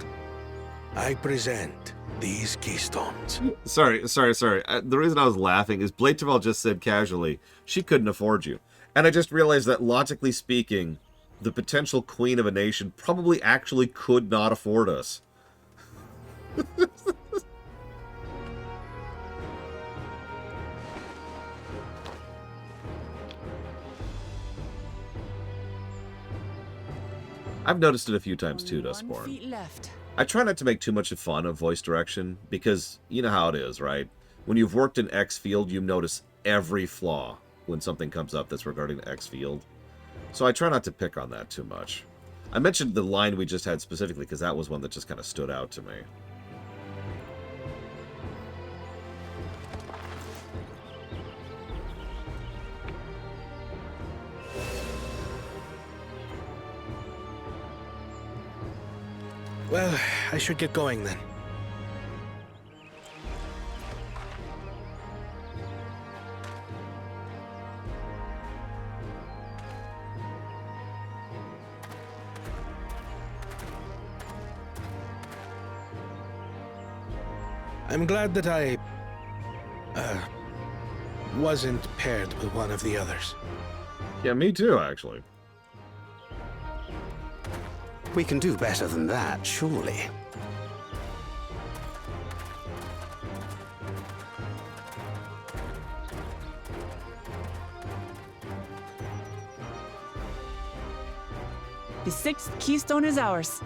I present these keystones. Sorry. The reason I was laughing is Blateval just said casually, she couldn't afford you. And I just realized that, logically speaking, the potential queen of a nation probably actually could not afford us. I've noticed it a few times too, Only 1 Dustborn. feet left. I try not to make too much fun of voice direction, because you know how it is, right? When you've worked in X field, you notice every flaw when something comes up that's regarding X field. So I try not to pick on that too much. I mentioned the line we just had specifically because that was one that just kind of stood out to me. Well, I should get going then. I'm glad that I wasn't paired with one of the others. Yeah, me too, actually. We can do better than that, surely. The 6th keystone is ours.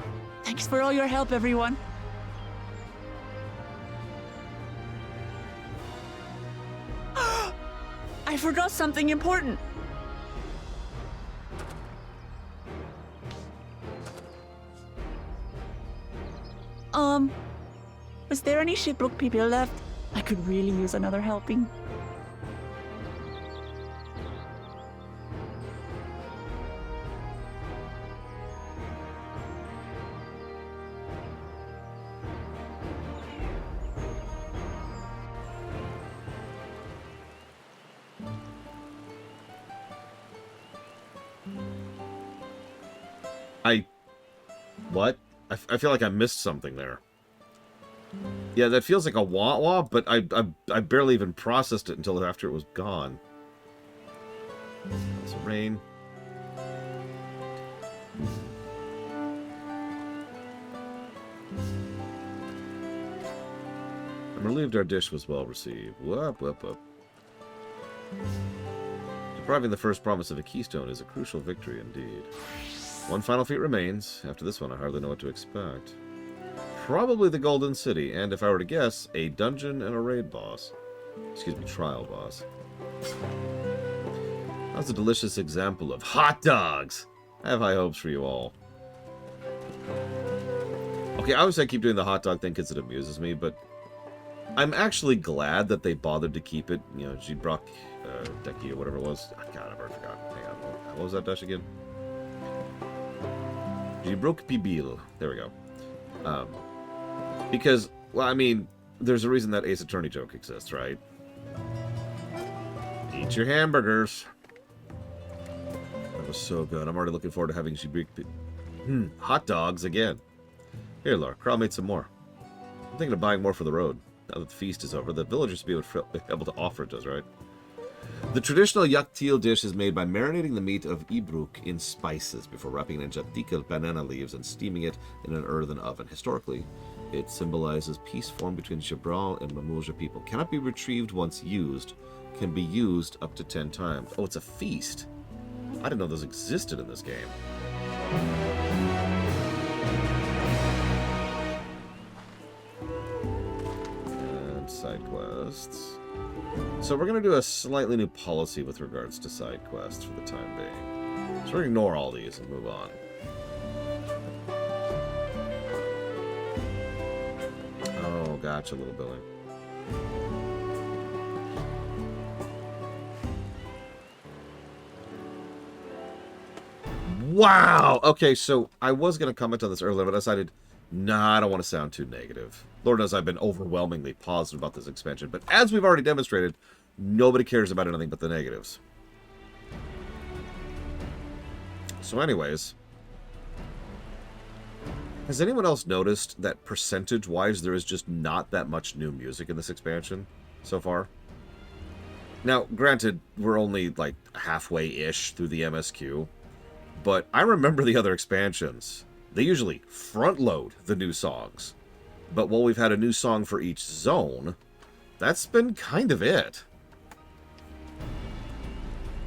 Thanks for all your help, everyone. I forgot something important. Was there any shipwreck people left? I could really use another helping. What? I feel like I missed something there. Yeah, that feels like a wah-wah, but I barely even processed it until after it was gone. It's rain. I'm relieved our dish was well received. Whoop, whoop, whoop. Depriving the first promise of a keystone is a crucial victory indeed. One final feat remains. After this one, I hardly know what to expect. Probably the Golden City, and if I were to guess, a dungeon and a raid boss. Excuse me, trial boss. That's a delicious example of hot dogs! I have high hopes for you all. Okay, obviously I keep doing the hot dog thing because it amuses me, but I'm actually glad that they bothered to keep it, you know, Gibrock, Deki, or whatever it was. God, I've already forgotten. Hang on, what was that dash again? Gibrock Pibil. There we go. Because, well, I mean, there's a reason that Ace Attorney joke exists, right? Eat your hamburgers. That was so good. I'm already looking forward to having Gibrock hot dogs again. Here, Laura, Carl made some more. I'm thinking of buying more for the road. Now that the feast is over, the villagers will be able to offer it to us, right? The traditional yaktil dish is made by marinating the meat of ibruk in spices before wrapping it in jatikal banana leaves and steaming it in an earthen oven. Historically, it symbolizes peace formed between Jabral and Mamouja people. Cannot be retrieved once used. Can be used up to 10 times. Oh, it's a feast. I didn't know those existed in this game. And side quests. So we're going to do a slightly new policy with regards to side quests for the time being. So we're going to ignore all these and move on. Oh, gotcha, little Billy. Wow! Okay, so I was going to comment on this earlier, but I decided, nah, I don't want to sound too negative. Lord knows I've been overwhelmingly positive about this expansion, but as we've already demonstrated, nobody cares about anything but the negatives. So anyways, has anyone else noticed that percentage-wise there is just not that much new music in this expansion so far? Now, granted, we're only like halfway-ish through the MSQ, but I remember the other expansions. They usually front-load the new songs. But while we've had a new song for each zone, that's been kind of it.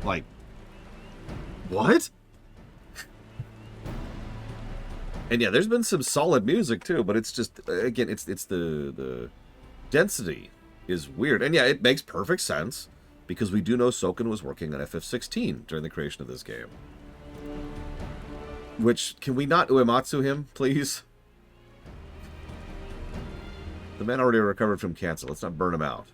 Like, what? And yeah, there's been some solid music too, but it's just, again, it's the density is weird. And yeah, it makes perfect sense because we do know Soken was working on FF16 during the creation of this game. Which, can we not Uematsu him, please? The man already recovered from cancer. Let's not burn him out.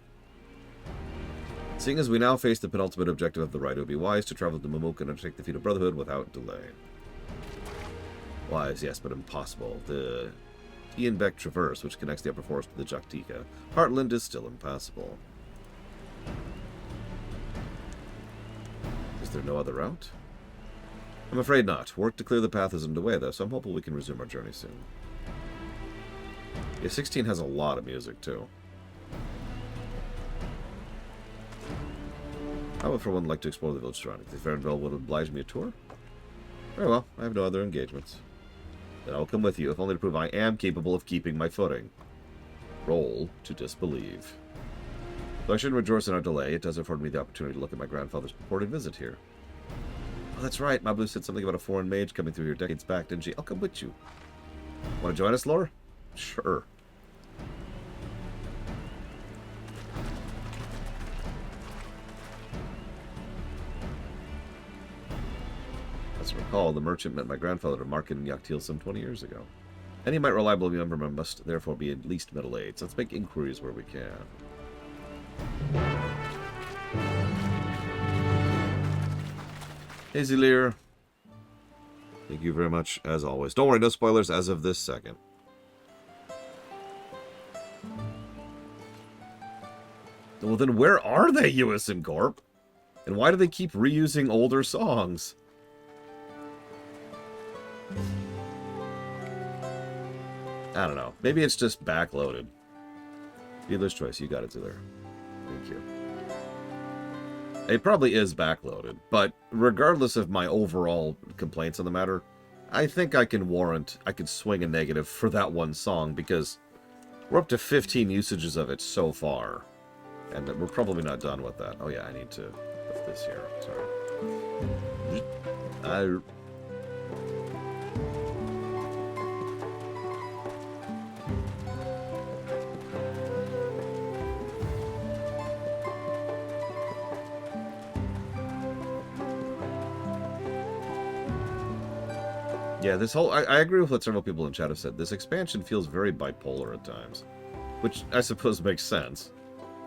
Seeing as we now face the penultimate objective of the rite, it would be wise to travel to Mumuk and undertake the feat of Brotherhood without delay. Wise, yes, but impossible. The Tienbeck Traverse, which connects the upper forest to the Jaktika Heartland, is still impassable. Is there no other route? I'm afraid not. Work to clear the path is underway, though, so I'm hopeful we can resume our journey soon. Yeah, 16 has a lot of music, too. I would, for one, like to explore the village surroundings. If Farenville would oblige me a tour? Very well, I have no other engagements. Then I'll come with you, if only to prove I am capable of keeping my footing. Roll to disbelieve. Though I shouldn't rejoice in our delay, it does afford me the opportunity to look at my grandfather's purported visit here. Oh, that's right, Mabu said something about a foreign mage coming through here decades back, didn't she? I'll come with you. Want to join us, Laura? Sure. As I recall, the merchant met my grandfather at a market in Yaktil some 20 years ago. And he might reliably remember must therefore be at least middle-aged. Let's make inquiries where we can. Hazy Lear. Thank you very much, as always. Don't worry, no spoilers as of this second. Well, then where are they, USM Corp? And why do they keep reusing older songs? I don't know. Maybe it's just backloaded. Dealer's choice. You got it, Ziller. Thank you. It probably is backloaded, but regardless of my overall complaints on the matter, I think I can swing a negative for that one song because we're up to 15 usages of it so far. And we're probably not done with that. Oh yeah, I need to put this here. Sorry. Yeah, this whole... I agree with what several people in chat have said. This expansion feels very bipolar at times. Which I suppose makes sense.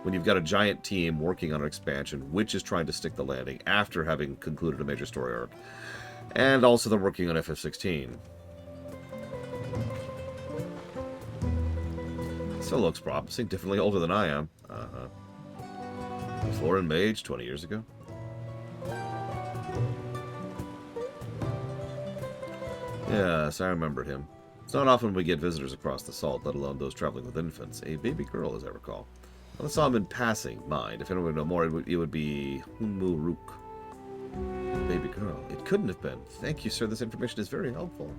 When you've got a giant team working on an expansion, which is trying to stick the landing after having concluded a major story arc. And also they're working on FF16. Still looks promising. Definitely older than I am. Foreign mage 20 years ago. Yes, I remembered him. It's not often we get visitors across the salt, let alone those traveling with infants. A baby girl, as I recall. Well, I saw him in passing, mind. If anyone would know more, it would be Hunmu Rook. Baby girl. It couldn't have been. Thank you, sir. This information is very helpful.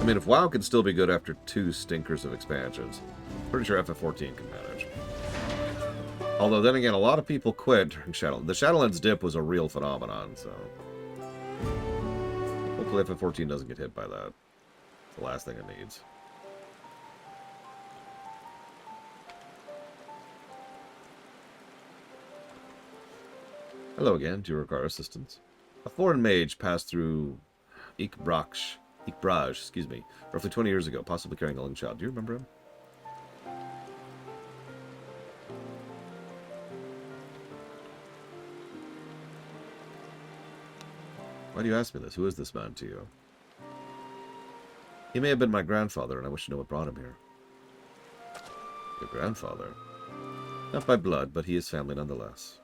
I mean, if WoW can still be good after 2 stinkers of expansions, pretty sure FF14 can manage. Although, then again, a lot of people quit during Shadowlands. The Shadowlands dip was a real phenomenon, so... hopefully FF14 doesn't get hit by that. It's the last thing it needs. Hello again. Do you require assistance? A foreign mage passed through Ikbraj, roughly 20 years ago, possibly carrying a young child. Do you remember him? Why do you ask me this? Who is this man to you? He may have been my grandfather, and I wish to know what brought him here. Your grandfather? Not by blood, but he is family nonetheless.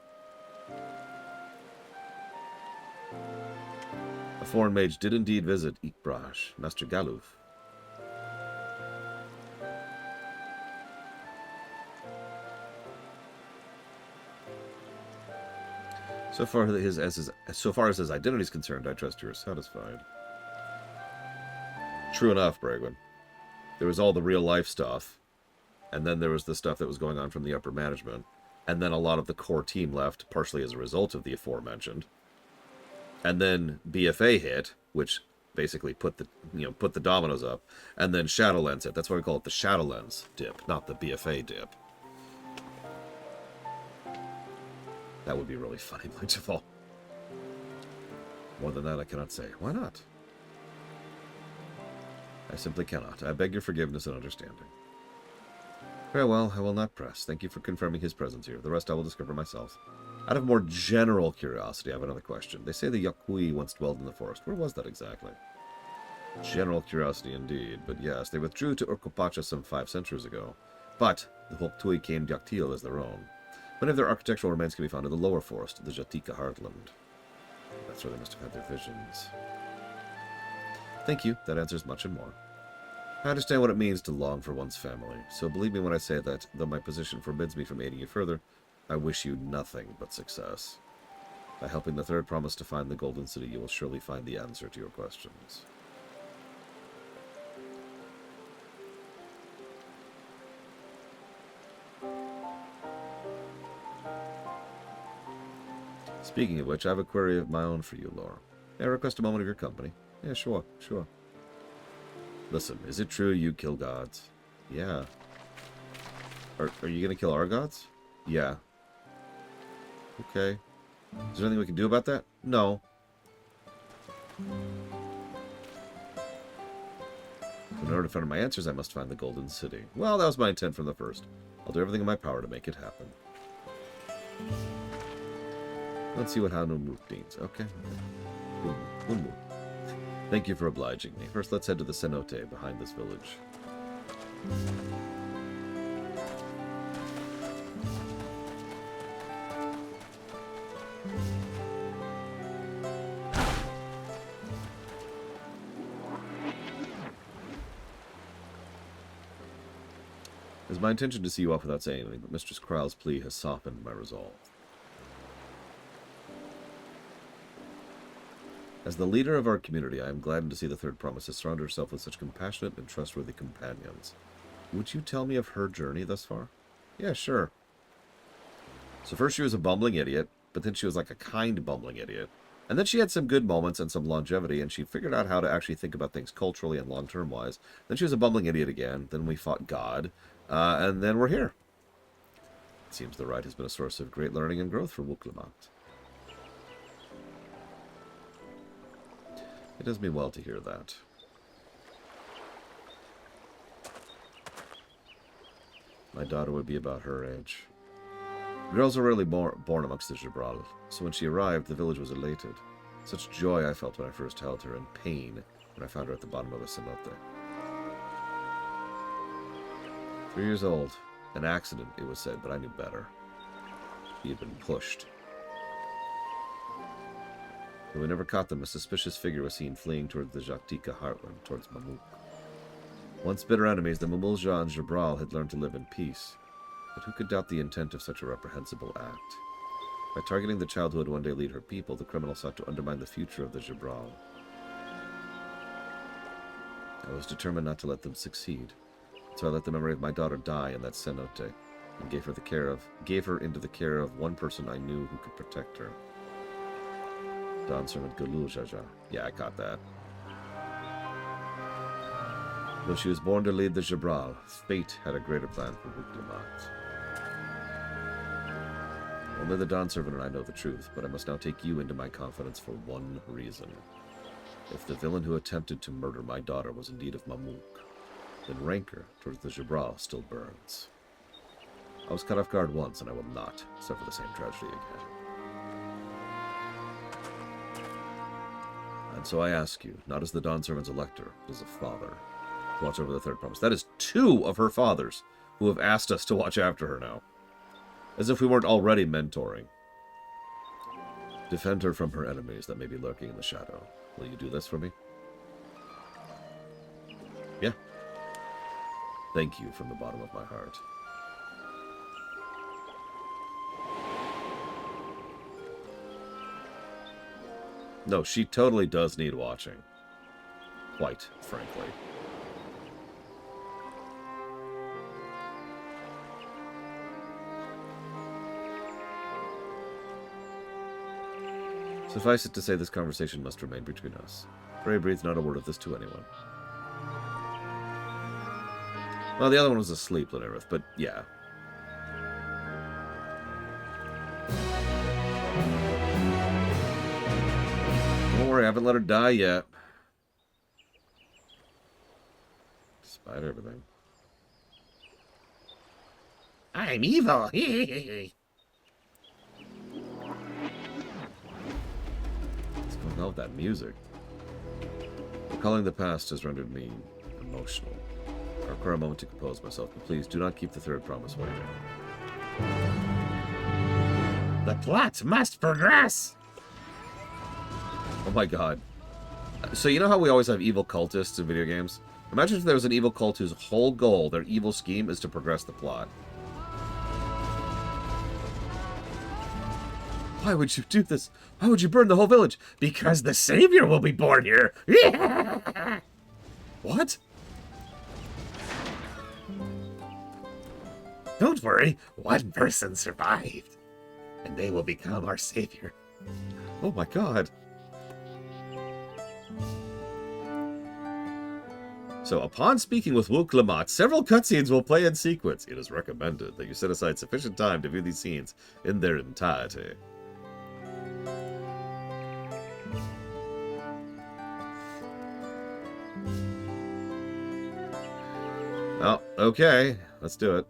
A foreign mage did indeed visit Ikbraj, Master Galuf. So far as his identity is concerned, I trust you are satisfied. True enough, Bragwin. There was all the real life stuff, and then there was the stuff that was going on from the upper management, and then a lot of the core team left, partially as a result of the aforementioned. And then BFA hit, which basically put the dominoes up, and then Shadowlands hit. That's why we call it the Shadowlands dip, not the BFA dip. That would be really funny, Blight of All. More than that, I cannot say. Why not? I simply cannot. I beg your forgiveness and understanding. Very well, I will not press. Thank you for confirming his presence here. The rest I will discover myself. Out of more general curiosity, I have another question. They say the Yakui once dwelled in the forest. Where was that exactly? General curiosity indeed, but yes, they withdrew to Urkopacha some 5 centuries ago. But the Hoktui claimed Yaktil as their own. Many of their architectural remains can be found in the lower forest, the Jatika heartland. That's where they must have had their visions. Thank you, that answers much and more. I understand what it means to long for one's family, so believe me when I say that, though my position forbids me from aiding you further, I wish you nothing but success. By helping the third promise to find the Golden City, you will surely find the answer to your questions. Speaking of which, I have a query of my own for you, Laura. May I request a moment of your company? Yeah, sure. Listen, is it true you kill gods? Yeah. Are you gonna kill our gods? Yeah. Okay. Is there anything we can do about that? No. In order to find my answers, I must find the Golden City. Well, that was my intent from the first. I'll do everything in my power to make it happen. Let's see what Hanumuk means. Okay. Umu. Thank you for obliging me. First, let's head to the cenote behind this village. It is my intention to see you off without saying anything, but Mistress Kral's plea has softened my resolve. As the leader of our community, I am gladdened to see the Third Promise has surrounded herself with such compassionate and trustworthy companions. Would you tell me of her journey thus far? Yeah, sure. So first she was a bumbling idiot, but then she was like a kind bumbling idiot. And then she had some good moments and some longevity, and she figured out how to actually think about things culturally and long-term wise. Then she was a bumbling idiot again, then we fought God, and then we're here. It seems the ride has been a source of great learning and growth for Wuklamant. It does me well to hear that. My daughter would be about her age. Girls are rarely born amongst the Jabral, so when she arrived, the village was elated. Such joy I felt when I first held her, and pain when I found her at the bottom of a cenote. 3 years old. An accident, it was said, but I knew better. She had been pushed. Though we never caught them, a suspicious figure was seen fleeing towards the Jatika heartland, towards Mamuk. Once bitter enemies, the Mamulja and Jabral had learned to live in peace. But who could doubt the intent of such a reprehensible act? By targeting the child who would one day lead her people, the criminal sought to undermine the future of the Jabral. I was determined not to let them succeed, so I let the memory of my daughter die in that cenote, and gave her into the care of one person I knew who could protect her. Dawn servant Galul Jaja. Yeah, I caught that. Though she was born to lead the Jabral, fate had a greater plan for Wuklamant. Only the Dawn servant and I know the truth, but I must now take you into my confidence for one reason. If the villain who attempted to murder my daughter was indeed of Mamuk, then rancor towards the Jabral still burns. I was caught off guard once, and I will not suffer the same tragedy again. And so I ask you, not as the Dawn Servant's elector, but as a father, to watch over the Third Promise. That is 2 of her fathers who have asked us to watch after her now. As if we weren't already mentoring. Defend her from her enemies that may be lurking in the shadow. Will you do this for me? Yeah. Thank you from the bottom of my heart. No, she totally does need watching. Quite frankly. Suffice it to say, this conversation must remain between us. Pray breathe not a word of this to anyone. Well, the other one was asleep, Lenareth, but yeah. Don't worry, I haven't let her die yet. Despite everything. I'm evil! What's going on with that music? Recalling the past has rendered me emotional. I require a moment to compose myself, but please do not keep the third promise waiting. The plot must progress! Oh my god. So you know how we always have evil cultists in video games? Imagine if there was an evil cult whose whole goal, their evil scheme, is to progress the plot. Why would you do this? Why would you burn the whole village? Because the savior will be born here! What? Don't worry, one person survived. And they will become our savior. Oh my god. So, upon speaking with Wook Lamont, several cutscenes will play in sequence. It is recommended that you set aside sufficient time to view these scenes in their entirety. Oh, okay. Let's do it.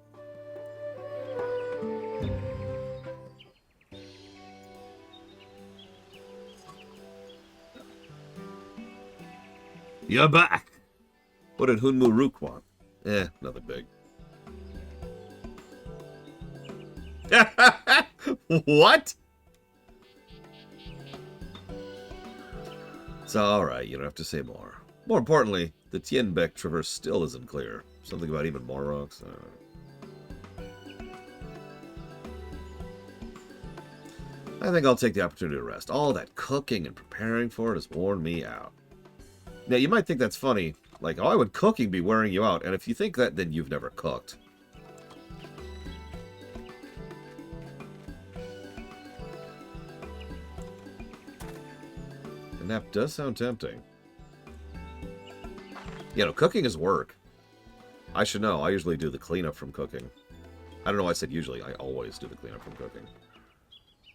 You're back! What did Hunmu Rook want? Nothing big. What? It's alright, you don't have to say more. More importantly, the Tienbeck Traverse still isn't clear. Something about even more rocks? I think I'll take the opportunity to rest. All that cooking and preparing for it has worn me out. Now, you might think that's funny. Like, why would cooking be wearing you out? And if you think that, then you've never cooked. The nap does sound tempting. You know, cooking is work. I should know. I usually do the cleanup from cooking. I don't know why I said usually. I always do the cleanup from cooking.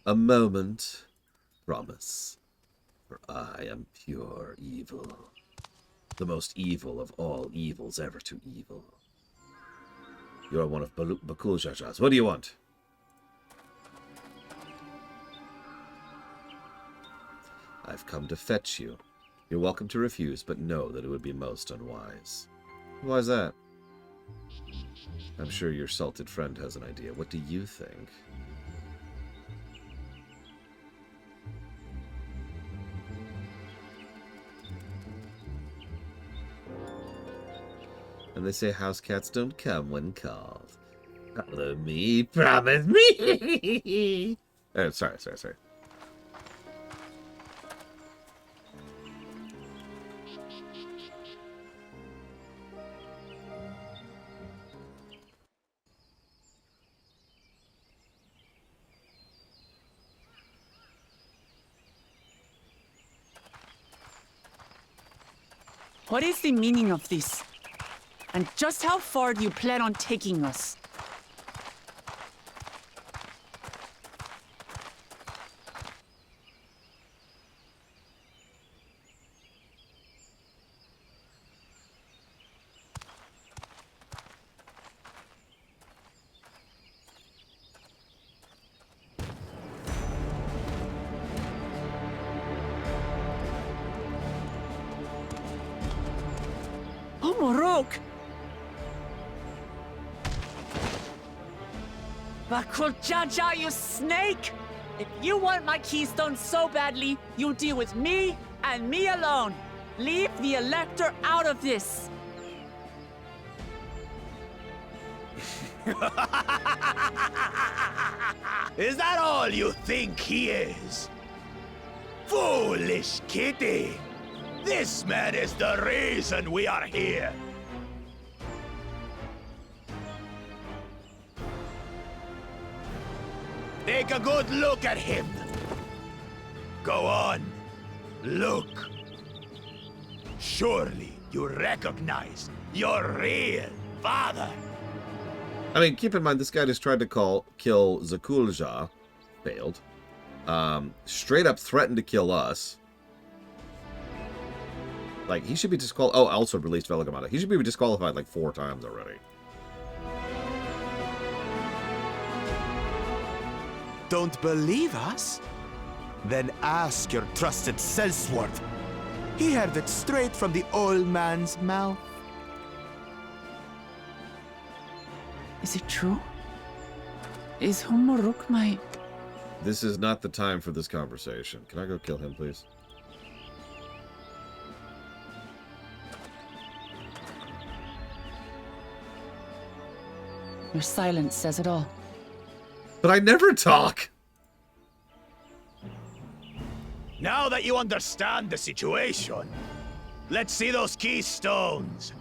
A moment. Promise. For I am pure evil. The most evil of all evils ever to evil. You are one of Bakul Jaja's. What do you want? I've come to fetch you. You're welcome to refuse, but know that it would be most unwise. Why is that? I'm sure your salted friend has an idea. What do you think? And they say house cats don't come when called. Follow me, promise me! Sorry. What is the meaning of this? And just how far do you plan on taking us? Oh, Morok! Bakul Jaja, you snake! If you want my keystone so badly, you'll deal with me and me alone. Leave the Elector out of this. Is that all you think he is? Foolish kitty! This man is the reason we are here. Take a good look at him. Go on. Look. Surely you recognize your real father. I mean, keep in mind, this guy just tried to kill Zakulja. Failed. Straight up threatened to kill us. Like, he should be disqualified. Oh, also released Velagamada. He should be disqualified like 4 times already. Don't believe us? Then ask your trusted Sellsworth. He heard it straight from the old man's mouth. Is it true? Is Humuruk my... This is not the time for this conversation. Can I go kill him, please? Your silence says it all. But I never talk! Now that you understand the situation, let's see those keystones.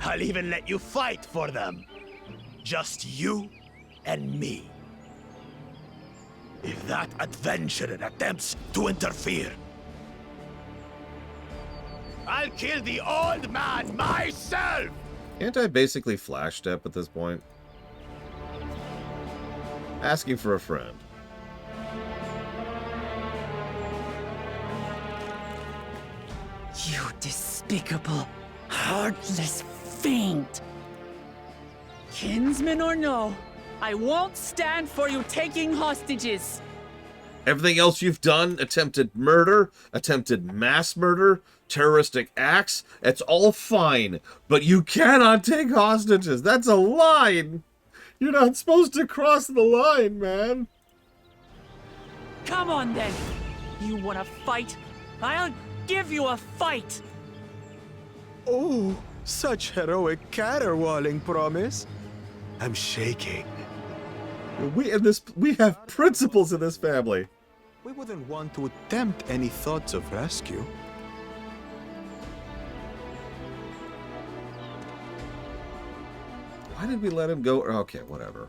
I'll even let you fight for them. Just you and me. If that adventurer attempts to interfere, I'll kill the old man myself! Can't I basically flash step at this point? Asking for a friend. You despicable, heartless fiend! Kinsman or no, I won't stand for you taking hostages! Everything else you've done, attempted murder, attempted mass murder, terroristic acts, it's all fine. But you cannot take hostages. That's a line. You're not supposed to cross the line, man. Come on then! You wanna fight? I'll give you a fight! Oh, such heroic caterwauling promise. I'm shaking. We have principles in this family. We wouldn't want to attempt any thoughts of rescue. Why did we let him go? Okay, whatever.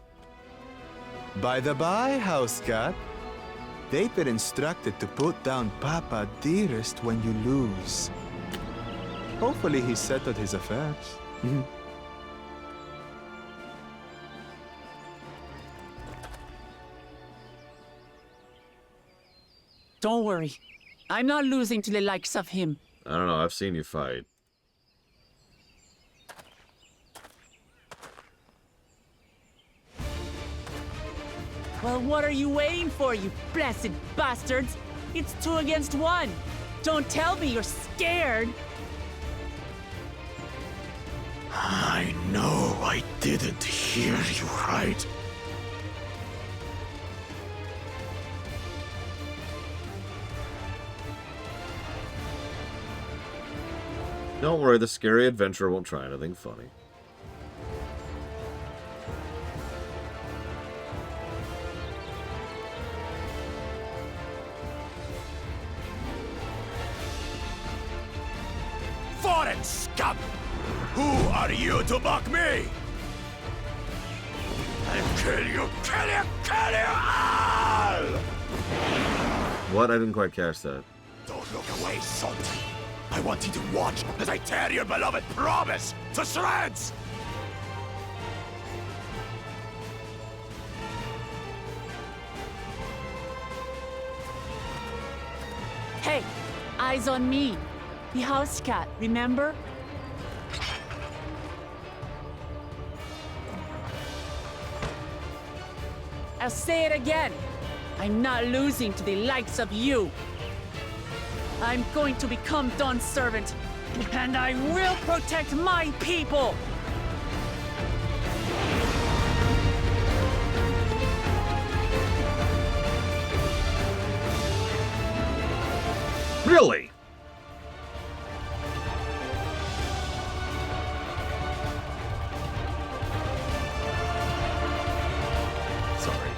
By the by, house cat, they've been instructed to put down Papa Dearest when you lose. Hopefully he settled his affairs. Don't worry. I'm not losing to the likes of him. I don't know, I've seen you fight. Well, what are you waiting for, you blessed bastards? It's 2 against 1. Don't tell me you're scared. I know I didn't hear you right. Don't worry, the scary adventurer won't try anything funny. Foreign scum! Who are you to mock me? I'll kill you, kill you, kill you all! What? I didn't quite catch that. Don't look away, son. I want you to watch as I tear your beloved promise to shreds! Hey, eyes on me. The house cat, remember? I'll say it again. I'm not losing to the likes of you. I'm going to become Dawn's servant, and I will protect my people! Really? Sorry.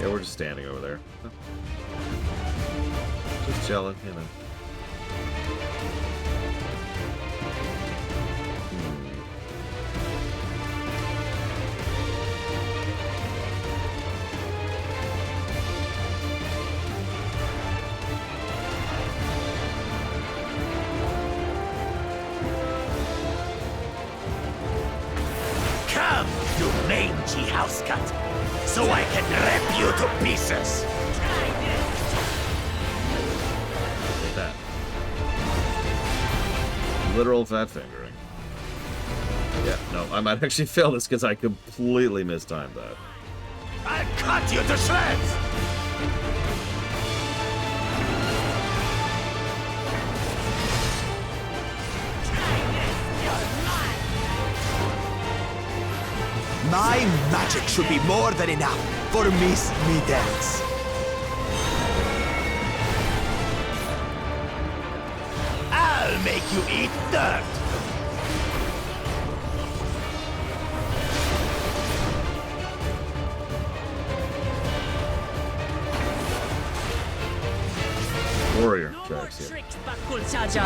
Yeah, we're just standing over there. Just chilling, you know. mangy house cut, so I can rip you to pieces. Like that. Literal fat fingering. Yeah, no, I might actually fail this because I completely mistimed that. I'll cut you to shreds! My magic should be more than enough for Miss Middens. I'll make you eat dirt! Warrior No more tracks here. tricks, Bakul Chaja.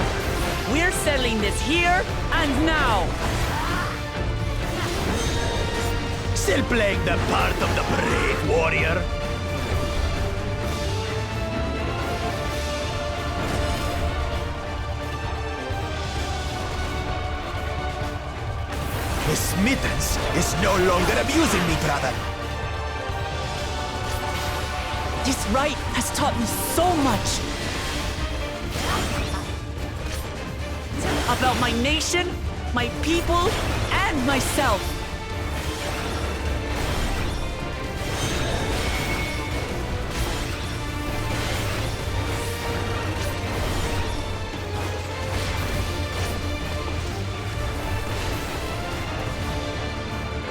We're settling this here and now. Still playing the part of the brave warrior? Miss Middens is no longer abusing me, brother. This rite has taught me so much. About my nation, my people, and myself.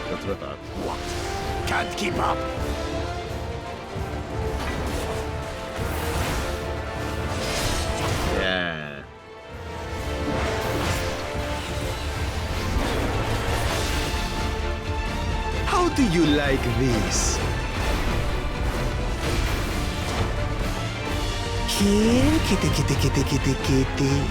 That's what I thought. What? Can't keep up? Yeah. How do you like this? Here, kitty, kitty, kitty, kitty, kitty.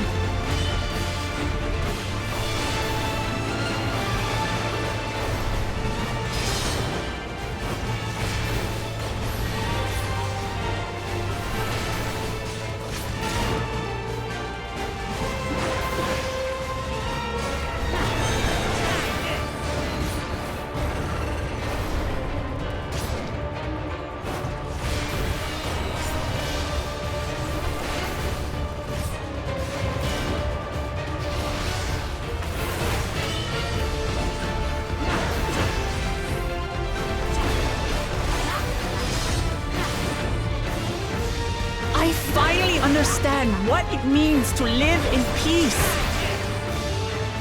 I finally understand what it means to live in peace.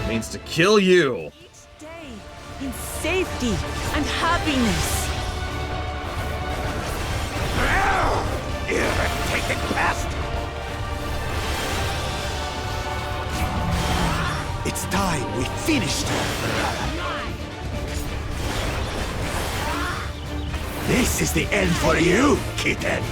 Means to kill you. Each day in safety and happiness. Irritating pest! It's time we finished her, brother. This is the end for you, kitten!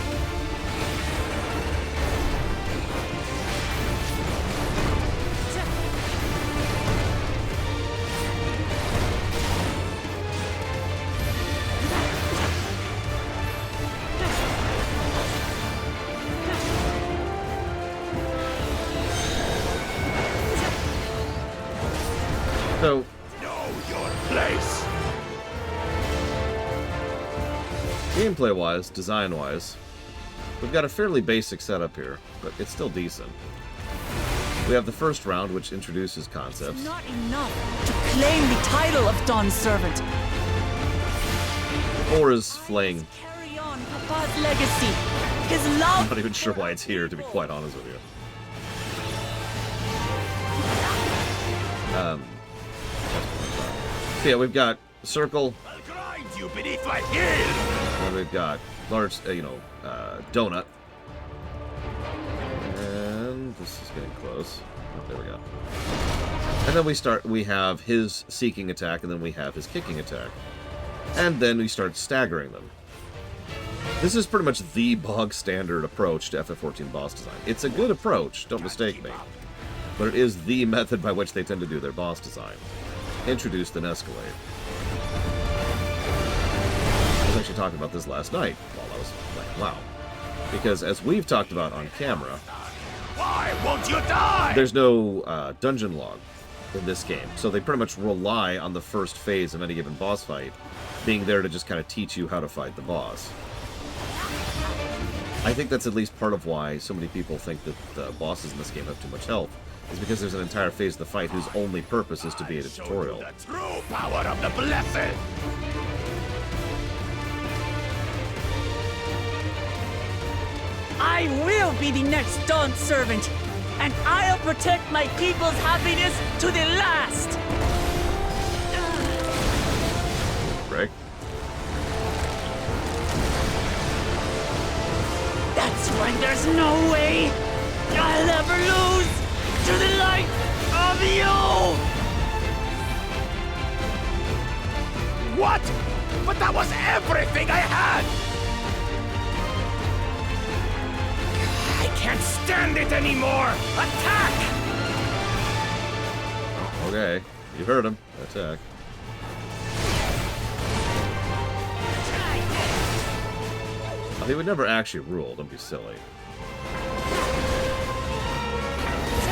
So, Know your place! gameplay-wise, design-wise, we've got a fairly basic setup here, but it's still decent. We have the first round, which introduces concepts. Not enough to claim the title of Dawn Servant. Or is flaying. Carry on Papa's legacy. His love. I'm not even sure why it's here, to be quite honest with you. So yeah, we've got circle. I'll grind you beneath my heel! And we've got large, donut. And this is getting close. Oh, there we go. And then we have his seeking attack, and then we have his kicking attack. And then we start staggering them. This is pretty much the bog standard approach to FF14 boss design. It's a good approach, don't mistake me. But it is the method by which they tend to do their boss design. Introduce, then escalate. I was actually talking about this last night while I was like, wow. Because as we've talked about on camera, Why won't you die? there's no dungeon log in this game. So they pretty much rely on the first phase of any given boss fight being there to just kind of teach you how to fight the boss. I think that's at least part of why so many people think that the bosses in this game have too much health, is because there's an entire phase of the fight whose only purpose is to be a tutorial. The true power of the blessed! I will be the next Dawn servant, and I'll protect my people's happiness to the last! Right? That's why there's no way I'll ever lose to the light of you! What? But that was everything I had! I can't stand it anymore! Attack! Okay, you heard him. Attack. Oh, he would never actually rule, don't be silly.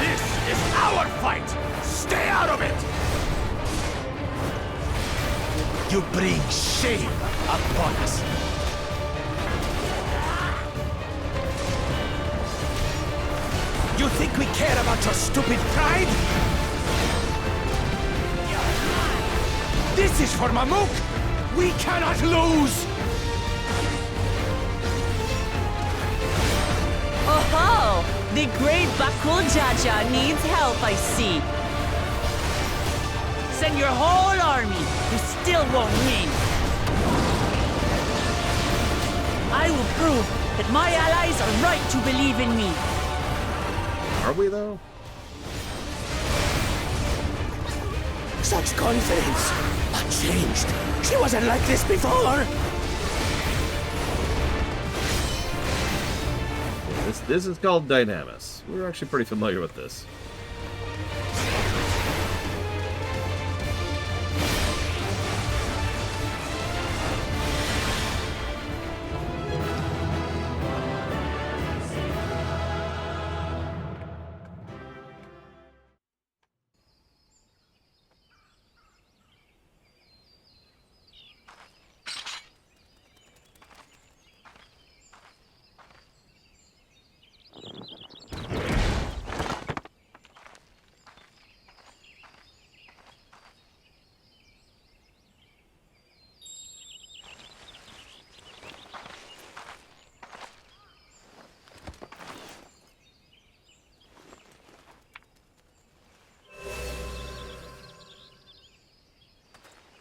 This is our fight! Stay out of it! You bring shame upon us! You think we care about your stupid pride? This is for Mamuk! We cannot lose! Oh-ho! The great Bakul Jaja needs help, I see. Send your whole army. You still won't win. I will prove that my allies are right to believe in me. Are we, though? Such confidence! Unchanged! She wasn't like this before! This is called Dynamis. We're actually pretty familiar with this.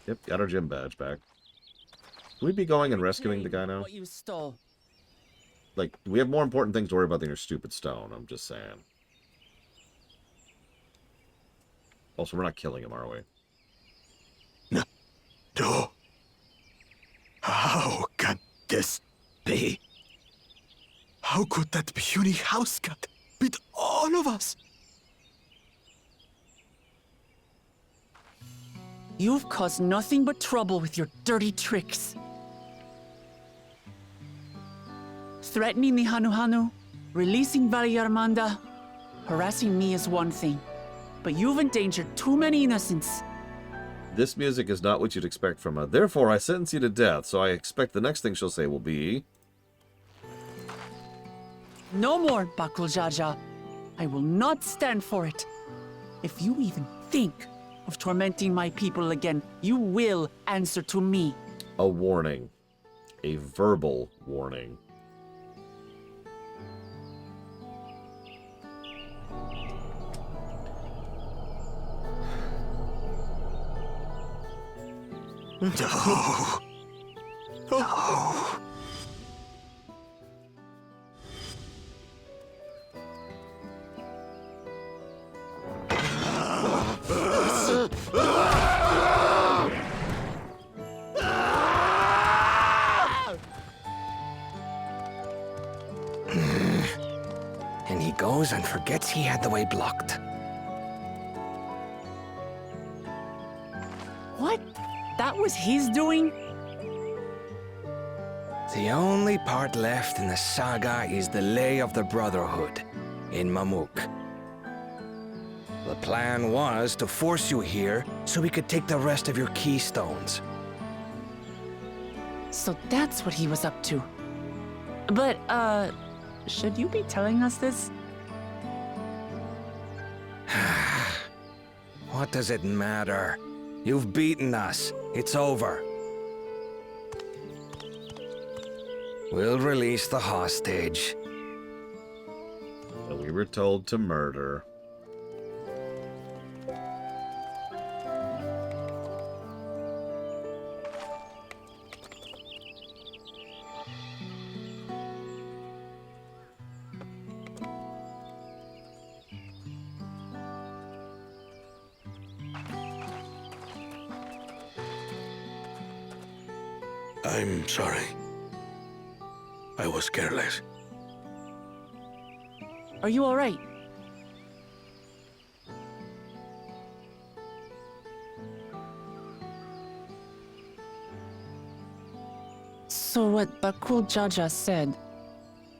Yep, got our gym badge back. Can we be going and rescuing the guy now? What you stole. Like, we have more important things to worry about than your stupid stone, I'm just saying. Also, we're not killing him, are we? No. How can this be? How could that puny house cat beat all of us? You've caused nothing but trouble with your dirty tricks. Threatening the Hanuhanu, releasing Valyarmanda, harassing me is one thing, but you've endangered too many innocents. This music is not what you'd expect from her. Therefore, I sentence you to death, so I expect the next thing she'll say will be... No more, Bakul Jaja. I will not stand for it. If you even think of tormenting my people again, you will answer to me. A warning. A verbal warning. No. No. And he goes and forgets he had the way blocked. What? That was his doing? The only part left in the saga is the Lay of the Brotherhood in Mamuk. The plan was to force you here so we could take the rest of your keystones. So that's what he was up to. But, should you be telling us this? What does it matter? You've beaten us. It's over. We'll release the hostage. But we were told to murder. I'm sorry. I was careless. Are you all right? So what Bakul Jaja said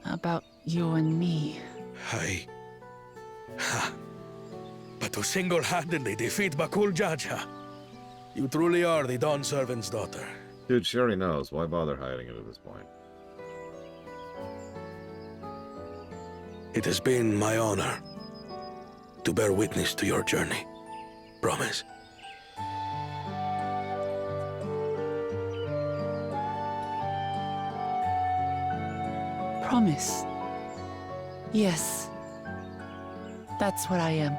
about you and me... But to single-handedly defeat Bakul Jaja, you truly are the Dawn Servant's daughter. Dude, she already knows. Why bother hiding it at this point? It has been my honor to bear witness to your journey. Promise. Promise. Yes. That's what I am.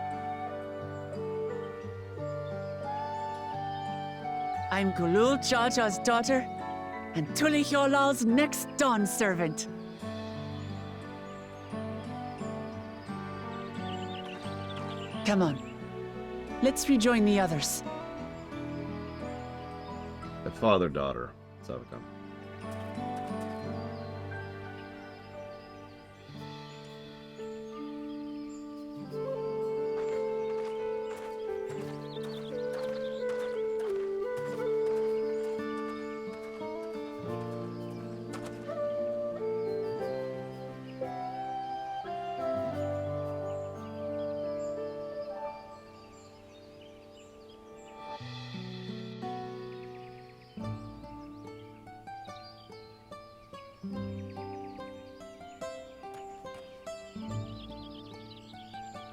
I'm Gulul Jaja's daughter, and Tuli Hyolal's next Dawn servant. Come on. Let's rejoin the others. A father-daughter. Let's have it come.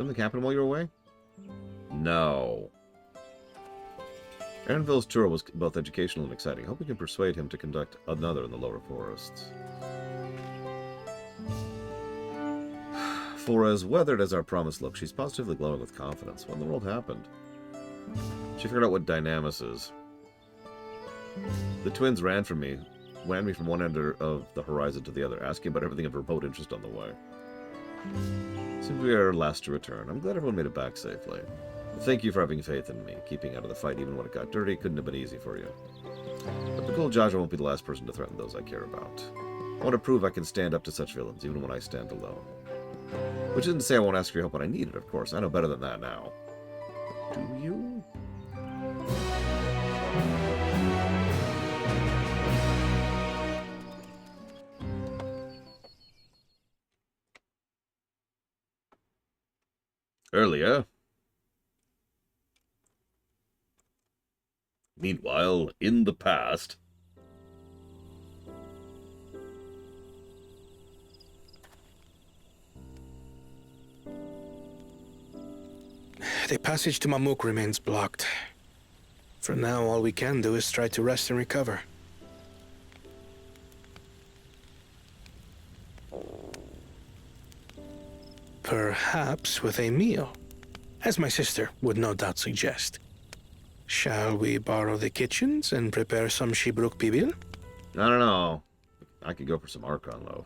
In the capital while you were away? No. Aaronville's tour was both educational and exciting. Hope we can persuade him to conduct another in the lower forests. For as weathered as our promise looks, she's positively glowing with confidence. What in the world happened? She figured out what dynamis is. The twins ran from me from one end of the horizon to the other, asking about everything of remote interest on the way. Seems we are last to return. I'm glad everyone made it back safely. Thank you for having faith in me. Keeping out of the fight even when it got dirty couldn't have been easy for you. But Bakul Jaja won't be the last person to threaten those I care about. I want to prove I can stand up to such villains, even when I stand alone. Which isn't to say I won't ask for your help when I need it, of course. I know better than that now. Do you? Earlier. Meanwhile, in the past... The passage to Mamuk remains blocked. For now, all we can do is try to rest and recover. Perhaps with a meal, as my sister would no doubt suggest. Shall we borrow the kitchens and prepare some Shibruk Pibil? I don't know. I could go for some Archon loaf.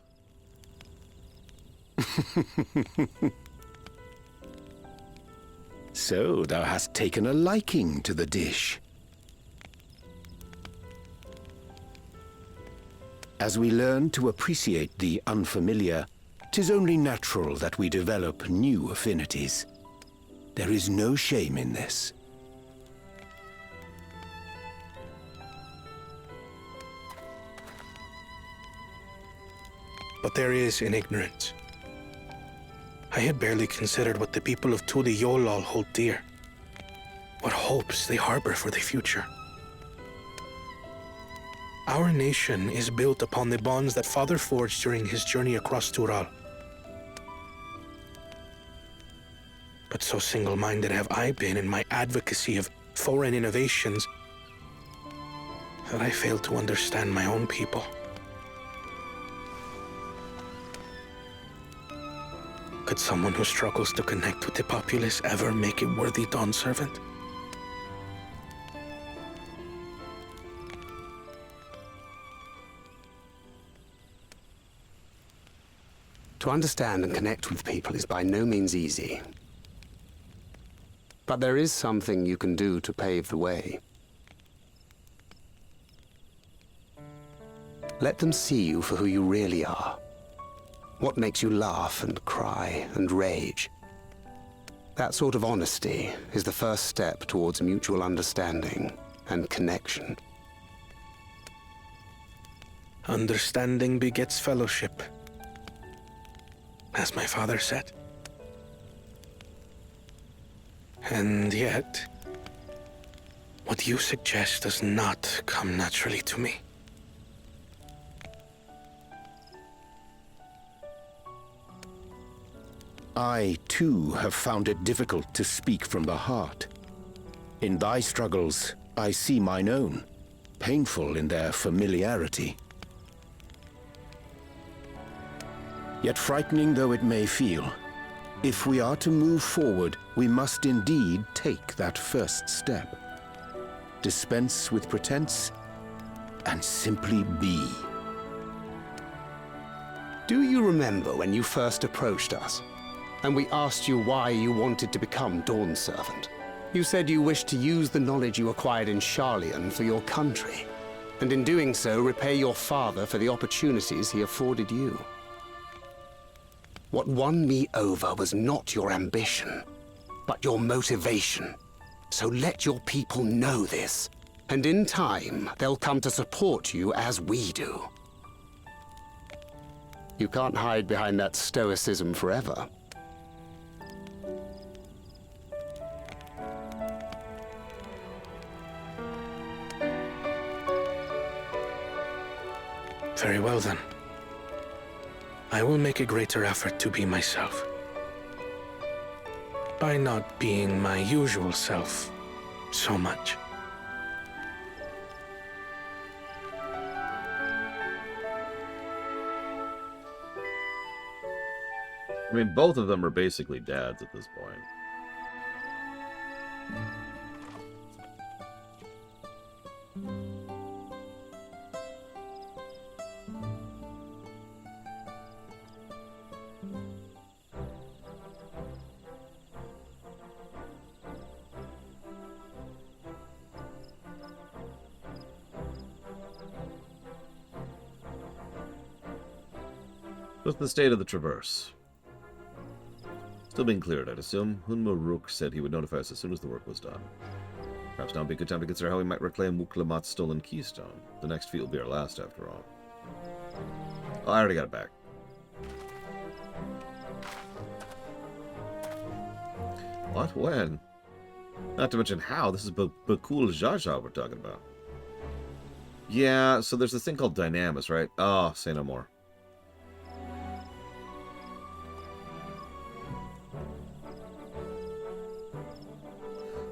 So thou hast taken a liking to the dish. As we learn to appreciate the unfamiliar, 'tis only natural that we develop new affinities. There is no shame in this. But there is in ignorance. I had barely considered what the people of Tuli Yolal hold dear. What hopes they harbor for the future. Our nation is built upon the bonds that Father forged during his journey across Tural. But so single-minded have I been in my advocacy of foreign innovations that I fail to understand my own people. Could someone who struggles to connect with the populace ever make a worthy Dawn servant? To understand and connect with people is by no means easy. But there is something you can do to pave the way. Let them see you for who you really are. What makes you laugh and cry and rage. That sort of honesty is the first step towards mutual understanding and connection. Understanding begets fellowship, as my father said. And yet, what you suggest does not come naturally to me. I, too, have found it difficult to speak from the heart. In thy struggles, I see mine own, painful in their familiarity. Yet frightening though it may feel, if we are to move forward, we must indeed take that first step. Dispense with pretense, and simply be. Do you remember when you first approached us, and we asked you why you wanted to become Dawn Servant? You said you wished to use the knowledge you acquired in Sharlayan for your country, and in doing so repay your father for the opportunities he afforded you. What won me over was not your ambition, but your motivation. So let your people know this, and in time, they'll come to support you as we do. You can't hide behind that stoicism forever. Very well then. I will make a greater effort to be myself. By not being my usual self so much. I mean, both of them are basically dads at this point. What's the state of the Traverse? Still being cleared, I'd assume. Hunmaruk said he would notify us as soon as the work was done. Perhaps now would be a good time to consider how we might reclaim Wuklamat's stolen keystone. The next feat will be our last, after all. Oh, I already got it back. What? When? Not to mention how. This is Bakul Jaja we're talking about. Yeah, so there's this thing called Dynamis, right? Oh, say no more.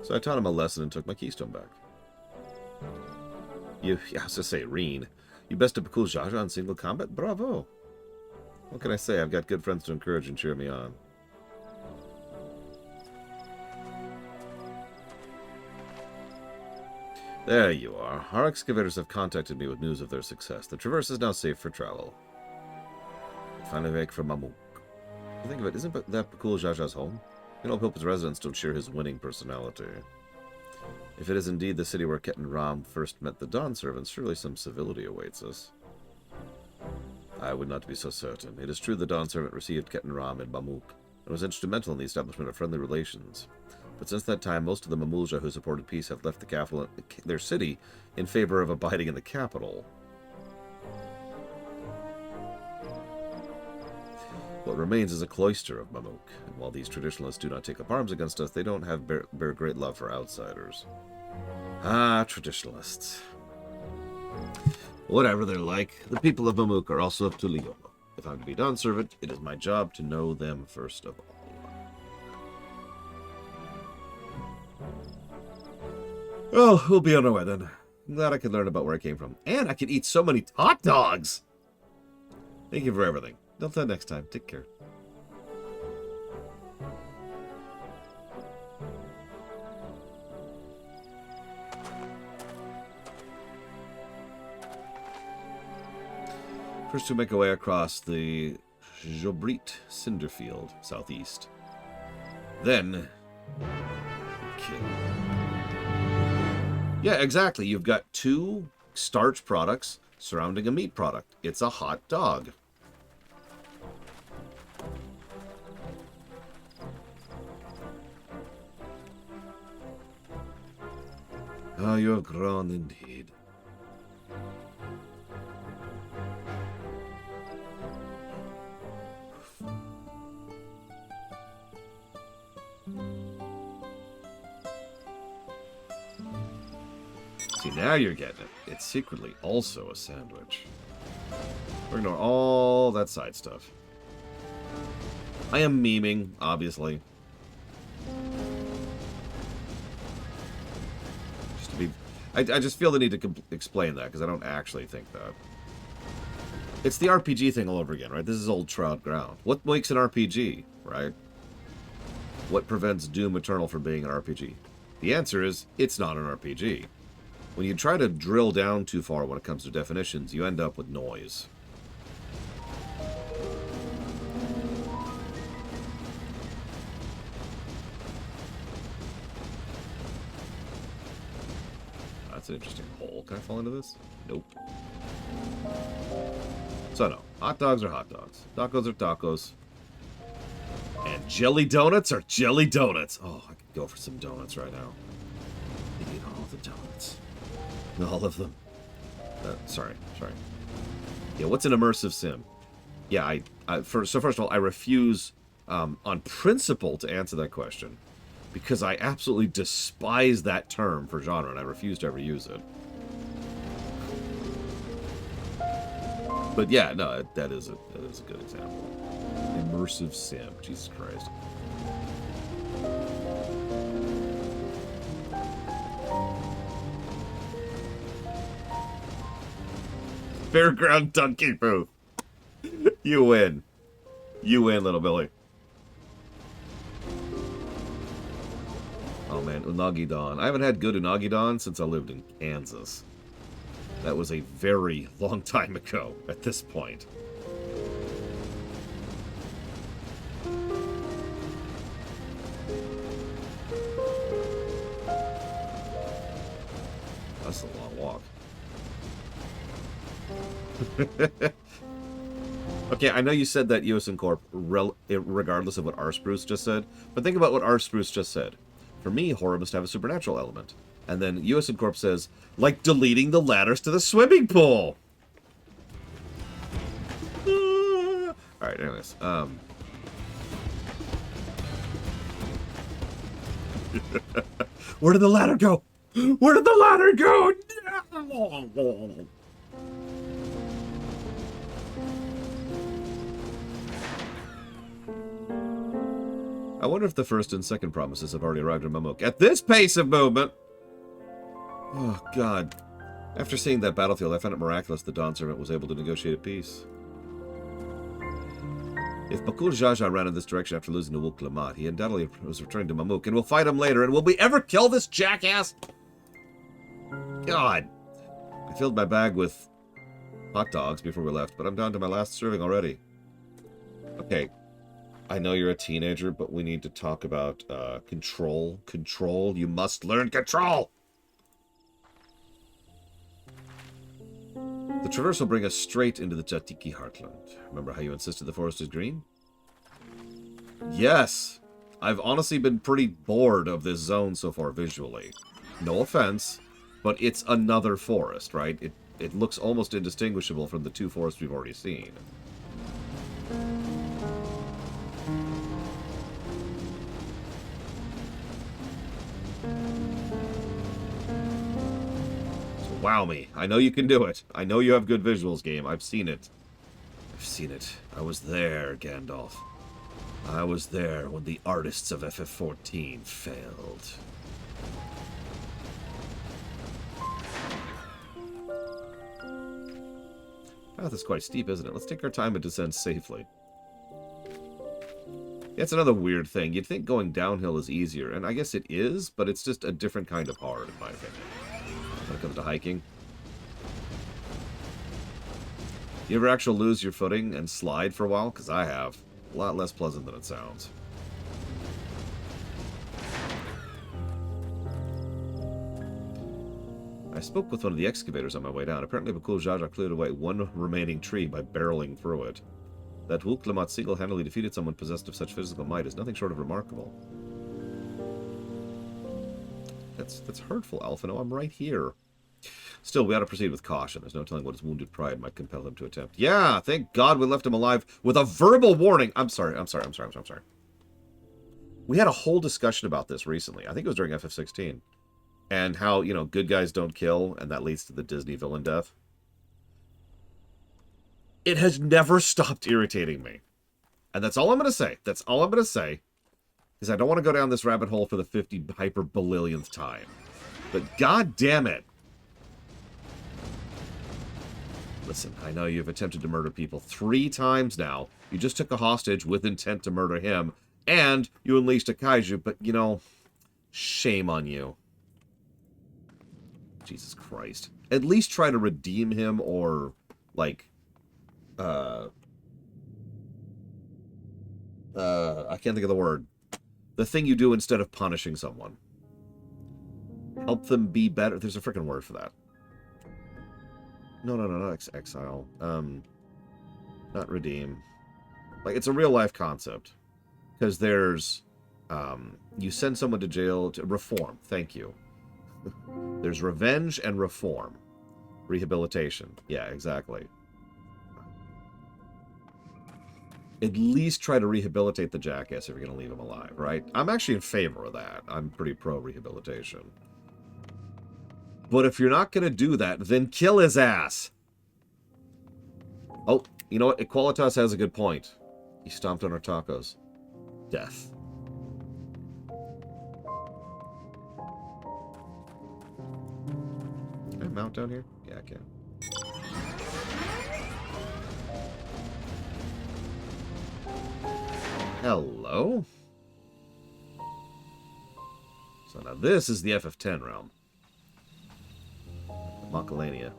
So I taught him a lesson and took my keystone back. Yeah, I was to say, Reen. You bested Bakul Jaja in single combat? Bravo! What can I say? I've got good friends to encourage and cheer me on. There you are. Our excavators have contacted me with news of their success. The Traverse is now safe for travel. Finally back from Mamuk. Think of it, isn't that Bakul Jaja's home? I can hope his residents don't share his winning personality. If it is indeed the city where Ket and Ram first met the Dawn servants, surely some civility awaits us. I would not be so certain. It is true the Dawn servant received Ket and Ram in Mamuk, and was instrumental in the establishment of friendly relations. But since that time, most of the Mamulja who supported peace have left the capital, their city, in favor of abiding in the capital. What remains is a cloister of Mamuk, and while these traditionalists do not take up arms against us, they don't have bear great love for outsiders. Ah, traditionalists. Whatever they're like, the people of Mamuk are also of Tuliyola. If I'm to be Dawn servant, it is my job to know them first of all. Oh, we'll be on our way then. I'm glad I could learn about where I came from. And I can eat so many hot dogs! Thank you for everything. Until next time, take care. First we make our way across the Jobrit Cinderfield, southeast. Then... okay. Yeah, exactly. You've got two starch products surrounding a meat product. It's a hot dog. Oh, you have grown indeed. See, now you're getting it. It's secretly also a sandwich. We're ignoring all that side stuff. I am memeing, obviously. Just to be... I just feel the need to explain that, because I don't actually think that. It's the RPG thing all over again, right? This is old trod ground. What makes an RPG, right? What prevents Doom Eternal from being an RPG? The answer is, it's not an RPG. When you try to drill down too far when it comes to definitions, you end up with noise. That's an interesting hole. Can I fall into this? Nope. So no, hot dogs are hot dogs. Tacos are tacos. And jelly donuts are jelly donuts. Oh, I could go for some donuts right now. Eat all the donuts. All of them. Sorry. Yeah, what's an immersive sim? Yeah, first of all, I refuse on principle to answer that question because I absolutely despise that term for genre and I refuse to ever use it. But yeah, no, that is a good example. Immersive sim. Jesus Christ. Fairground donkey poo. You win. You win, little Billy. Oh man, Unagi Don. I haven't had good Unagi Don since I lived in Kansas. That was a very long time ago at this point. That's a long walk. Okay, I know you said that US Corp regardless of what Arspruce just said, but think about what Arspruce just said. For me, horror must have a supernatural element. And then US Corp says, like deleting the ladders to the swimming pool. Alright, anyways. Where did the ladder go? Where did the ladder go? No! I wonder if the first and second promises have already arrived in Mamuk. At this pace of movement! Oh, God. After seeing that battlefield, I found it miraculous the Dawn Servant was able to negotiate a peace. If Bakul Jaja ran in this direction after losing to Wuk Lamat, he undoubtedly was returning to Mamuk, and we'll fight him later, and will we ever kill this jackass? God. I filled my bag with hot dogs before we left, but I'm down to my last serving already. Okay. I know you're a teenager, but we need to talk about control. Control. You must learn control! The traverse will bring us straight into the Jatiki heartland. Remember how you insisted the forest is green? Yes! I've honestly been pretty bored of this zone so far visually. No offense, but it's another forest, right? It looks almost indistinguishable from the two forests we've already seen. Wow me. I know you can do it. I know you have good visuals, game. I've seen it. I've seen it. I was there, Gandalf. I was there when the artists of FF14 failed. Path is quite steep, isn't it? Let's take our time and descend safely. That's another weird thing. You'd think going downhill is easier, and I guess it is, but it's just a different kind of hard, in my opinion. When it comes to hiking. You ever actually lose your footing and slide for a while? Because I have. A lot less pleasant than it sounds. I spoke with one of the excavators on my way down. Apparently Bakul Jaja cleared away one remaining tree by barreling through it. That Wuklamat single-handedly defeated someone possessed of such physical might is nothing short of remarkable. That's hurtful, Alphino. I'm right here. Still, we ought to proceed with caution. There's no telling what his wounded pride might compel him to attempt. Yeah, thank God we left him alive with a verbal warning. I'm sorry. We had a whole discussion about this recently. I think it was during FF16. And how, you know, good guys don't kill, and that leads to the Disney villain death. It has never stopped irritating me. And that's all I'm going to say. That's all I'm going to say. Because I don't want to go down this rabbit hole for the 50 hyper-billionth time. But god damn it. Listen, I know you've attempted to murder people 3 times now. You just took a hostage with intent to murder him. And you unleashed a kaiju, but, you know, shame on you. Jesus Christ. At least try to redeem him or, like, I can't think of the word. The thing you do instead of punishing someone. Help them be better. There's a freaking word for that. No, not exile. Not redeem. Like, it's a real-life concept. Because there's, you send someone to jail to reform. Thank you. There's revenge and reform. Rehabilitation. Yeah, exactly. At least try to rehabilitate the jackass if you're going to leave him alive, right? I'm actually in favor of that. I'm pretty pro-rehabilitation. But if you're not going to do that, then kill his ass. Oh, you know what? Equalitas has a good point. He stomped on our tacos. Death. Can I mount down here? Yeah, I can. Hello? So now this is the FF10 realm. Macalania.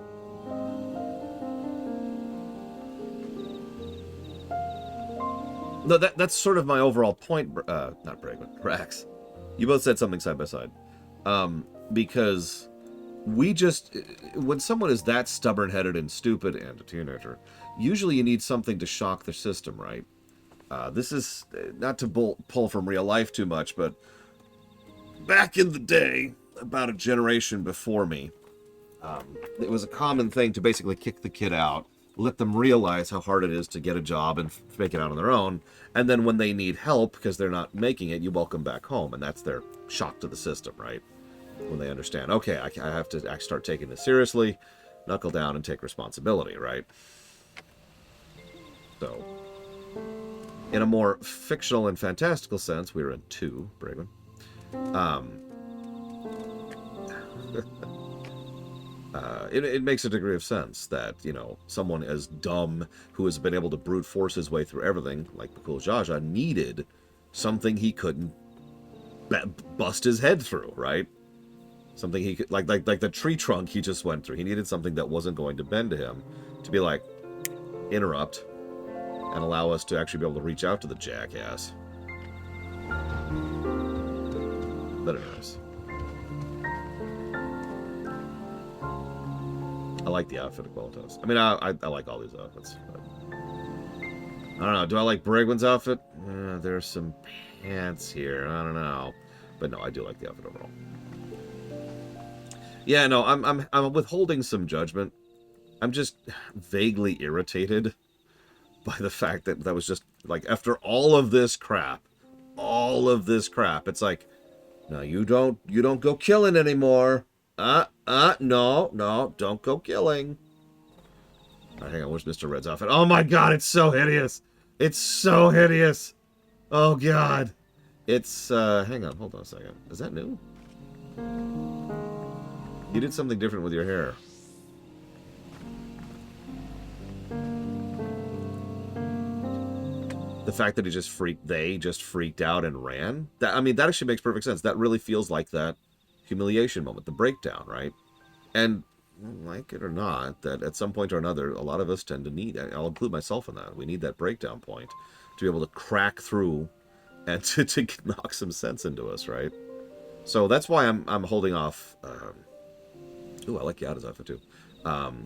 No, that's sort of my overall point. Not Bregman, Rax. You both said something side by side. Because we just... When someone is that stubborn-headed and stupid, and a teenager, usually you need something to shock the system, right? This is not to pull from real life too much, but back in the day, about a generation before me, it was a common thing to basically kick the kid out, let them realize how hard it is to get a job and make it out on their own, and then when they need help because they're not making it, you welcome back home, and that's their shock to the system, right? When they understand, okay, I have to actually start taking this seriously, knuckle down and take responsibility, right? So... in a more fictional and fantastical sense, we were in 2, Braven. It makes a degree of sense that, you know, someone as dumb who has been able to brute force his way through everything, like Bakul Jaja, needed something he couldn't bust his head through, right? Something he could, like the tree trunk he just went through. He needed something that wasn't going to bend to him to be like, interrupt, and allow us to actually be able to reach out to the jackass. But anyways. I like the outfit of Qualitas. I mean, I like all these outfits. But I don't know. Do I like Brigwin's outfit? There's some pants here. I don't know. But no, I do like the outfit overall. Yeah, no, I'm withholding some judgment. I'm just vaguely irritated by the fact that that was just, like, after all of this crap, it's like, no, you don't go killing anymore. No, don't go killing. All right, hang on, where's Mr. Red's outfit? Oh my god, it's so hideous. It's so hideous. Oh god. It's, hang on, hold on a second. Is that new? You did something different with your hair. The fact that they just freaked out and ran. That, I mean, that actually makes perfect sense. That really feels like that humiliation moment, the breakdown, right? And like it or not, that at some point or another, a lot of us tend to need, I'll include myself in that. We need that breakdown point to be able to crack through and to knock some sense into us, right? So that's why I'm holding off. Ooh, I like Yada's outfit too.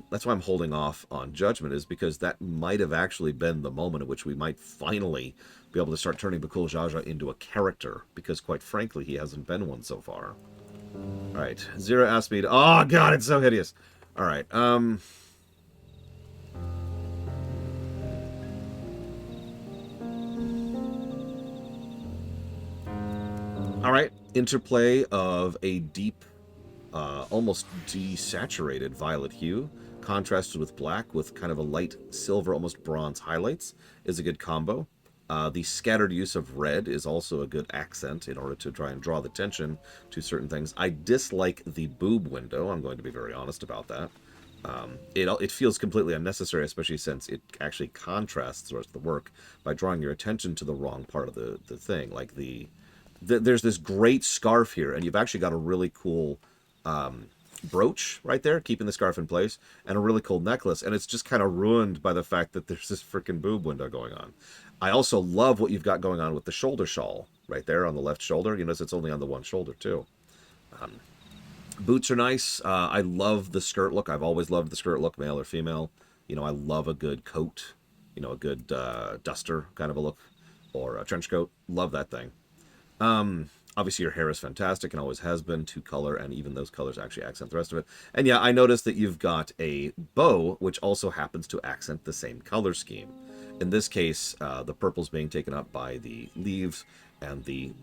That's why I'm holding off on Judgment, is because that might have actually been the moment at which we might finally be able to start turning Bakul Jaja into a character, because quite frankly, he hasn't been one so far. All right, Zira asked me to... Oh, God, it's so hideous. All right, all right, interplay of a deep, almost desaturated violet hue, contrasted with black with kind of a light silver, almost bronze highlights, is a good combo. The scattered use of red is also a good accent in order to try and draw the attention to certain things. I dislike the boob window. I'm going to be very honest about that. It feels completely unnecessary, especially since it actually contrasts the rest of the work by drawing your attention to the wrong part of the thing. Like there's this great scarf here, and you've actually got a really cool brooch right there, keeping the scarf in place, and a really cool necklace, and it's just kind of ruined by the fact that there's this freaking boob window going on. I also love what you've got going on with the shoulder shawl right there on the left shoulder. You notice it's only on the one shoulder too. Boots are nice. I love the skirt look. I've always loved the skirt look, male or female. You know, I love a good coat, you know, a good duster kind of a look, or a trench coat. Love that thing. Obviously your hair is fantastic and always has been, 2-color, and even those colors actually accent the rest of it. And yeah, I noticed that you've got a bow, which also happens to accent the same color scheme. In this case, the purple's being taken up by the leaves, and the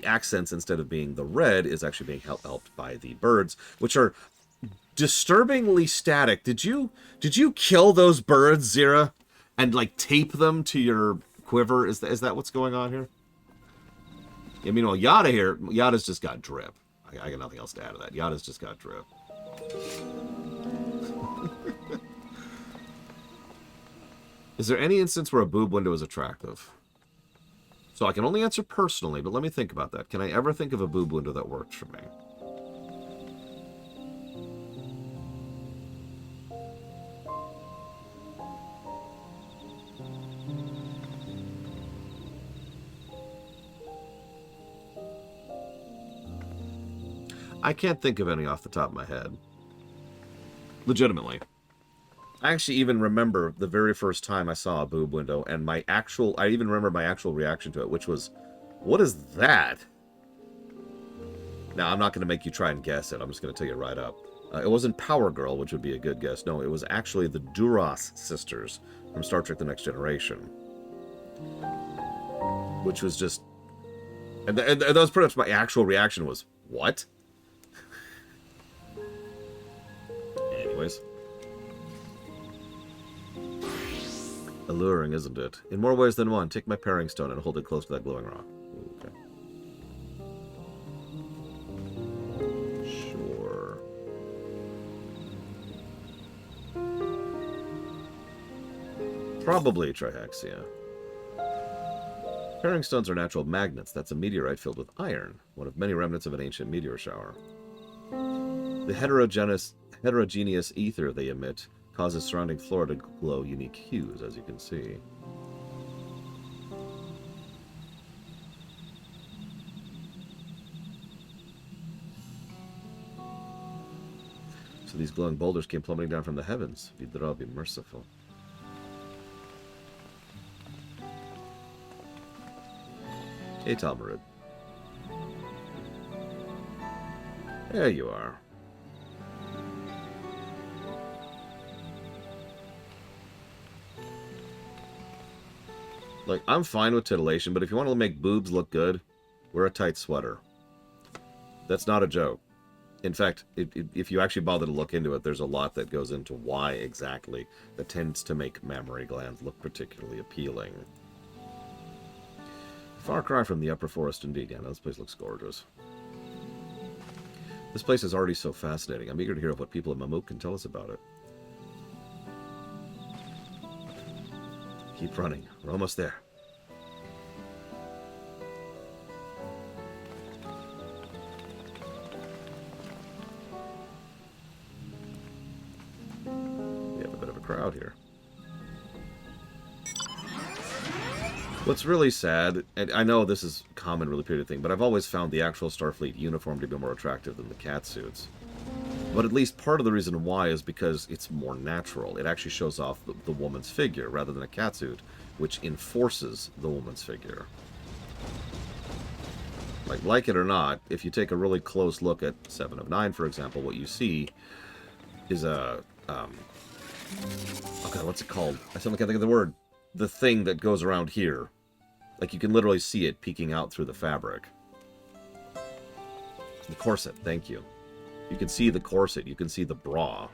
accents, instead of being the red, is actually being helped by the birds, which are disturbingly static. Did you kill those birds, Zira, and like tape them to your quiver? Is that what's going on here? I mean, well, Yada's just got drip. I got nothing else to add to that. Yada's just got drip. Is there any instance where a boob window is attractive? So I can only answer personally, but let me think about that. Can I ever think of a boob window that worked for me? I can't think of any off the top of my head. Legitimately. I actually even remember the very first time I saw a boob window, and I even remember my actual reaction to it, which was, what is that? Now, I'm not going to make you try and guess it. I'm just going to tell you right up. It wasn't Power Girl, which would be a good guess. No, it was actually the Duras sisters from Star Trek The Next Generation. Which was just... And that was pretty much my actual reaction was, what? Anyways. Alluring, isn't it? In more ways than one, take my paring stone and hold it close to that glowing rock. Okay. Sure. Probably trihexia. Paring stones are natural magnets. That's a meteorite filled with iron, one of many remnants of an ancient meteor shower. The heterogeneous ether they emit causes surrounding flora to glow unique hues, as you can see. So these glowing boulders came plummeting down from the heavens. Vidra, be merciful. Hey, Talmurid. There you are. Like, I'm fine with titillation, but if you want to make boobs look good, wear a tight sweater. That's not a joke. In fact, if you actually bother to look into it, there's a lot that goes into why exactly that tends to make mammary glands look particularly appealing. Far cry from the upper forest indeed. Yeah, no, this place looks gorgeous. This place is already so fascinating. I'm eager to hear what people in Mamuk can tell us about it. Keep running. We're almost there. We have a bit of a crowd here. What's really sad, and I know this is a common, really repeated thing, but I've always found the actual Starfleet uniform to be more attractive than the catsuits. But at least part of the reason why is because it's more natural. It actually shows off the woman's figure rather than a catsuit, which enforces the woman's figure. Like it or not, if you take a really close look at 7 of 9, for example, what you see is a... oh God, what's it called? I still can't think of the word. The thing that goes around here. Like, you can literally see it peeking out through the fabric. The corset, thank you. You can see the corset, you can see the bra.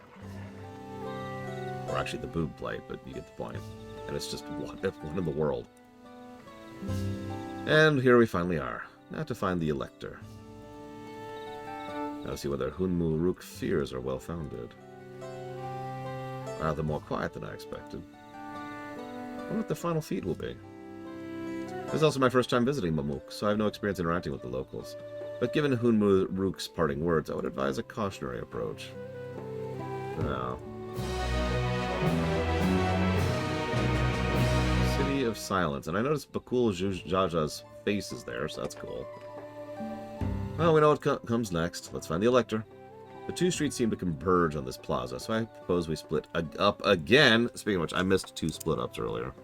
Or actually the boob plate, but you get the point. And it's just one in the world. And here we finally are. Now to find the Elector. Now to see whether Hunmu Rook's fears are well-founded. Rather more quiet than I expected. I wonder what the final feat will be. This is also my first time visiting Mamuk, so I have no experience interacting with the locals. But given Hunmu Rook's parting words, I would advise a cautionary approach. No. City of Silence. And I noticed Bakul Jaja's face is there, so that's cool. Well, we know what comes next. Let's find the Elector. The two streets seem to converge on this plaza, so I propose we split up again. Speaking of which, I missed 2 split-ups earlier.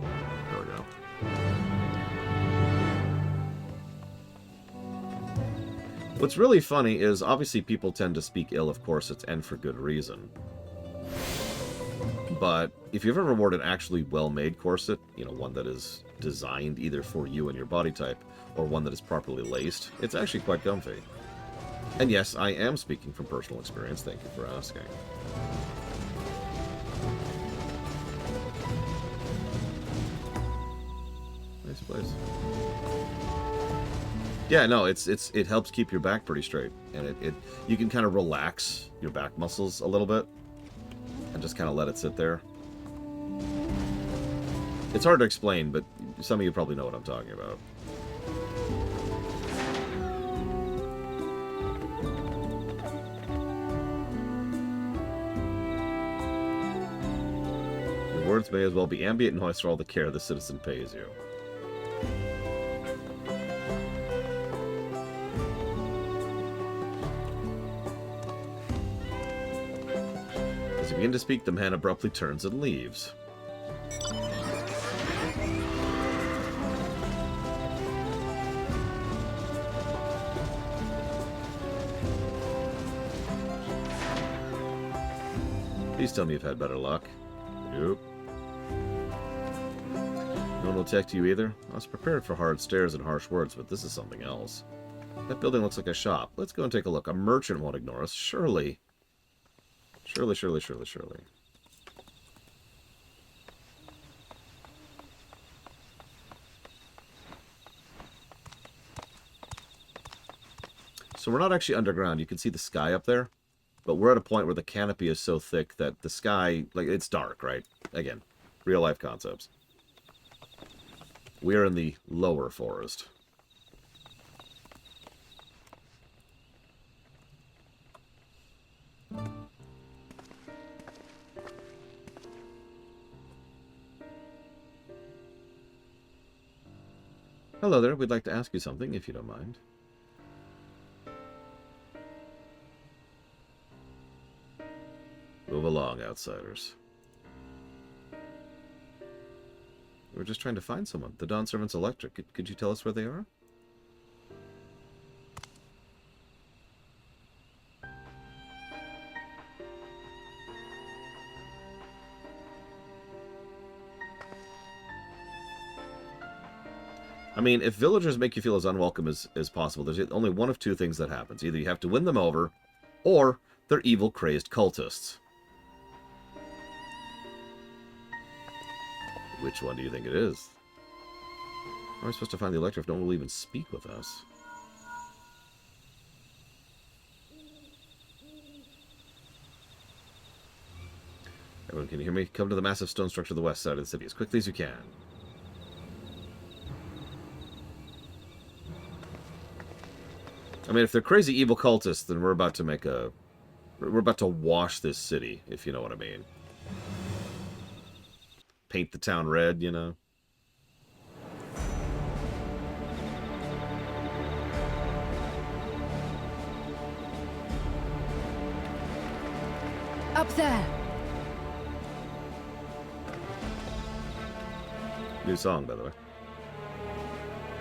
There we go. What's really funny is, obviously, people tend to speak ill of corsets, and for good reason. But if you've ever worn an actually well-made corset, you know, one that is designed either for you and your body type, or one that is properly laced, it's actually quite comfy. And yes, I am speaking from personal experience. Thank you for asking. Nice place. Yeah, no, it helps keep your back pretty straight, and you can kind of relax your back muscles a little bit, and just kind of let it sit there. It's hard to explain, but some of you probably know what I'm talking about. Your words may as well be ambient noise for all the care the citizen pays you. As you begin to speak, the man abruptly turns and leaves. Please tell me you've had better luck. Nope. No one will talk to you either? I was prepared for hard stares and harsh words, but this is something else. That building looks like a shop. Let's go and take a look. A merchant won't ignore us. Surely. Surely, surely, surely, surely. So we're not actually underground. You can see the sky up there. But we're at a point where the canopy is so thick that the sky, like, it's dark, right? Again, real-life concepts. We are in the lower forest. Hello there. We'd like to ask you something, if you don't mind. Move along, outsiders. We're just trying to find someone. The Dawn Servant's Electric. Could you tell us where they are? I mean, if villagers make you feel as unwelcome as possible, there's only one of two things that happens. Either you have to win them over, or they're evil, crazed cultists. Which one do you think it is? How am I supposed to find the Elector if no one will even speak with us? Everyone, can you hear me? Come to the massive stone structure to the west side of the city as quickly as you can. I mean, if they're crazy evil cultists, then we're about to make a... We're about to wash this city, if you know what I mean. Paint the town red, you know? Up there. New song, by the way.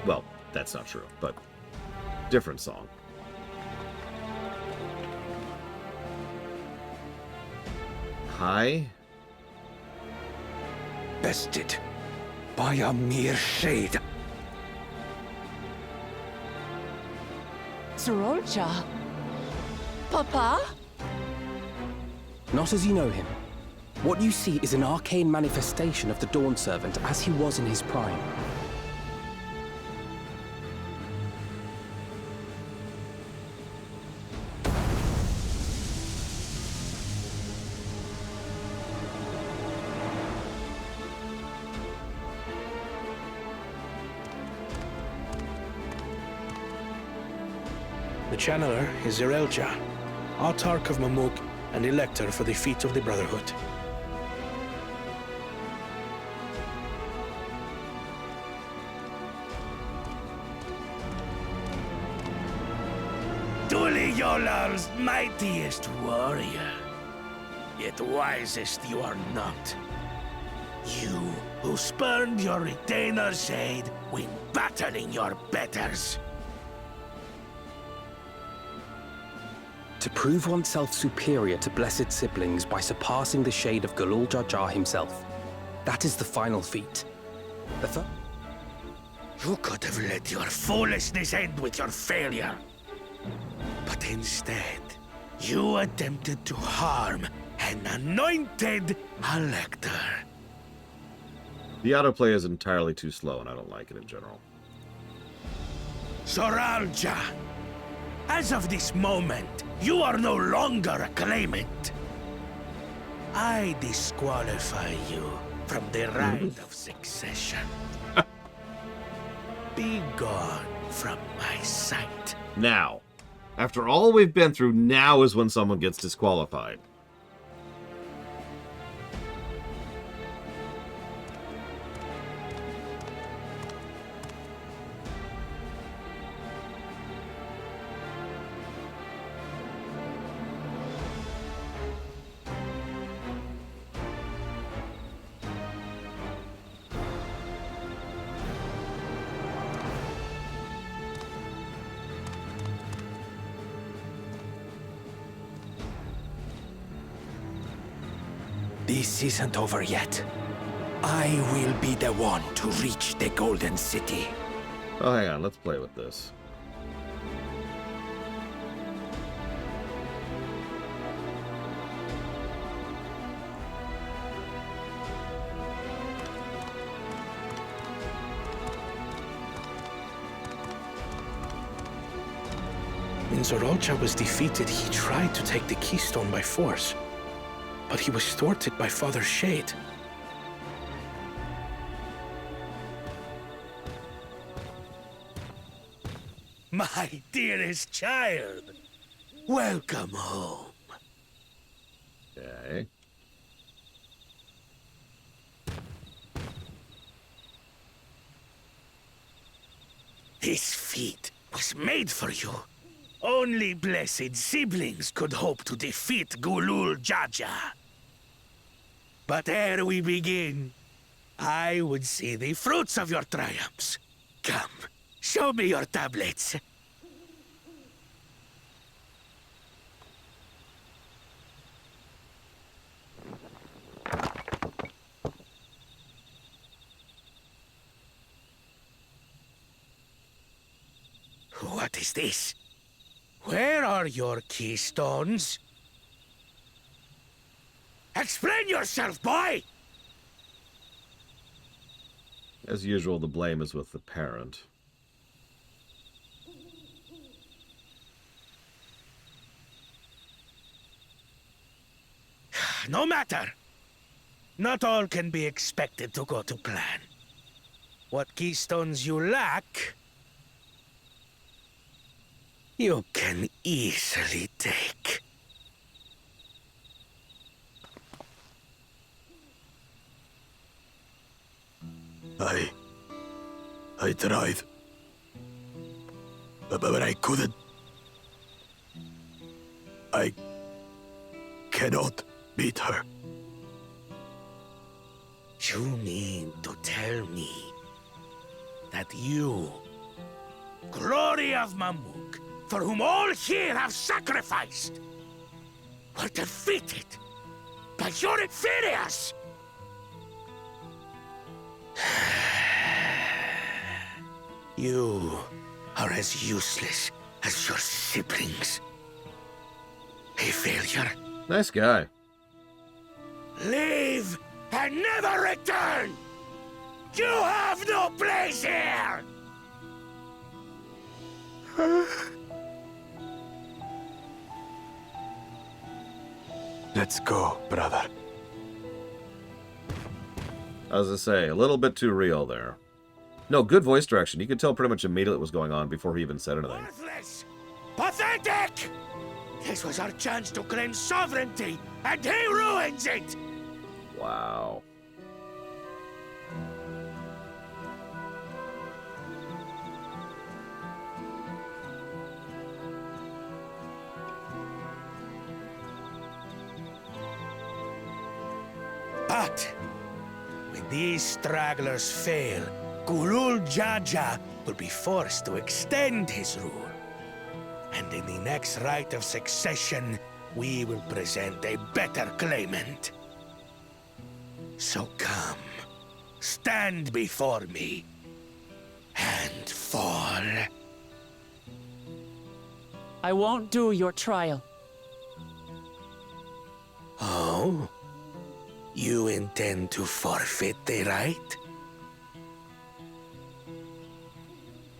Well, that's not true, but different song. Hi? Bested by a mere shade. Sorolja? Papa? Not as you know him. What you see is an arcane manifestation of the Dawn Servant as he was in his prime. The Channeler is Zerelja, Autarch of Mamuk and Elector for the Feet of the Brotherhood. Yolar's mightiest warrior, yet wisest you are not. You, who spurned your retainer's shade when battling your betters. To prove oneself superior to blessed siblings by surpassing the shade of Galul Jar Jar himself. That is the final feat. You could have let your foolishness end with your failure. But instead, you attempted to harm an anointed elector. The autoplay is entirely too slow, and I don't like it in general. Soralja, as of this moment, you are no longer a claimant. I disqualify you from the right of succession. Be gone from my sight. Now. After all we've been through, now is when someone gets disqualified. This isn't over yet. I will be the one to reach the Golden City. Oh, hang on. Let's play with this. When Zorolcha was defeated, he tried to take the Keystone by force. But he was thwarted by Father Shade. My dearest child, welcome home. Okay. This feat was made for you. Only blessed siblings could hope to defeat Gulul Jaja. But ere we begin, I would see the fruits of your triumphs. Come, show me your tablets. What is this? Where are your keystones? Explain yourself, boy! As usual, the blame is with the parent. No matter. Not all can be expected to go to plan. What keystones you lack, you can easily take. I tried. But I couldn't. I cannot beat her. You mean to tell me that you, glory of Mamuk, for whom all here have sacrificed, were defeated by your inferiors? You are as useless as your siblings. A failure. Nice guy. Leave and never return! You have no place here! Let's go, brother. As I say, a little bit too real there. No, good voice direction. You could tell pretty much immediately what was going on before he even said anything. Worthless! Pathetic! This was our chance to claim sovereignty, and he ruins it! Wow. But when these stragglers fail, Gulul Jaja will be forced to extend his rule. And in the next rite of succession, we will present a better claimant. So come, stand before me, and fall. I won't do your trial. Oh? You intend to forfeit the right?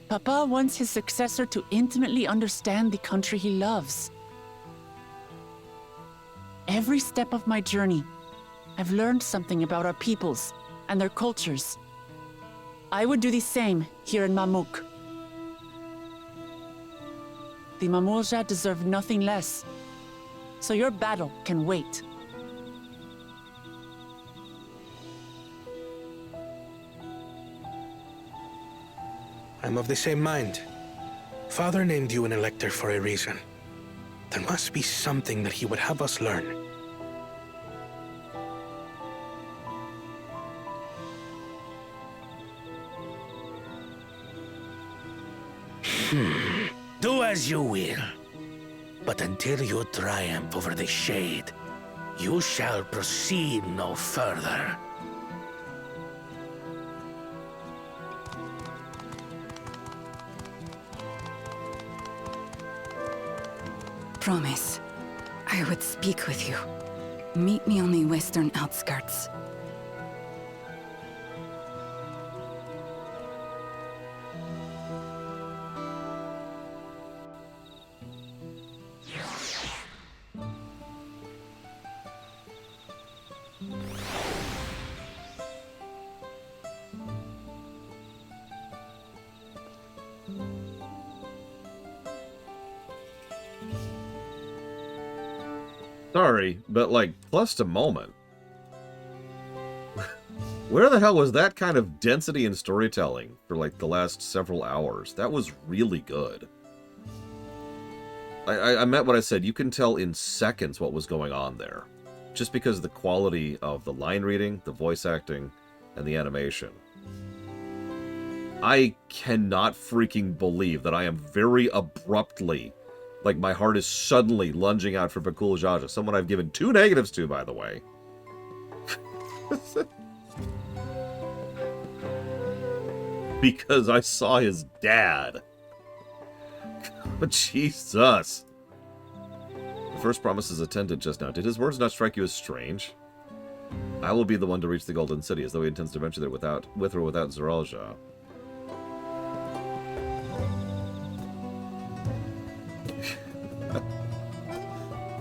Papa wants his successor to intimately understand the country he loves. Every step of my journey, I've learned something about our peoples and their cultures. I would do the same here in Mamuk. The Mamulja deserve nothing less, so your battle can wait. I'm of the same mind. Father named you an elector for a reason. There must be something that he would have us learn. Do as you will. But until you triumph over the Shade, you shall proceed no further. Promise, I would speak with you. Meet me on the western outskirts. Sorry, but like, plus a moment. Where the hell was that kind of density in storytelling for like the last several hours? That was really good. I meant what I said. You can tell in seconds what was going on there. Just because of the quality of the line reading, the voice acting, and the animation. I cannot freaking believe that I am very abruptly, like my heart is suddenly lunging out for Bakul Jaja, someone I've given 2 negatives to, by the way. Because I saw his dad. But Jesus. The first promise is attended just now. Did his words not strike you as strange? I will be the one to reach the Golden City, as though he intends to venture there with or without Zeralja.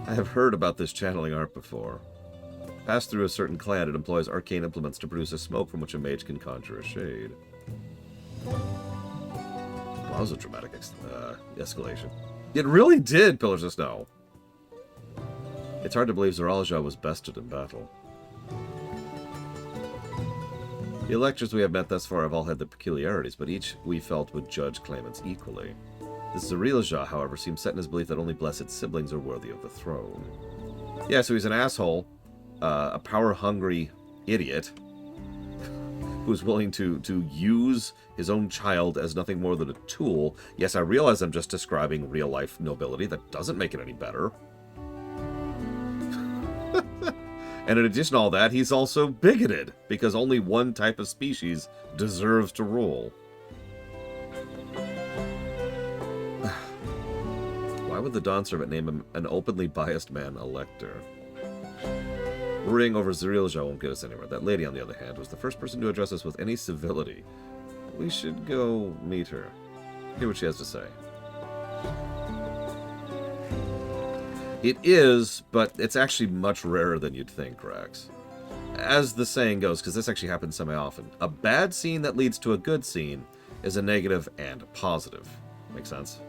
I have heard about this channeling art before. Passed through a certain clan, it employs arcane implements to produce a smoke from which a mage can conjure a shade. Well, that was a dramatic escalation. It really did, Pillars of Snow. It's hard to believe Zeralja was bested in battle. The electors we have met thus far have all had their peculiarities, but each we felt would judge claimants equally. This Zeralja, however, seems set in his belief that only blessed siblings are worthy of the throne. Yeah, so he's an asshole, a power-hungry idiot, who's willing to use his own child as nothing more than a tool. Yes, I realize I'm just describing real-life nobility. That doesn't make it any better. And in addition to all that, he's also bigoted, because only one type of species deserves to rule. Why would the Dawn Servant name an openly biased man Elector? Worrying over Zeralja won't get us anywhere. That lady, on the other hand, was the first person to address us with any civility. We should go meet her. Hear what she has to say. It is, but it's actually much rarer than you'd think, Rex. As the saying goes, because this actually happens semi-often, a bad scene that leads to a good scene is a negative and a positive. Make sense?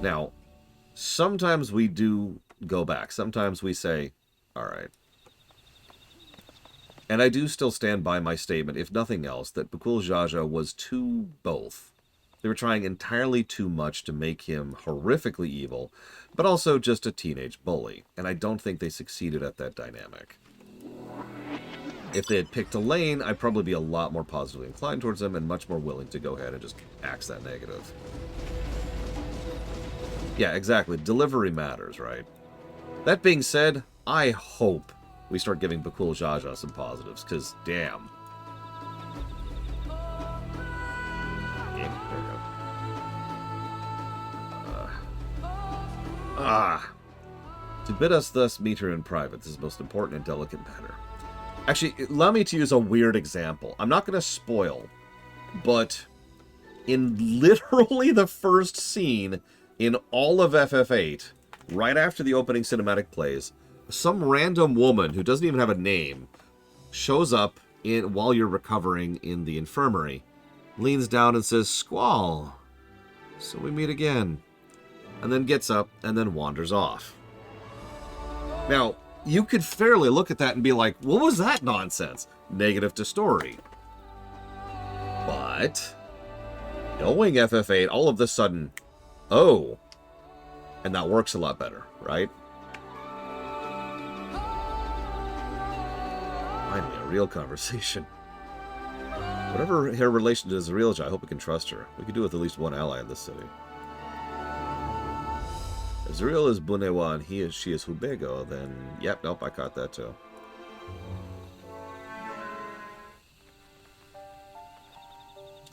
Now, sometimes we do go back. Sometimes we say, all right. And I do still stand by my statement, if nothing else, that Bakul Jaja was too both. They were trying entirely too much to make him horrifically evil, but also just a teenage bully. And I don't think they succeeded at that dynamic. If they had picked a lane, I'd probably be a lot more positively inclined towards them and much more willing to go ahead and just axe that negative. Yeah, exactly. Delivery matters, right? That being said, I hope we start giving Bakul Jaja some positives, because damn. There we go. To bid us thus meet her in private, this is the most important and delicate matter. Actually, allow me to use a weird example. I'm not going to spoil, but in literally the first scene in all of FF8, right after the opening cinematic plays, some random woman who doesn't even have a name shows up while you're recovering in the infirmary, leans down and says, "Squall, so we meet again," and then gets up and then wanders off. Now, you could fairly look at that and be like, what was that nonsense? Negative to story. But knowing FF8, all of a sudden, oh, and that works a lot better, right? Finally, a real conversation. Whatever her relation to Zeralja, I hope we can trust her. We could do with at least one ally in this city. If Zerial is Bunewa and she is Hubego, then yep, nope, I caught that too.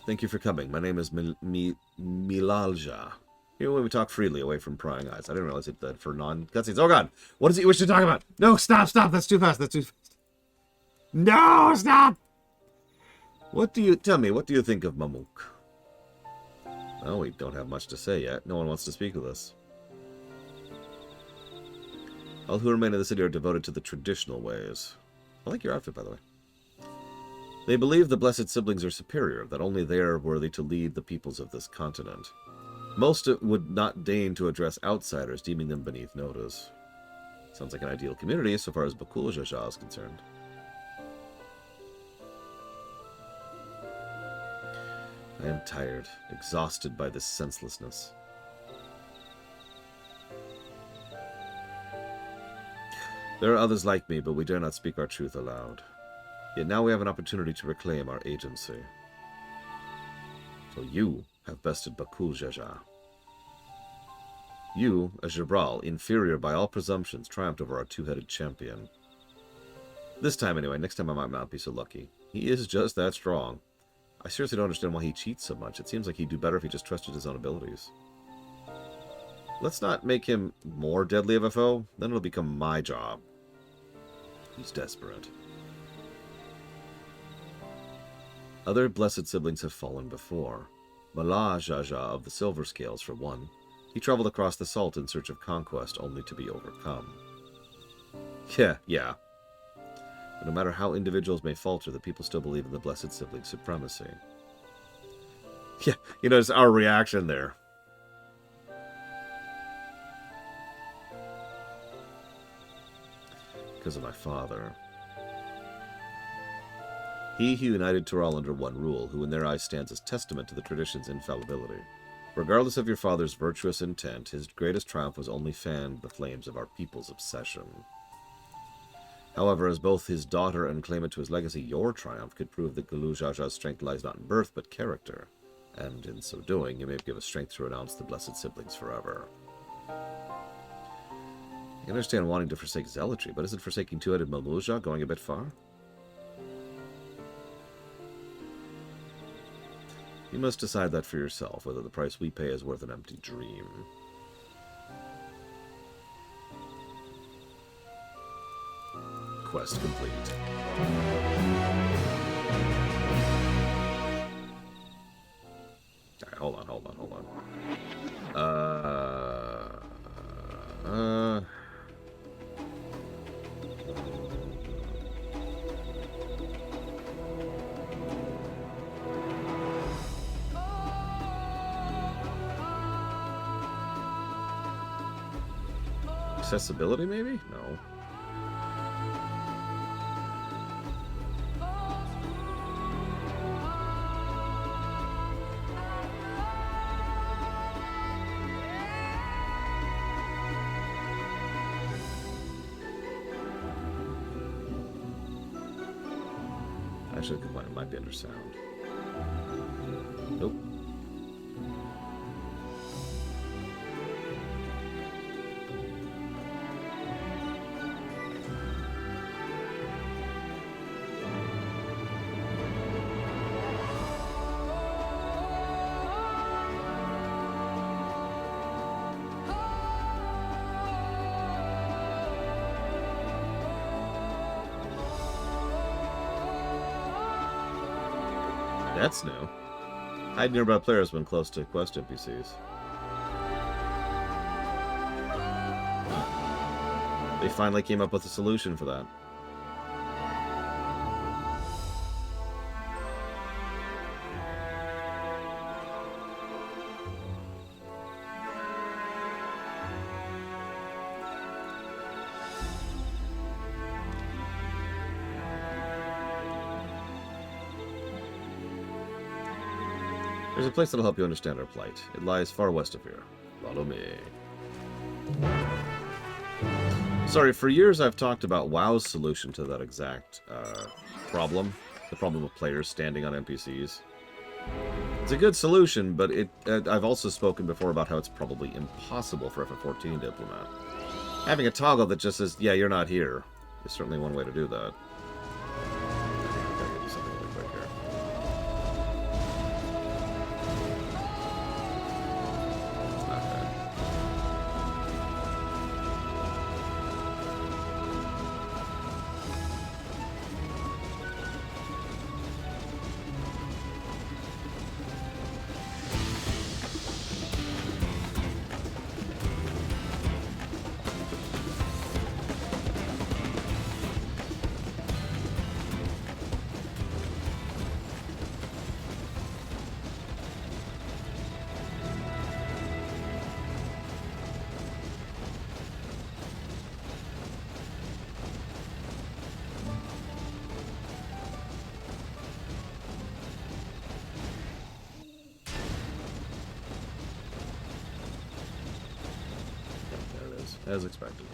Thank you for coming. My name is Milalja. Here when we talk freely, away from prying eyes. I didn't realize it that for non-cutscenes. Oh god! What does he wish to talk about? No, stop! That's too fast. That's too fast. No, stop! Tell me, what do you think of Mamuk? Well, we don't have much to say yet. No one wants to speak with us. All who remain in the city are devoted to the traditional ways. I like your outfit, by the way. They believe the blessed siblings are superior, that only they are worthy to lead the peoples of this continent. Most would not deign to address outsiders, deeming them beneath notice. Sounds like an ideal community, so far as Bakul Jaja is concerned. I am tired, exhausted by this senselessness. There are others like me, but we dare not speak our truth aloud. Yet now we have an opportunity to reclaim our agency. So you have bested Bakul Jaja. You, a Jabral, inferior by all presumptions, triumphed over our two-headed champion. This time anyway, next time I might not be so lucky. He is just that strong. I seriously don't understand why he cheats so much. It seems like he'd do better if he just trusted his own abilities. Let's not make him more deadly of a foe. Then it'll become my job. He's desperate. Other blessed siblings have fallen before. Mala Jaja of the Silver Scales, for one. He traveled across the salt in search of conquest, only to be overcome. Yeah. But no matter how individuals may falter, the people still believe in the blessed sibling supremacy. Yeah, you notice our reaction there. Because of my father. He who united Tural under one rule, who in their eyes stands as testament to the tradition's infallibility. Regardless of your father's virtuous intent, his greatest triumph was only fanned the flames of our people's obsession. However, as both his daughter and claimant to his legacy, your triumph could prove that Gulu Jaja's strength lies not in birth, but character. And in so doing, you may give us strength to renounce the blessed siblings forever. I understand wanting to forsake zealotry, but isn't forsaking two-headed Mamuja going a bit far? You must decide that for yourself, whether the price we pay is worth an empty dream. Quest complete. Alright, hold on. Accessibility, maybe? No. Actually, it might be under sound. Nope. That's new. Hide nearby players when close to quest NPCs. They finally came up with a solution for that. There's a place that'll help you understand our plight. It lies far west of here. Follow me. Sorry, for years I've talked about WoW's solution to that exact problem. The problem of players standing on NPCs. It's a good solution, but I've also spoken before about how it's probably impossible for FF14 to implement. Having a toggle that just says, yeah, you're not here, is certainly one way to do that. As expected.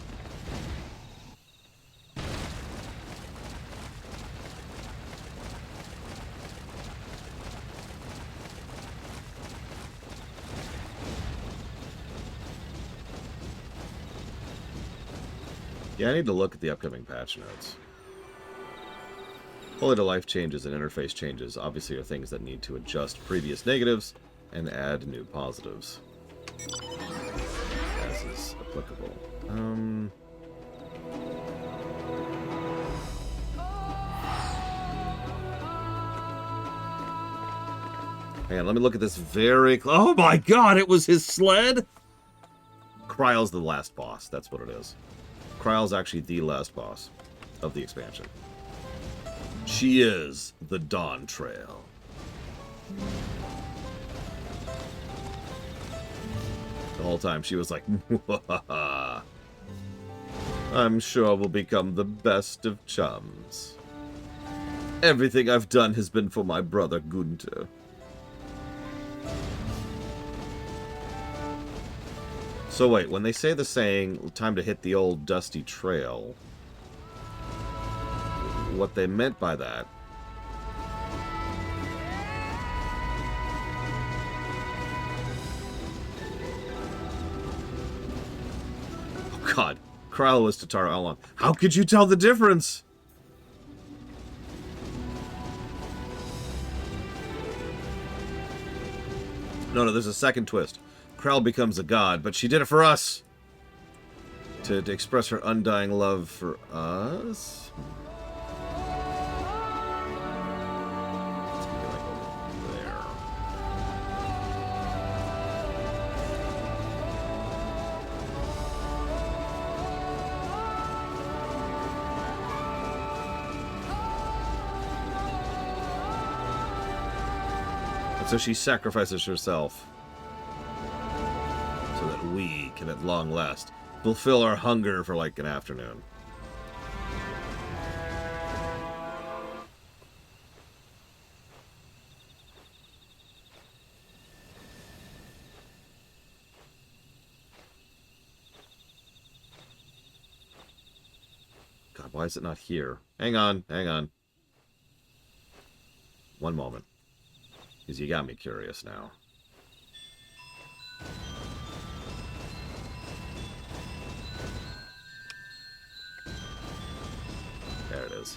Yeah, I need to look at the upcoming patch notes. Quality of life changes and interface changes obviously are things that need to adjust previous negatives and add new positives. As is applicable. Hang on, let me look at this very... Oh my god, it was his sled? Kryle's the last boss. That's what it is. Kryle's actually the last boss of the expansion. She is the Dawntrail. The whole time she was like, I'm sure we'll become the best of chums. Everything I've done has been for my brother Gunther. So wait, when they say the saying, time to hit the old dusty trail, what they meant by that oh god, Kryle was Tatara all along. How could you tell the difference? No, there's a second twist. Kryle becomes a god, but she did it for us. To express her undying love for us. There. And so she sacrifices herself so that we can at long last fulfill our hunger for like an afternoon. God, why is it not here? Hang on. One moment. Because you got me curious now. There it is.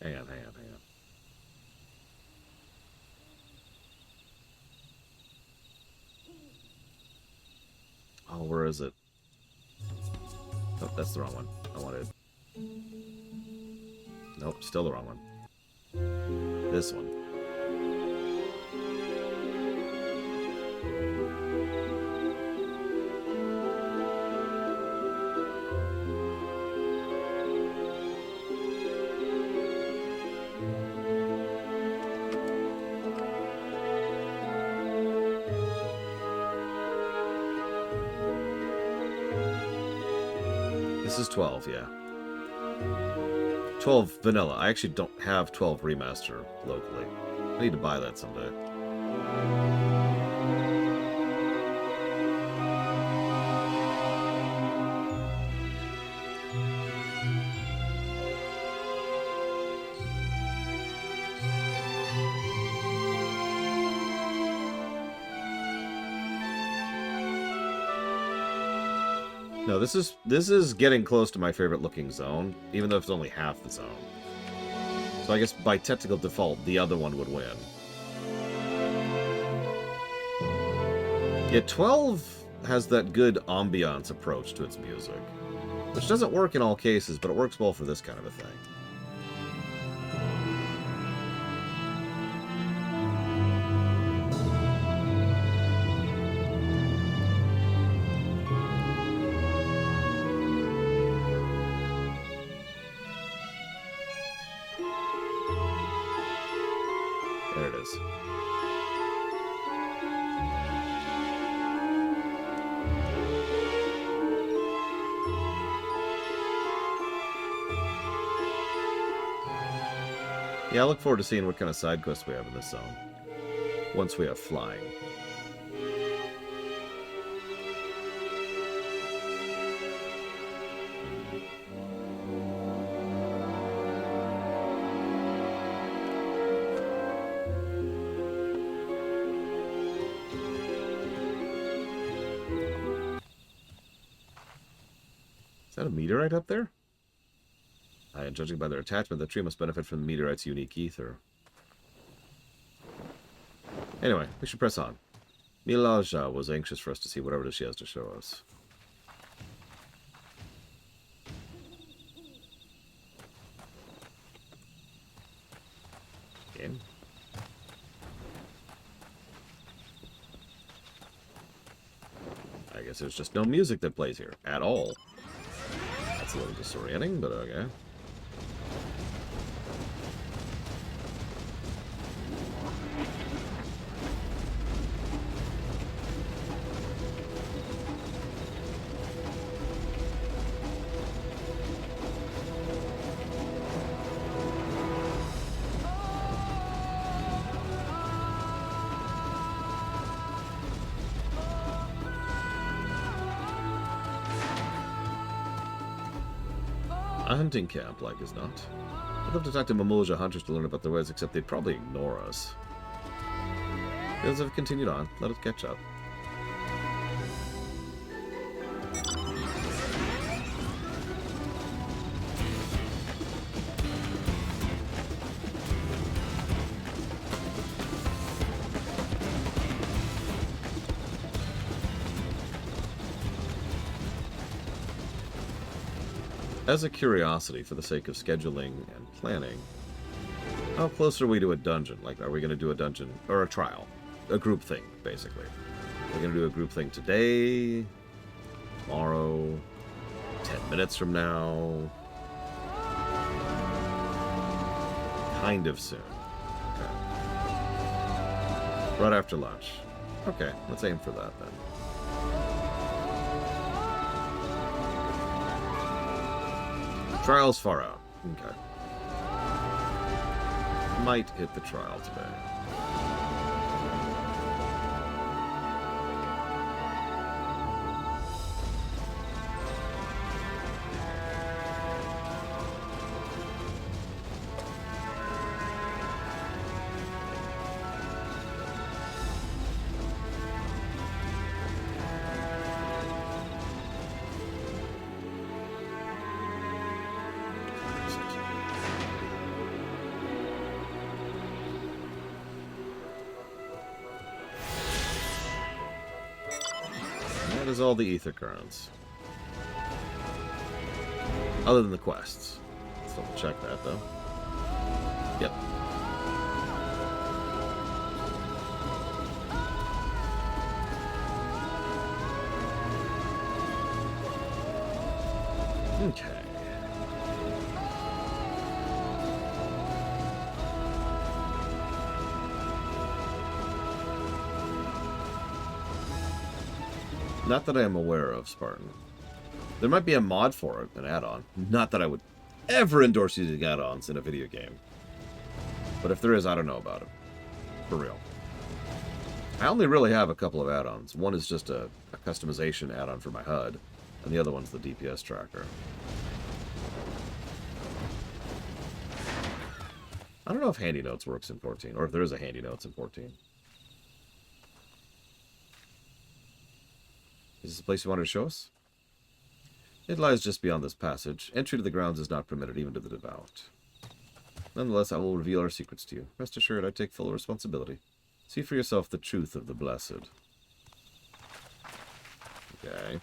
Hang on. Oh, where is it? Oh, that's the wrong one. I wanted... Nope, still the wrong one. This one. This is 12, yeah. 12 vanilla. I actually don't have 12 remaster locally. I need to buy that someday. No, this is getting close to my favorite looking zone, even though it's only half the zone. So I guess by technical default, the other one would win. Yeah, 12 has that good ambiance approach to its music, which doesn't work in all cases, but it works well for this kind of a thing. There it is. Yeah, I look forward to seeing what kind of side quests we have in this zone. Once we have flying. Is that a meteorite up there? And judging by their attachment, the tree must benefit from the meteorite's unique ether. Anyway, we should press on. Milaja was anxious for us to see whatever she has to show us. Okay. I guess there's just no music that plays here at all. That's a little disorienting, but okay. A hunting camp, like as not. I'd love to talk to Mamulja hunters to learn about their ways, except they'd probably ignore us. As have continued on, let us catch up. As a curiosity, for the sake of scheduling and planning, how close are we to a dungeon? Like, are we going to do a dungeon, or a trial? A group thing, basically. We're going to do a group thing today, tomorrow, 10 minutes from now. Kind of soon. Okay. Right after lunch. Okay, let's aim for that then. Trial's far out. Okay. Might hit the trial today. That is all the ether currents. Other than the quests. Still have to check that, though. Yep. Okay. Not that I am aware of, Spartan. There might be a mod for it, an add-on. Not that I would ever endorse using add-ons in a video game. But if there is, I don't know about it. For real. I only really have a couple of add-ons. One is just a customization add-on for my HUD, and the other one's the DPS tracker. I don't know if Handy Notes works in 14, or if there is a Handy Notes in 14. Is this the place you wanted to show us? It lies just beyond this passage. Entry to the grounds is not permitted even to the devout. Nonetheless, I will reveal our secrets to you. Rest assured, I take full responsibility. See for yourself the truth of the blessed. Okay.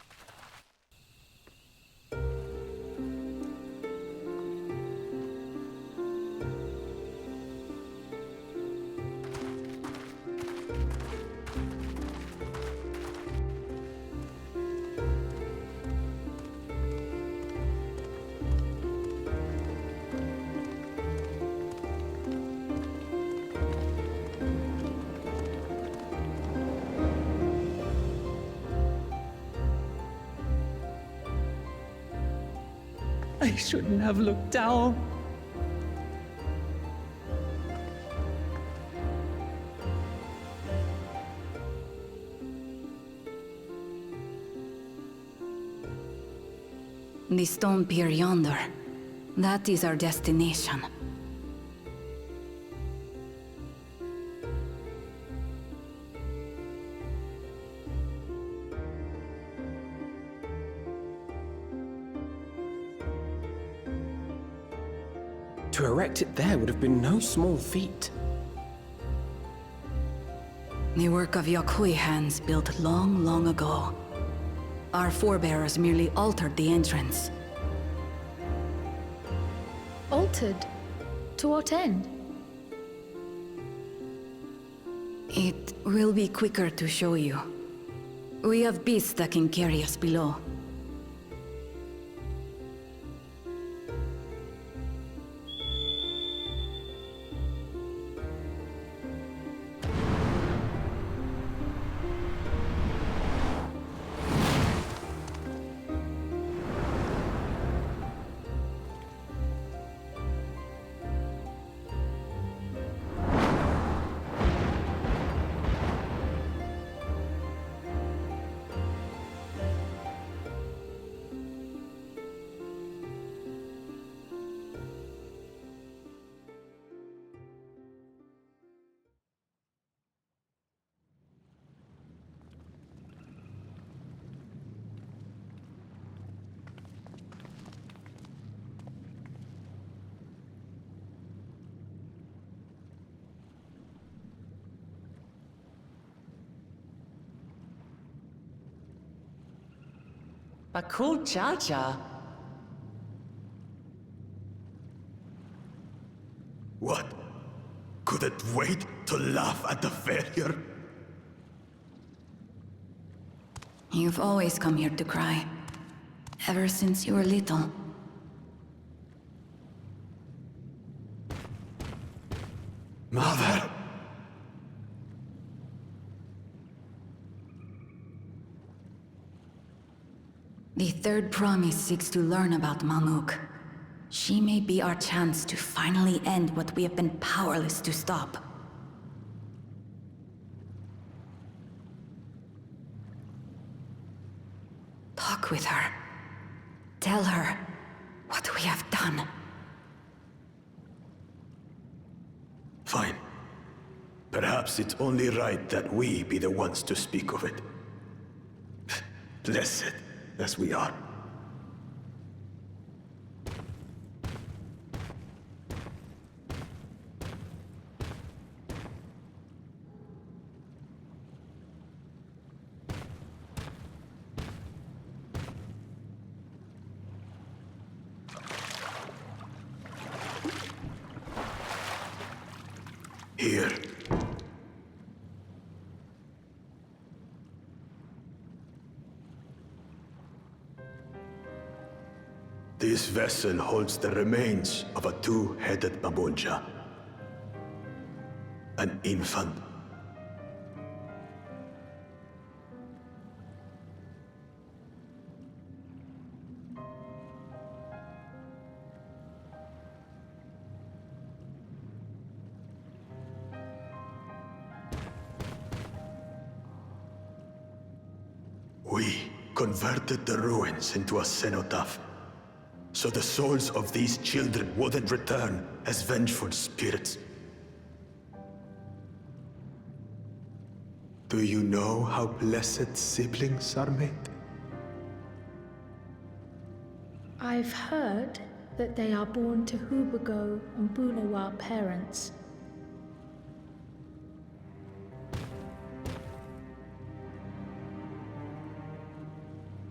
I shouldn't have looked down. The stone pier yonder. That is our destination. To erect it there would have been no small feat. The work of Yakui hands built long, long ago. Our forebears merely altered the entrance. Altered? To what end? It will be quicker to show you. We have beasts that can carry us below. A cool cha-cha. What? Couldn't wait to laugh at the failure? You've always come here to cry. Ever since you were little. Mother! The third promise seeks to learn about Malmuk. She may be our chance to finally end what we have been powerless to stop. Talk with her. Tell her what we have done. Fine. Perhaps it's only right that we be the ones to speak of it. Blessed as we are. Here. This vessel holds the remains of a two-headed Mabonja. An infant. We converted the ruins into a cenotaph, so the souls of these children wouldn't return as vengeful spirits. Do you know how blessed siblings are made? I've heard that they are born to Hubago and Bunawa parents.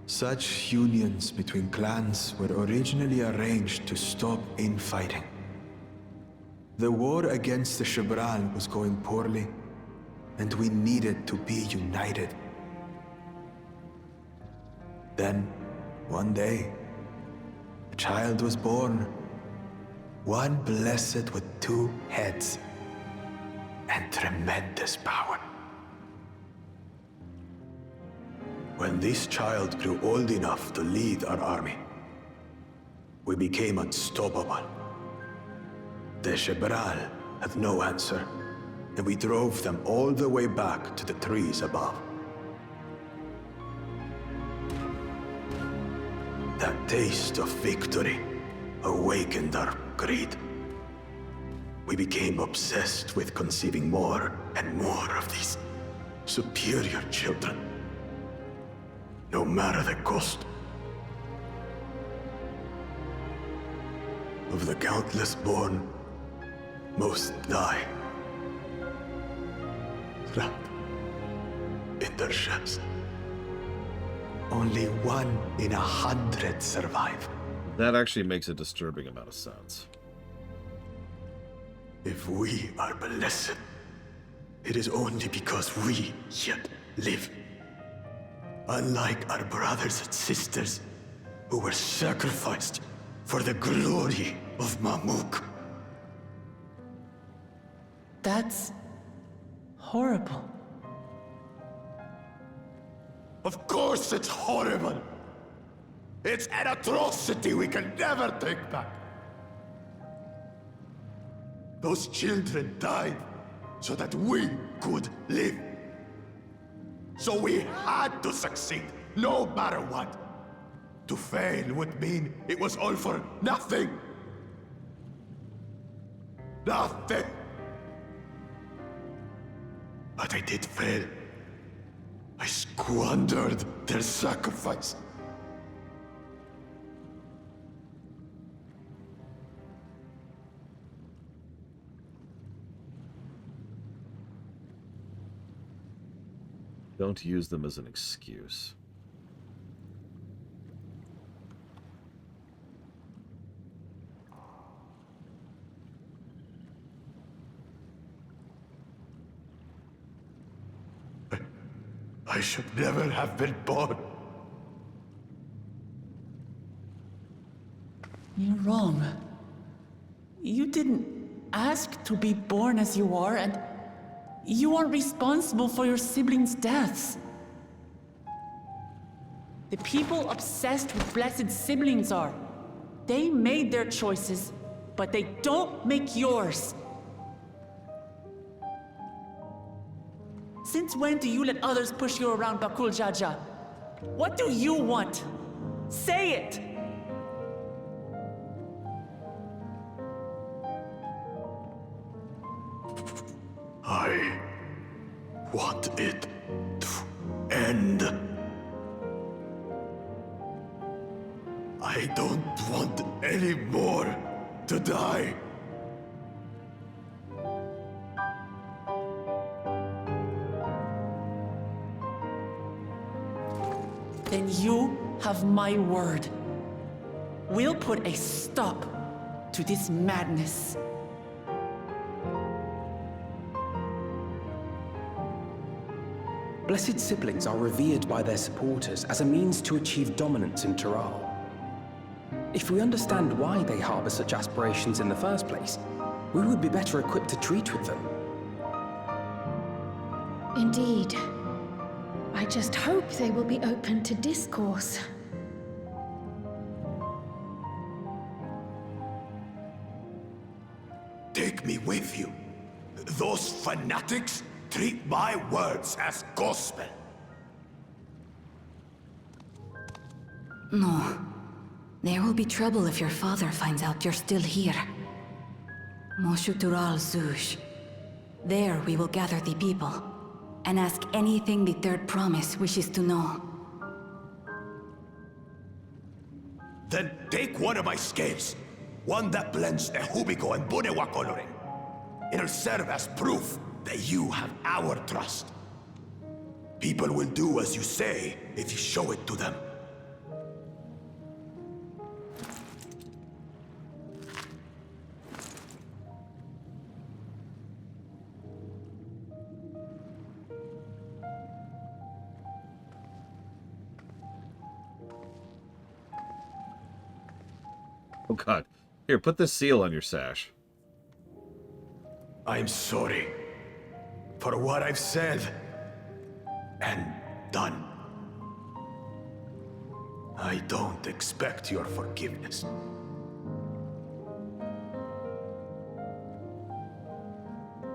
Such unions between clans were originally arranged to stop infighting. The war against the Shibran was going poorly, and we needed to be united. Then, one day, a child was born, one blessed with 2 heads and tremendous power. When this child grew old enough to lead our army, we became unstoppable. The Shibral had no answer, and we drove them all the way back to the trees above. That taste of victory awakened our greed. We became obsessed with conceiving more and more of these superior children, no matter the cost. Of the countless born, most die, trapped in their ships. Only 1 in 100 survive. That actually makes a disturbing amount of sense. If we are blessed, it is only because we yet live. Unlike our brothers and sisters, who were sacrificed for the glory of Mamuk. That's horrible. Of course it's horrible! It's an atrocity we can never take back. Those children died so that we could live. So we had to succeed, no matter what. To fail would mean it was all for nothing. Nothing. But I did fail. I squandered their sacrifice. Don't use them as an excuse. I should never have been born. You're wrong. You didn't ask to be born as you are, and you aren't responsible for your siblings' deaths. The people obsessed with blessed siblings are. They made their choices, but they don't make yours. Since when do you let others push you around Bakul Jaja? What do you want? Say it! I want it to end. I don't want any more to die. Then you have my word. We'll put a stop to this madness. Blessed siblings are revered by their supporters as a means to achieve dominance in Taral. If we understand why they harbor such aspirations in the first place, we would be better equipped to treat with them. Indeed. I just hope they will be open to discourse. Take me with you. Those fanatics treat my words as gospel. No. There will be trouble if your father finds out you're still here. Moshutural Zuj. There we will gather the people, and ask anything the Third Promise wishes to know. Then take one of my scales. One that blends the Hubico and Bunewa coloring. It'll serve as proof that you have our trust. People will do as you say if you show it to them. Oh god. Here, put this seal on your sash. I'm sorry for what I've said and done. I don't expect your forgiveness.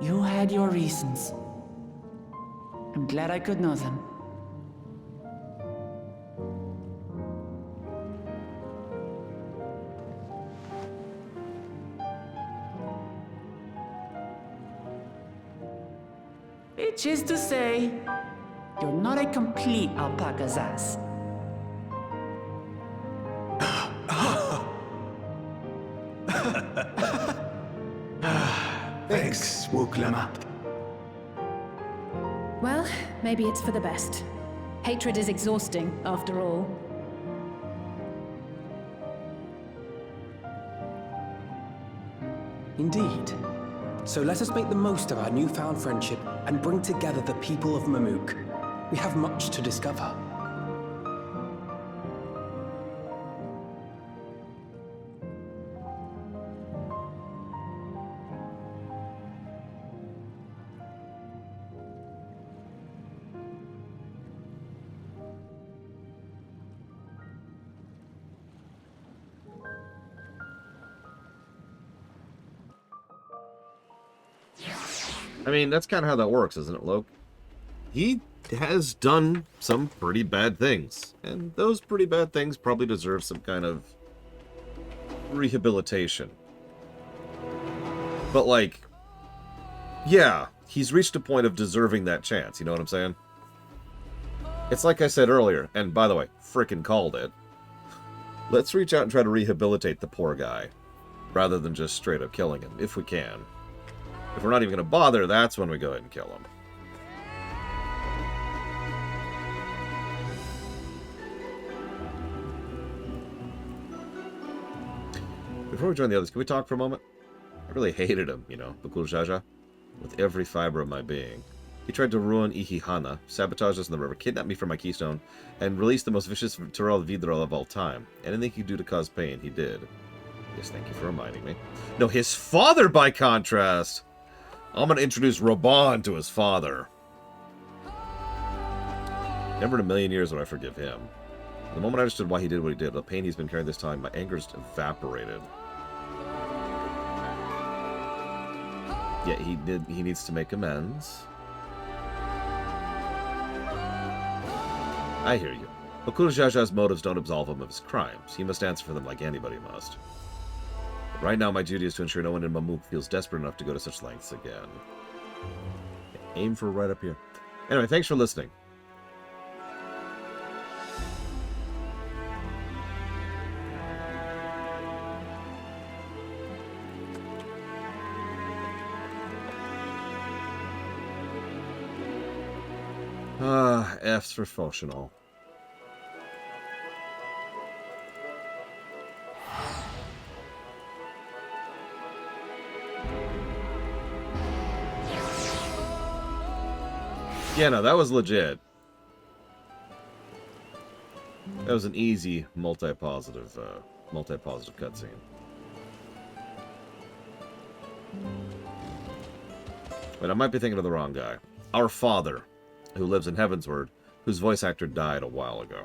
You had your reasons. I'm glad I could know them. Which is to say, you're not a complete alpaca's ass. Thanks, Wuklamat. Well, maybe it's for the best. Hatred is exhausting, after all. Indeed. So let us make the most of our newfound friendship and bring together the people of Mamuk. We have much to discover. I mean, that's kind of how that works, isn't it, Loke? He has done some pretty bad things, and those pretty bad things probably deserve some kind of rehabilitation. But, like, yeah, he's reached a point of deserving that chance, you know what I'm saying? It's like I said earlier, and by the way, frickin' called it. Let's reach out and try to rehabilitate the poor guy, rather than just straight up killing him, if we can. If we're not even going to bother, that's when we go ahead and kill him. Before we join the others, can we talk for a moment? I really hated him, you know, Bakul Jaja, with every fiber of my being. He tried to ruin Ihihana, sabotage us in the river, kidnap me from my keystone, and release the most vicious Tyrell Vidral of all time. Anything he could do to cause pain, he did. Yes, thank you for reminding me. No, his father, by contrast! I'm going to introduce Raban to his father. Never in a million years would I forgive him. The moment I understood why he did what he did, the pain he's been carrying this time, my anger just evaporated. Yeah, he needs to make amends. I hear you. Bakul Jaja's motives don't absolve him of his crimes. He must answer for them like anybody must. Right now, my duty is to ensure no one in Mamuk feels desperate enough to go to such lengths again. Aim for right up here. Anyway, thanks for listening. F's for functional. Yeah, no, that was legit. That was an easy multi-positive cutscene. Wait, I might be thinking of the wrong guy. Our father, who lives in Heavensward, whose voice actor died a while ago.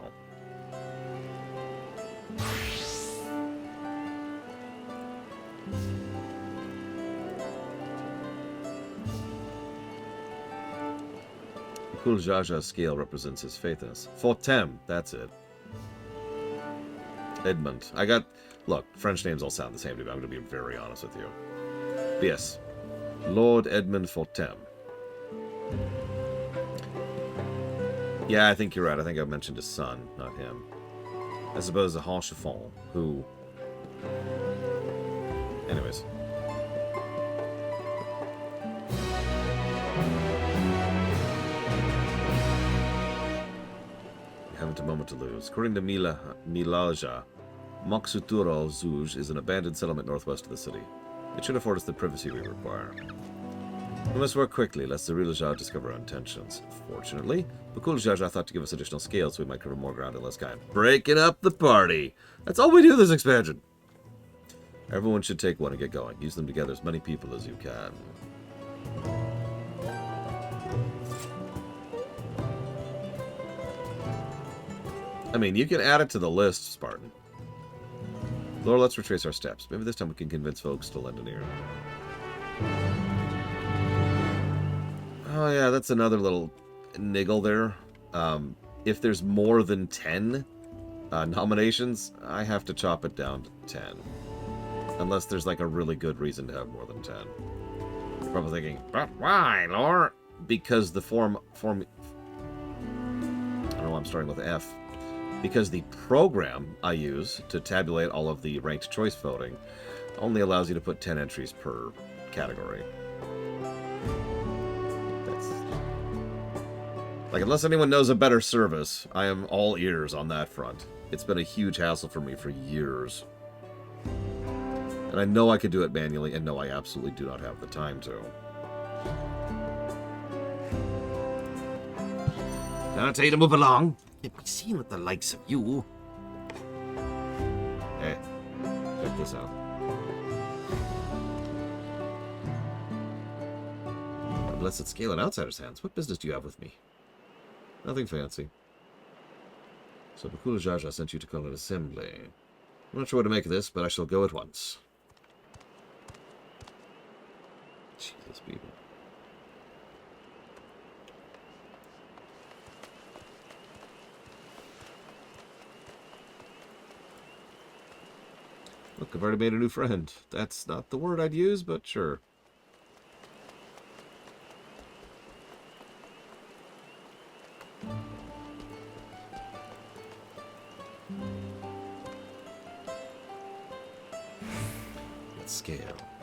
Bakul Jaja's scale represents his faith in us. Fotem, that's it. Edmund. Look, French names all sound the same to me, but I'm going to be very honest with you. But yes, Lord Edmund Fortem. Yeah, I think you're right. I think I mentioned his son, not him. I suppose a Hanchefon, who... Anyways. We haven't a moment to lose. According to Milaja, Moksuturo Zuj is an abandoned settlement northwest of the city. It should afford us the privacy we require. We must work quickly, lest the real Zhao discover our intentions. Fortunately, Bakul Jaja thought to give us additional scales so we might cover more ground in less time. Breaking up the party! That's all we do this expansion! Everyone should take one and get going. Use them together as many people as you can. I mean, you can add it to the list, Spartan. Lord, let's retrace our steps. Maybe this time we can convince folks to lend an ear. Oh yeah, that's another little niggle there. If there's more than 10 nominations, I have to chop it down to 10. Unless there's like a really good reason to have more than 10. You're probably thinking, but why, Lord? Because the I don't know why I'm starting with F. Because the program I use to tabulate all of the ranked choice voting only allows you to put 10 entries per category. Like, unless anyone knows a better service, I am all ears on that front. It's been a huge hassle for me for years. And I know I could do it manually, and no, I absolutely do not have the time to. Can I tell you to move along? Can't be seen with the likes of you. Hey, check this out. A blessed scale in outsider's hands. What business do you have with me? Nothing fancy. So Bakula Jaja sent you to call an assembly. I'm not sure what to make of this, but I shall go at once. Jesus, people. Look, I've already made a new friend. That's not the word I'd use, but sure. Scale.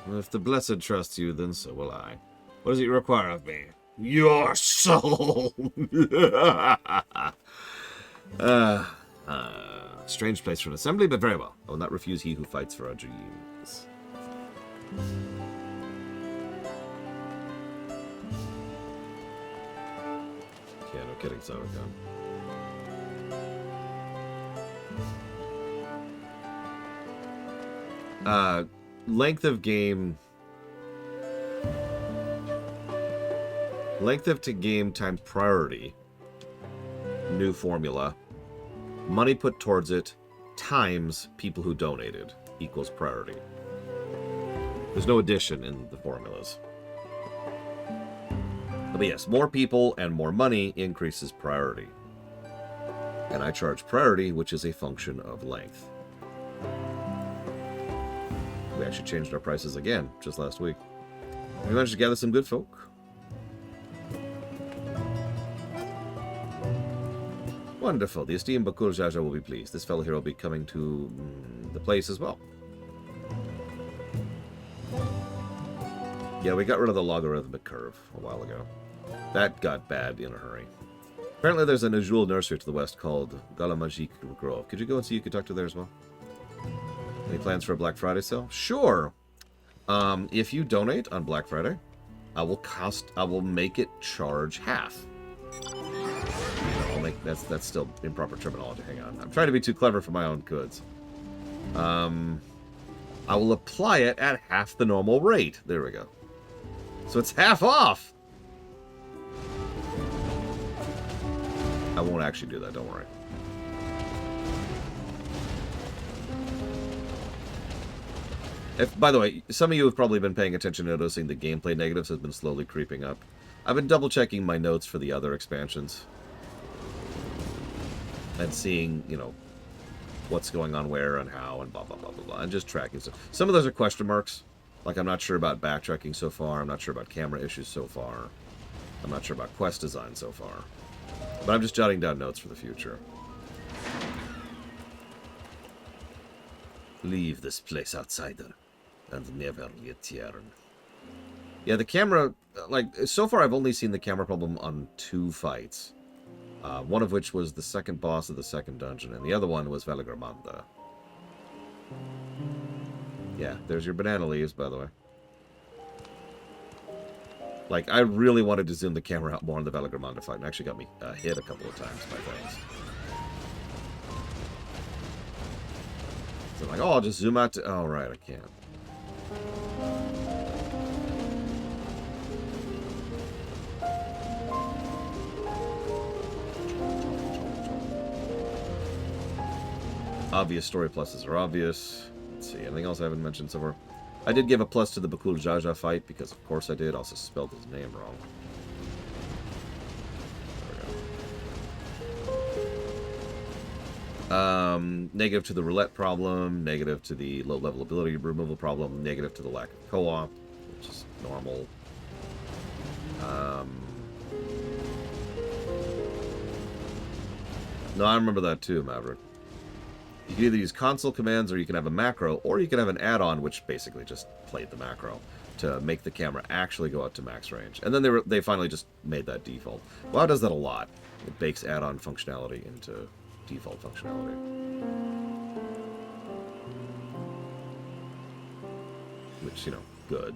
Well, if the Blessed trusts you, then so will I. What does it require of me? Your soul! Strange place for an assembly, but very well. I will not refuse he who fights for our dreams. Yeah, no kidding, so length of game. Length of to game time priority. New formula. Money put towards it times people who donated equals priority. There's no addition in the formulas. But yes, more people and more money increases priority. And I charge priority, which is a function of length. We actually changed our prices again just last week. We managed to gather some good folk. Wonderful. The esteemed Bakul Jaja will be pleased. This fellow here will be coming to the place as well. Yeah, we got rid of the logarithmic curve a while ago. That got bad in a hurry. Apparently there's a Najul nursery to the west called Galamagique Grove. Could you go and see you could talk to there as well? Any plans for a Black Friday sale? Sure. If you donate on Black Friday, I will make it charge half. That's still improper terminology. Hang on. I'm trying to be too clever for my own goods. I will apply it at half the normal rate. There we go. So it's half off. I won't actually do that. Don't worry. By the way, some of you have probably been paying attention, noticing the gameplay negatives has been slowly creeping up. I've been double-checking my notes for the other expansions. And seeing, you know, what's going on where and how and blah, blah, blah, blah, blah, and just tracking stuff. Some of those are question marks. Like, I'm not sure about backtracking so far. I'm not sure about camera issues so far. I'm not sure about quest design so far. But I'm just jotting down notes for the future. Leave this place, outsider, and never return. Yeah, the camera, like, so far I've only seen the camera problem on 2 fights. One of which was the second boss of the second dungeon, and the other one was Veligramanda. Yeah, there's your banana leaves, by the way. Like, I really wanted to zoom the camera out more on the Veligramanda fight, and actually got me hit a couple of times by things. So I'm like, oh, I'll just zoom out to... Oh, right, I can't. Obvious story pluses are obvious. Let's see, anything else I haven't mentioned somewhere? I did give a plus to the Bakul Jaja fight, because of course I did. Also spelled his name wrong. Negative to the roulette problem, negative to the low-level ability removal problem, negative to the lack of co-op, which is normal. No, I remember that too, Maverick. You can either use console commands, or you can have a macro, or you can have an add-on, which basically just played the macro, to make the camera actually go out to max range. And then they finally just made that default. WoW does that a lot. It bakes add-on functionality into default functionality. Which, you know, good.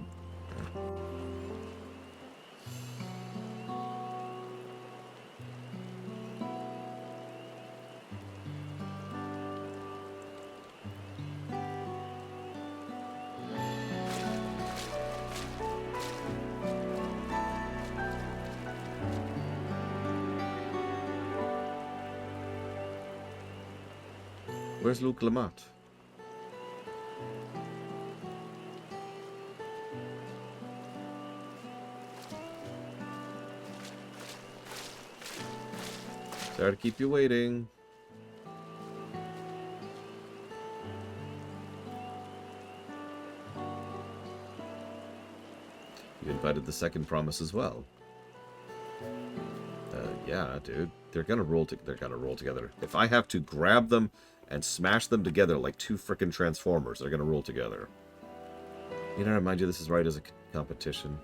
Where's Luke Lamont? Sorry to keep you waiting. You invited the second promise as well. Yeah, dude. They're gonna roll together. If I have to grab them and smash them together like 2 frickin' Transformers, they're gonna roll together. You know, I remind you, this is right as a competition.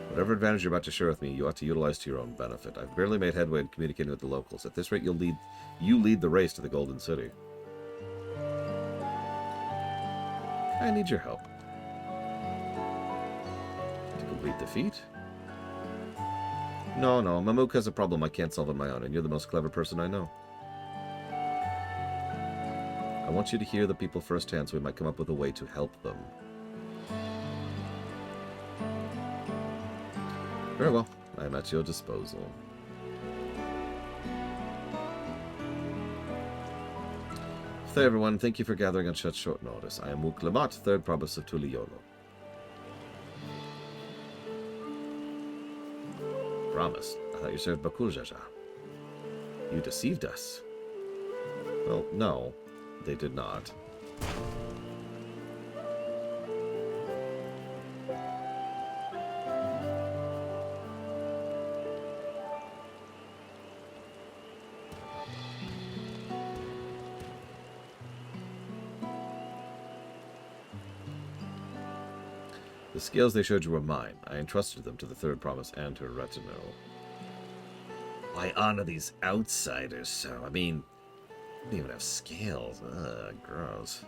Whatever advantage you're about to share with me, you ought to utilize to your own benefit. I've barely made headway in communicating with the locals. At this rate, you lead the race to the Golden City. I need your help. To complete the feat? No, Mamook has a problem I can't solve on my own, and you're the most clever person I know. I want you to hear the people firsthand so we might come up with a way to help them. Very well. I am at your disposal. Hey everyone, thank you for gathering on such short notice. I am Mook Lamat, 3rd Province of Tuliolo. Promise? I thought you served Bakul Jaja. You deceived us. Well, no, they did not. The scales they showed you were mine. I entrusted them to the 3rd Promise and her retinue. I honor these outsiders, so, I mean, they don't even have scales. Ugh, gross.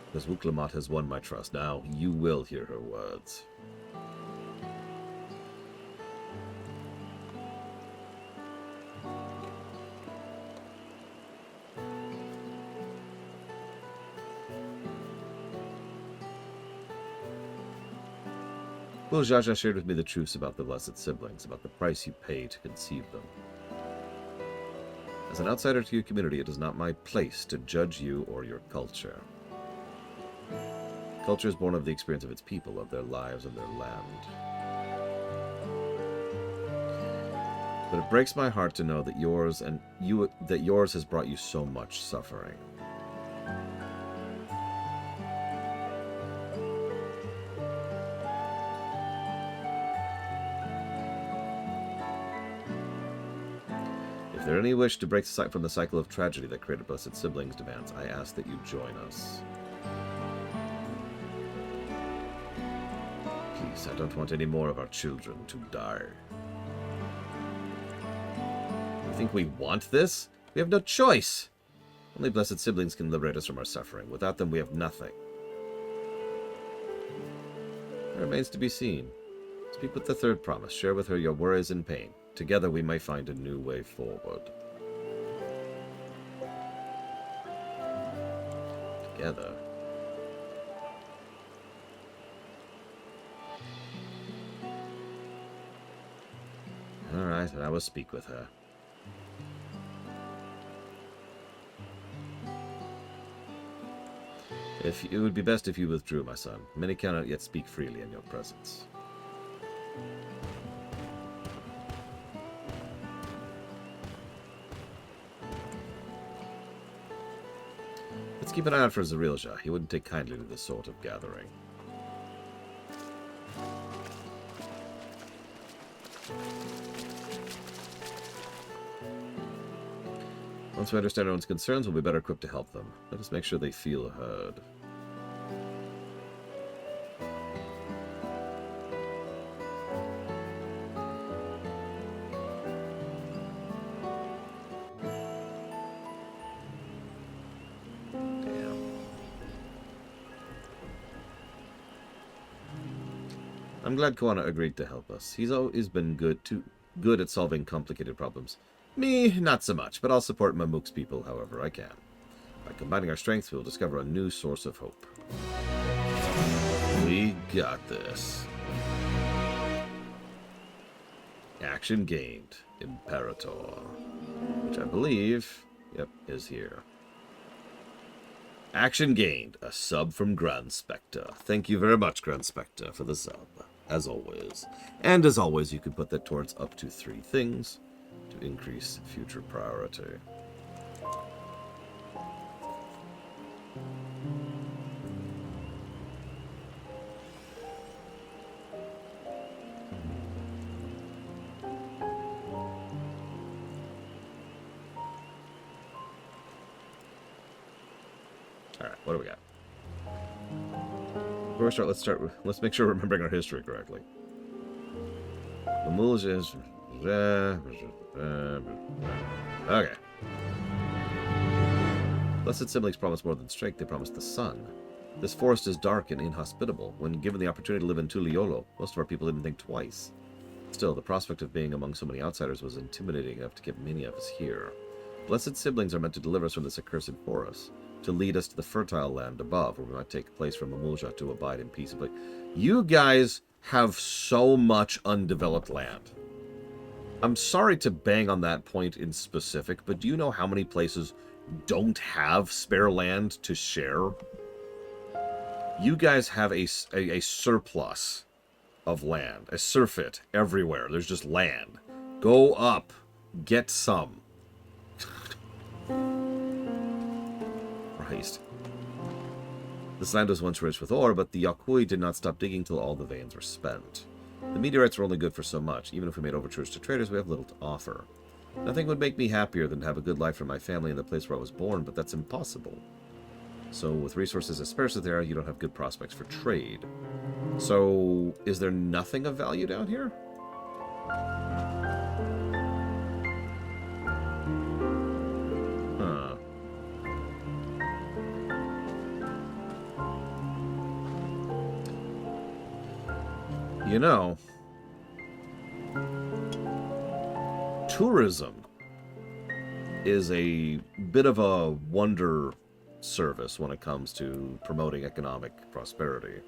Because Wuklamat has won my trust. Now, you will hear her words. Well, Jaja shared with me the truths about the blessed siblings, about the price you pay to conceive them. As an outsider to your community, it is not my place to judge you or your culture. Culture is born of the experience of its people, of their lives and their land. But it breaks my heart to know that yours has brought you so much suffering. If there any wish to break from the cycle of tragedy that created Blessed Siblings demands, I ask that you join us. Please, I don't want any more of our children to die. You think we want this? We have no choice. Only Blessed Siblings can liberate us from our suffering. Without them, we have nothing. It remains to be seen. Speak with the third promise. Share with her your worries and pain. Together we may find a new way forward. Together. Alright, I will speak with her. It would be best if you withdrew, my son. Many cannot yet speak freely in your presence. Let's keep an eye out for Zarilja. He wouldn't take kindly to this sort of gathering. Once we understand everyone's concerns, we'll be better equipped to help them. Let us make sure they feel heard. I'm glad Koana agreed to help us. He's always been good at solving complicated problems. Me, not so much, but I'll support Mamuk's people however I can. By combining our strengths, we'll discover a new source of hope. We got this. Action gained. Imperator. Which I believe, yep, is here. Action gained. A sub from Grand Spectre. Thank you very much, Grand Spectre, for the sub. As always. And as always, you can put that towards up to 3 things to increase future priority. Alright, what do we got? Before we start, let's make sure we're remembering our history correctly. Mamulja is... Okay. Blessed Siblings promise more than strength, they promise the sun. This forest is dark and inhospitable. When given the opportunity to live in Tuliolo, most of our people didn't think twice. Still, the prospect of being among so many outsiders was intimidating enough to keep many of us here. Blessed Siblings are meant to deliver us from this accursed forest, to lead us to the fertile land above, where we might take a place from Mamulja to abide in peace. You guys have so much undeveloped land. I'm sorry to bang on that point in specific, but do you know how many places don't have spare land to share? You guys have a surplus of land, a surfeit everywhere. There's just land. Go up, get some. Christ. This land was once rich with ore, but the Yakui did not stop digging till all the veins were spent. The meteorites were only good for so much. Even if we made overtures to traders, we have little to offer. Nothing would make me happier than to have a good life for my family in the place where I was born, but that's impossible. So, with resources as sparse as there are, you don't have good prospects for trade. So, is there nothing of value down here? Huh. You know, tourism is a bit of a wonder service when it comes to promoting economic prosperity.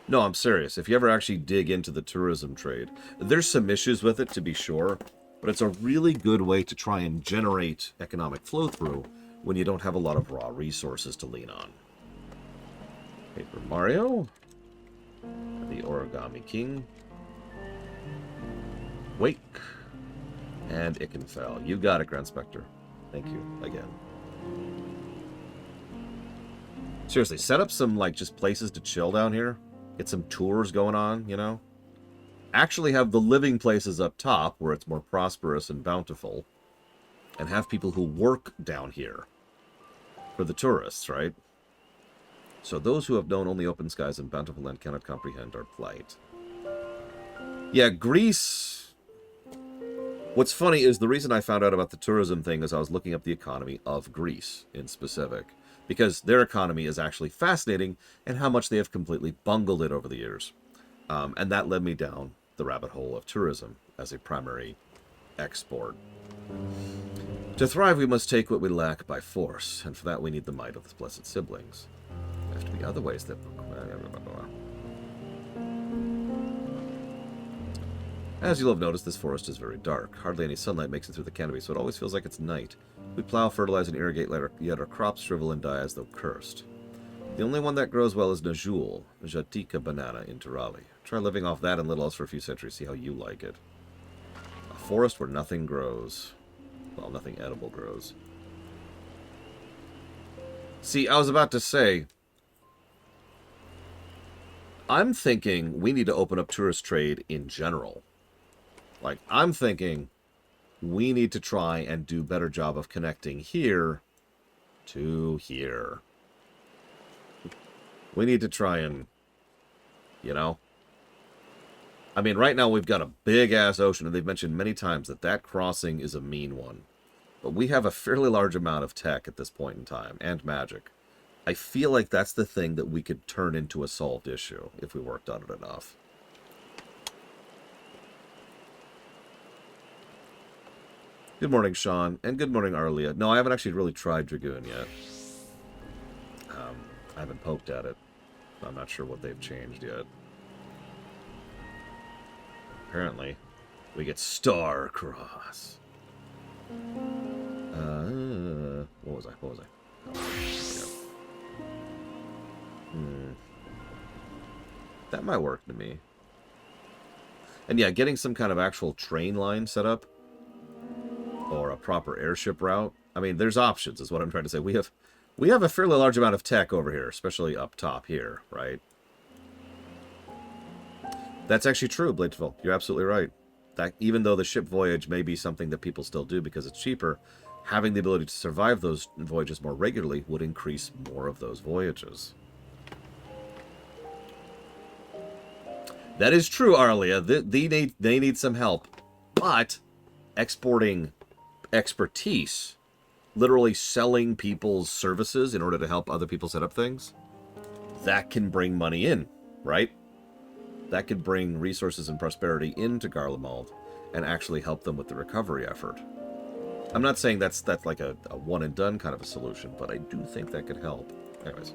No, I'm serious. If you ever actually dig into the tourism trade, there's some issues with it, to be sure, but it's a really good way to try and generate economic flow through when you don't have a lot of raw resources to lean on. Paper Mario? The Origami King. Wake. And Ikenfell. You got it, Grand Spectre. Thank you again. Seriously, set up some, like, just places to chill down here. Get some tours going on, you know? Actually have the living places up top, where it's more prosperous and bountiful. And have people who work down here. For the tourists, right? So those who have known only open skies and bountiful land cannot comprehend our plight. Yeah, Greece... What's funny is the reason I found out about the tourism thing is I was looking up the economy of Greece in specific. Because their economy is actually fascinating and how much they have completely bungled it over the years. And that led me down the rabbit hole of tourism as a primary export. To thrive, we must take what we lack by force, and for that we need the might of the blessed siblings. There have to be other ways that... As you'll have noticed, this forest is very dark. Hardly any sunlight makes it through the canopy, so it always feels like it's night. We plow, fertilize, and irrigate, yet our crops shrivel and die as though cursed. The only one that grows well is Najul, Jatika banana in Tirali. Try living off that and little else for a few centuries, see how you like it. A forest where nothing grows. Well, nothing edible grows. See, I was about to say, I'm thinking we need to open up tourist trade in general. Like, I'm thinking we need to try and do a better job of connecting here to here. We need to try and, you know. I mean, right now we've got a big-ass ocean, and they've mentioned many times that that crossing is a mean one. But we have a fairly large amount of tech at this point in time, and magic. I feel like that's the thing that we could turn into a solved issue if we worked on it enough. Good morning, Sean, and good morning, Arlia. No, I haven't actually really tried Dragoon yet. I haven't poked at it. I'm not sure what they've changed yet. Apparently, we get Star-Cross. What was I? Oh, yeah. That might work to me. And yeah, getting some kind of actual train line set up. Or a proper airship route. I mean, there's options, is what I'm trying to say. We have a fairly large amount of tech over here, especially up top here, right? That's actually true, Bladeville. You're absolutely right. That even though the ship voyage may be something that people still do because it's cheaper, having the ability to survive those voyages more regularly would increase more of those voyages. That is true, Arlia. They need some help. But exporting expertise, literally selling people's services in order to help other people set up things, that can bring money in, right? That could bring resources and prosperity into Garlemald and actually help them with the recovery effort. I'm not saying that's like a one and done kind of a solution, but I do think that could help. Anyways.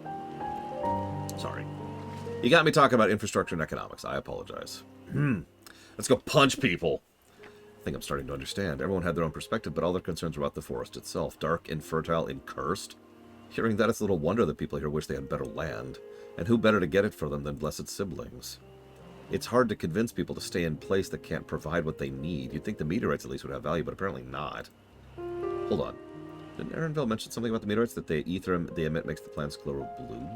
Sorry. You got me talking about infrastructure and economics. I apologize. Let's go punch people. I think I'm starting to understand. Everyone had their own perspective, but all their concerns were about the forest itself. Dark, infertile, and cursed. Hearing that, it's little wonder that people here wish they had better land. And who better to get it for them than blessed siblings? It's hard to convince people to stay in place that can't provide what they need. You'd think the meteorites at least would have value, but apparently not. Hold on. Didn't Aaronville mention something about the meteorites? That the ether they emit makes the plants glow blue?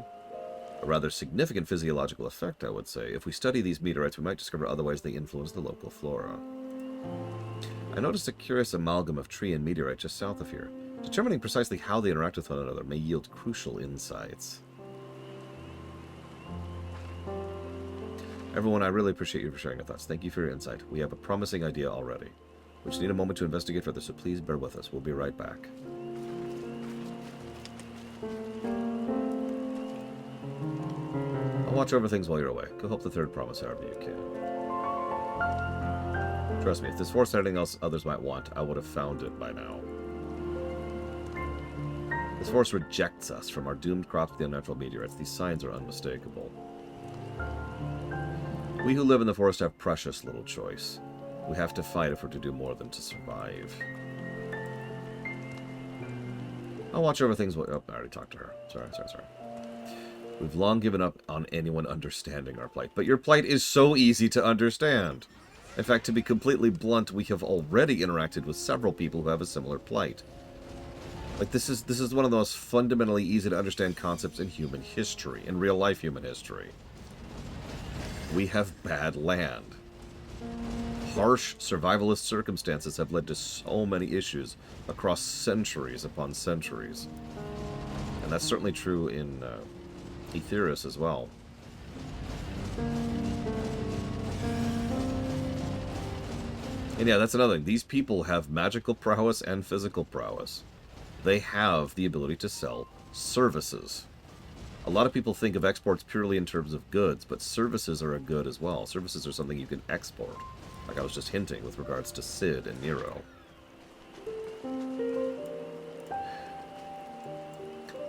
A rather significant physiological effect, I would say. If we study these meteorites, we might discover other ways they influence the local flora. I noticed a curious amalgam of tree and meteorite just south of here. Determining precisely how they interact with one another may yield crucial insights. Everyone, I really appreciate you for sharing your thoughts. Thank you for your insight. We have a promising idea already. We just need a moment to investigate further, so please bear with us. We'll be right back. I'll watch over things while you're away. Go help the third promise however you can. Trust me, if this forest had anything else others might want, I would have found it by now. This forest rejects us from our doomed crops to the unnatural meteorites. These signs are unmistakable. We who live in the forest have precious little choice. We have to fight if we're to do more than to survive. I'll watch over things. Oh, I already talked to her. Sorry. We've long given up on anyone understanding our plight, but your plight is so easy to understand. In fact, to be completely blunt, we have already interacted with several people who have a similar plight. Like, this is one of the most fundamentally easy to understand concepts in human history, in real-life human history. We have bad land. Harsh survivalist circumstances have led to so many issues across centuries upon centuries. And that's certainly true in Aetheris as well. And yeah, that's another thing. These people have magical prowess and physical prowess. They have the ability to sell services. A lot of people think of exports purely in terms of goods, but services are a good as well. Services are something you can export. Like I was just hinting with regards to Cid and Nero.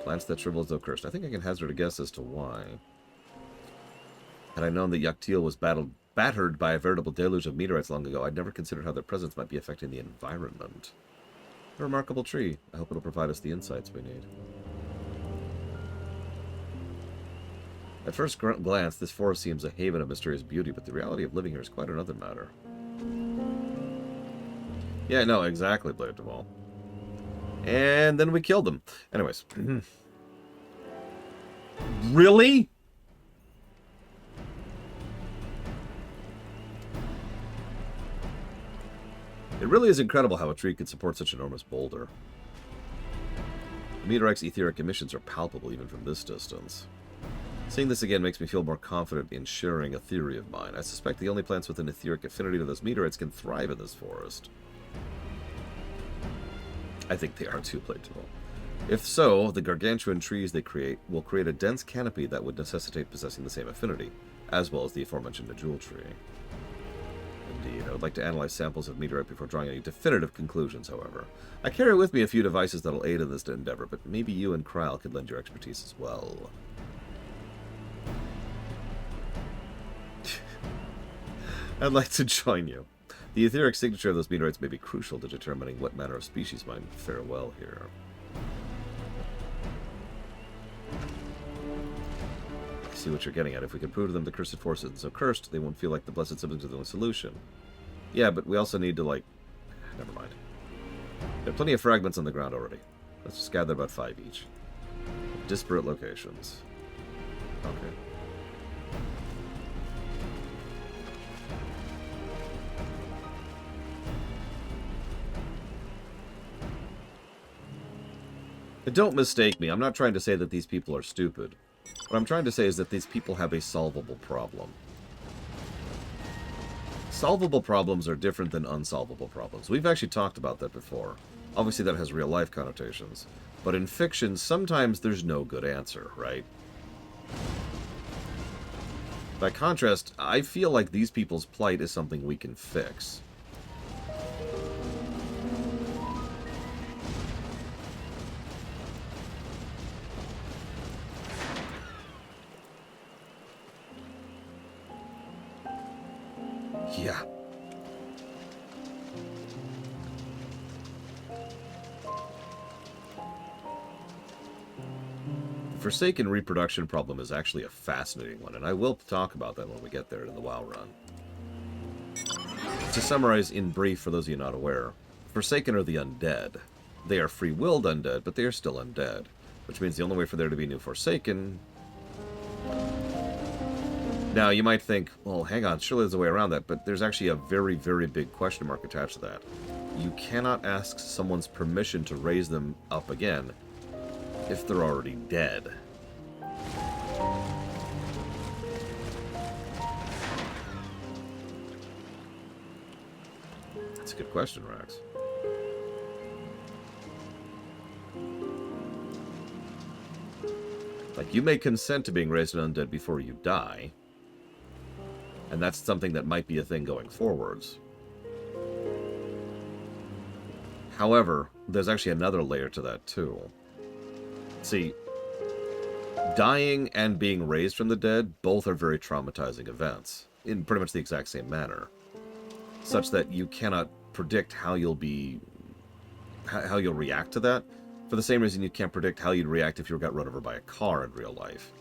Plants that shrivel as though cursed. I think I can hazard a guess as to why. Had I known that Yaktil was battered by a veritable deluge of meteorites long ago, I'd never considered how their presence might be affecting the environment. A remarkable tree. I hope it'll provide us the insights we need. At first glance, this forest seems a haven of mysterious beauty, but the reality of living here is quite another matter. Yeah, no, exactly, Blade Duval. And then we killed them. Anyways. Really? It really is incredible how a tree could support such an enormous boulder. The meteorite's etheric emissions are palpable even from this distance. Seeing this again makes me feel more confident in sharing a theory of mine. I suspect the only plants with an etheric affinity to those meteorites can thrive in this forest. I think they are too, Plato. If so, the gargantuan trees they create will create a dense canopy that would necessitate possessing the same affinity, as well as the aforementioned jewel tree. Indeed, I would like to analyze samples of meteorite before drawing any definitive conclusions, however. I carry with me a few devices that'll aid in this endeavor, but maybe you and Kryl could lend your expertise as well. I'd like to join you. The etheric signature of those meteorites may be crucial to determining what manner of species might fare well here. I see what you're getting at. If we can prove to them the cursed force isn't so cursed, they won't feel like the blessed siblings are the only solution. Yeah, but we also need to, like... Never mind. There are plenty of fragments on the ground already. Let's just gather about 5 each. Disparate locations. Okay. And don't mistake me, I'm not trying to say that these people are stupid. What I'm trying to say is that these people have a solvable problem. Solvable problems are different than unsolvable problems. We've actually talked about that before. Obviously that has real-life connotations. But in fiction, sometimes there's no good answer, right? By contrast, I feel like these people's plight is something we can fix. Yeah. The Forsaken reproduction problem is actually a fascinating one, and I will talk about that when we get there in the WoW run. To summarize in brief for those of you not aware, Forsaken are the undead. They are free-willed undead, but they are still undead, which means the only way for there to be new Forsaken... Now, you might think, well, hang on, surely there's a way around that, but there's actually a very, very big question mark attached to that. You cannot ask someone's permission to raise them up again if they're already dead. That's a good question, Rax. Like, you may consent to being raised an undead before you die, and that's something that might be a thing going forwards. However, there's actually another layer to that, too. See, dying and being raised from the dead, both are very traumatizing events, in pretty much the exact same manner, such that you cannot predict how you'll react to that, for the same reason you can't predict how you'd react if you got run over by a car in real life.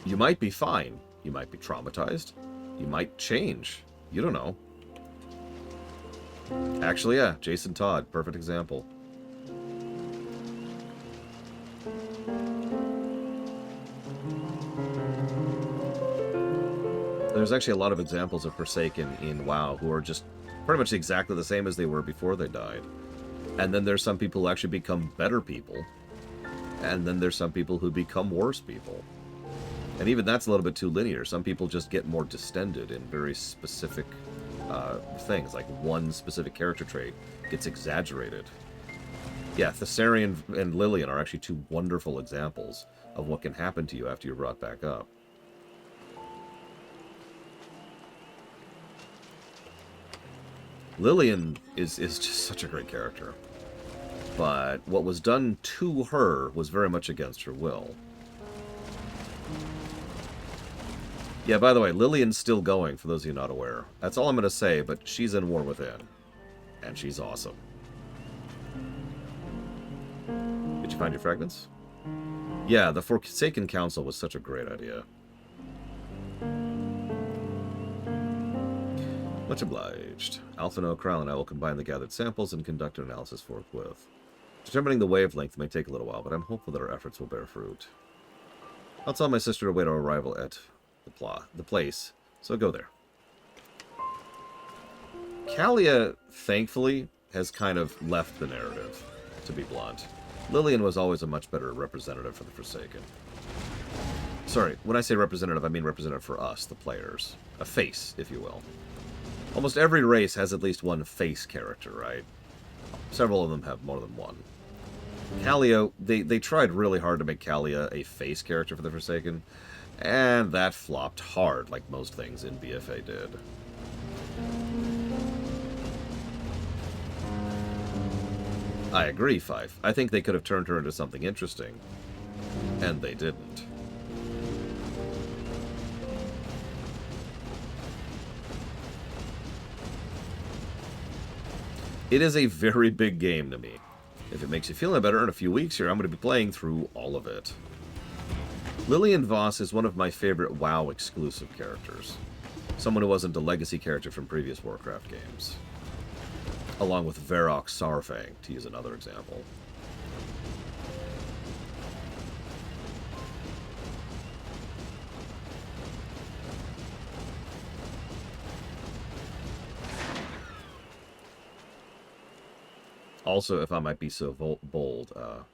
You might be fine. You might be traumatized. You might change. You don't know. Actually, yeah, Jason Todd, perfect example. There's actually a lot of examples of Forsaken in WoW who are just pretty much exactly the same as they were before they died. And then there's some people who actually become better people. And then there's some people who become worse people. And even that's a little bit too linear. Some people just get more distended in very specific things. Like one specific character trait gets exaggerated. Yeah, Thessarian and Lillian are actually two wonderful examples of what can happen to you after you're brought back up. Lillian is just such a great character. But what was done to her was very much against her will. Yeah, by the way, Lillian's still going, for those of you not aware. That's all I'm going to say, but she's in War Within. And she's awesome. Did you find your fragments? Yeah, the Forsaken Council was such a great idea. Much obliged. Alphino, Krell, and I will combine the gathered samples and conduct an analysis forthwith. Determining the wavelength may take a little while, but I'm hopeful that our efforts will bear fruit. I'll tell my sister to wait our arrival at the place, so go there. Kalia, thankfully, has kind of left the narrative, to be blunt. Lillian was always a much better representative for the Forsaken. Sorry, when I say representative, I mean representative for us, the players. A face, if you will. Almost every race has at least one face character, right? Several of them have more than one. Kalia, they tried really hard to make Kalia a face character for the Forsaken, and that flopped hard, like most things in BFA did. I agree, Fife. I think they could have turned her into something interesting, and they didn't. It is a very big game to me. If it makes you feel any better, in a few weeks here, I'm going to be playing through all of it. Lillian Voss is one of my favorite WoW exclusive characters. Someone who wasn't a legacy character from previous Warcraft games. Along with Varrock Sarfang, to use another example. Also, if I might be so bold,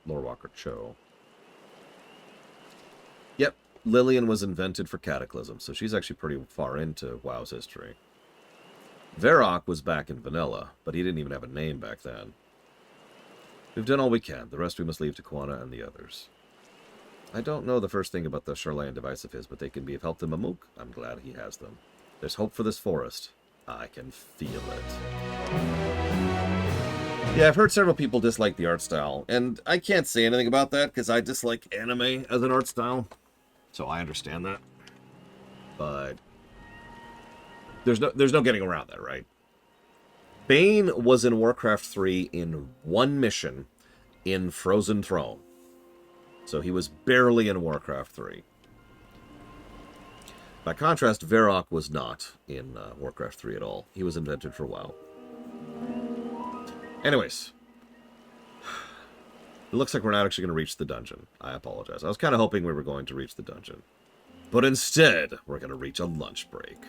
Lorewalker Cho. Yep, Lillian was invented for Cataclysm, so she's actually pretty far into WoW's history. Varrock was back in vanilla, but he didn't even have a name back then. We've done all we can. The rest we must leave to Quana and the others. I don't know the first thing about the Charlayan device of his, but they can be of help to Mamook. I'm glad he has them. There's hope for this forest. I can feel it. Yeah, I've heard several people dislike the art style, and I can't say anything about that because I dislike anime as an art style, so I understand that. But there's no getting around that, right? Bane was in Warcraft 3 in one mission in Frozen Throne, so he was barely in Warcraft 3. By contrast, Varrock was not in Warcraft 3 at all. He was invented for WoW. Anyways, it looks like we're not actually going to reach the dungeon. I apologize. I was kind of hoping we were going to reach the dungeon. But instead, we're going to reach a lunch break.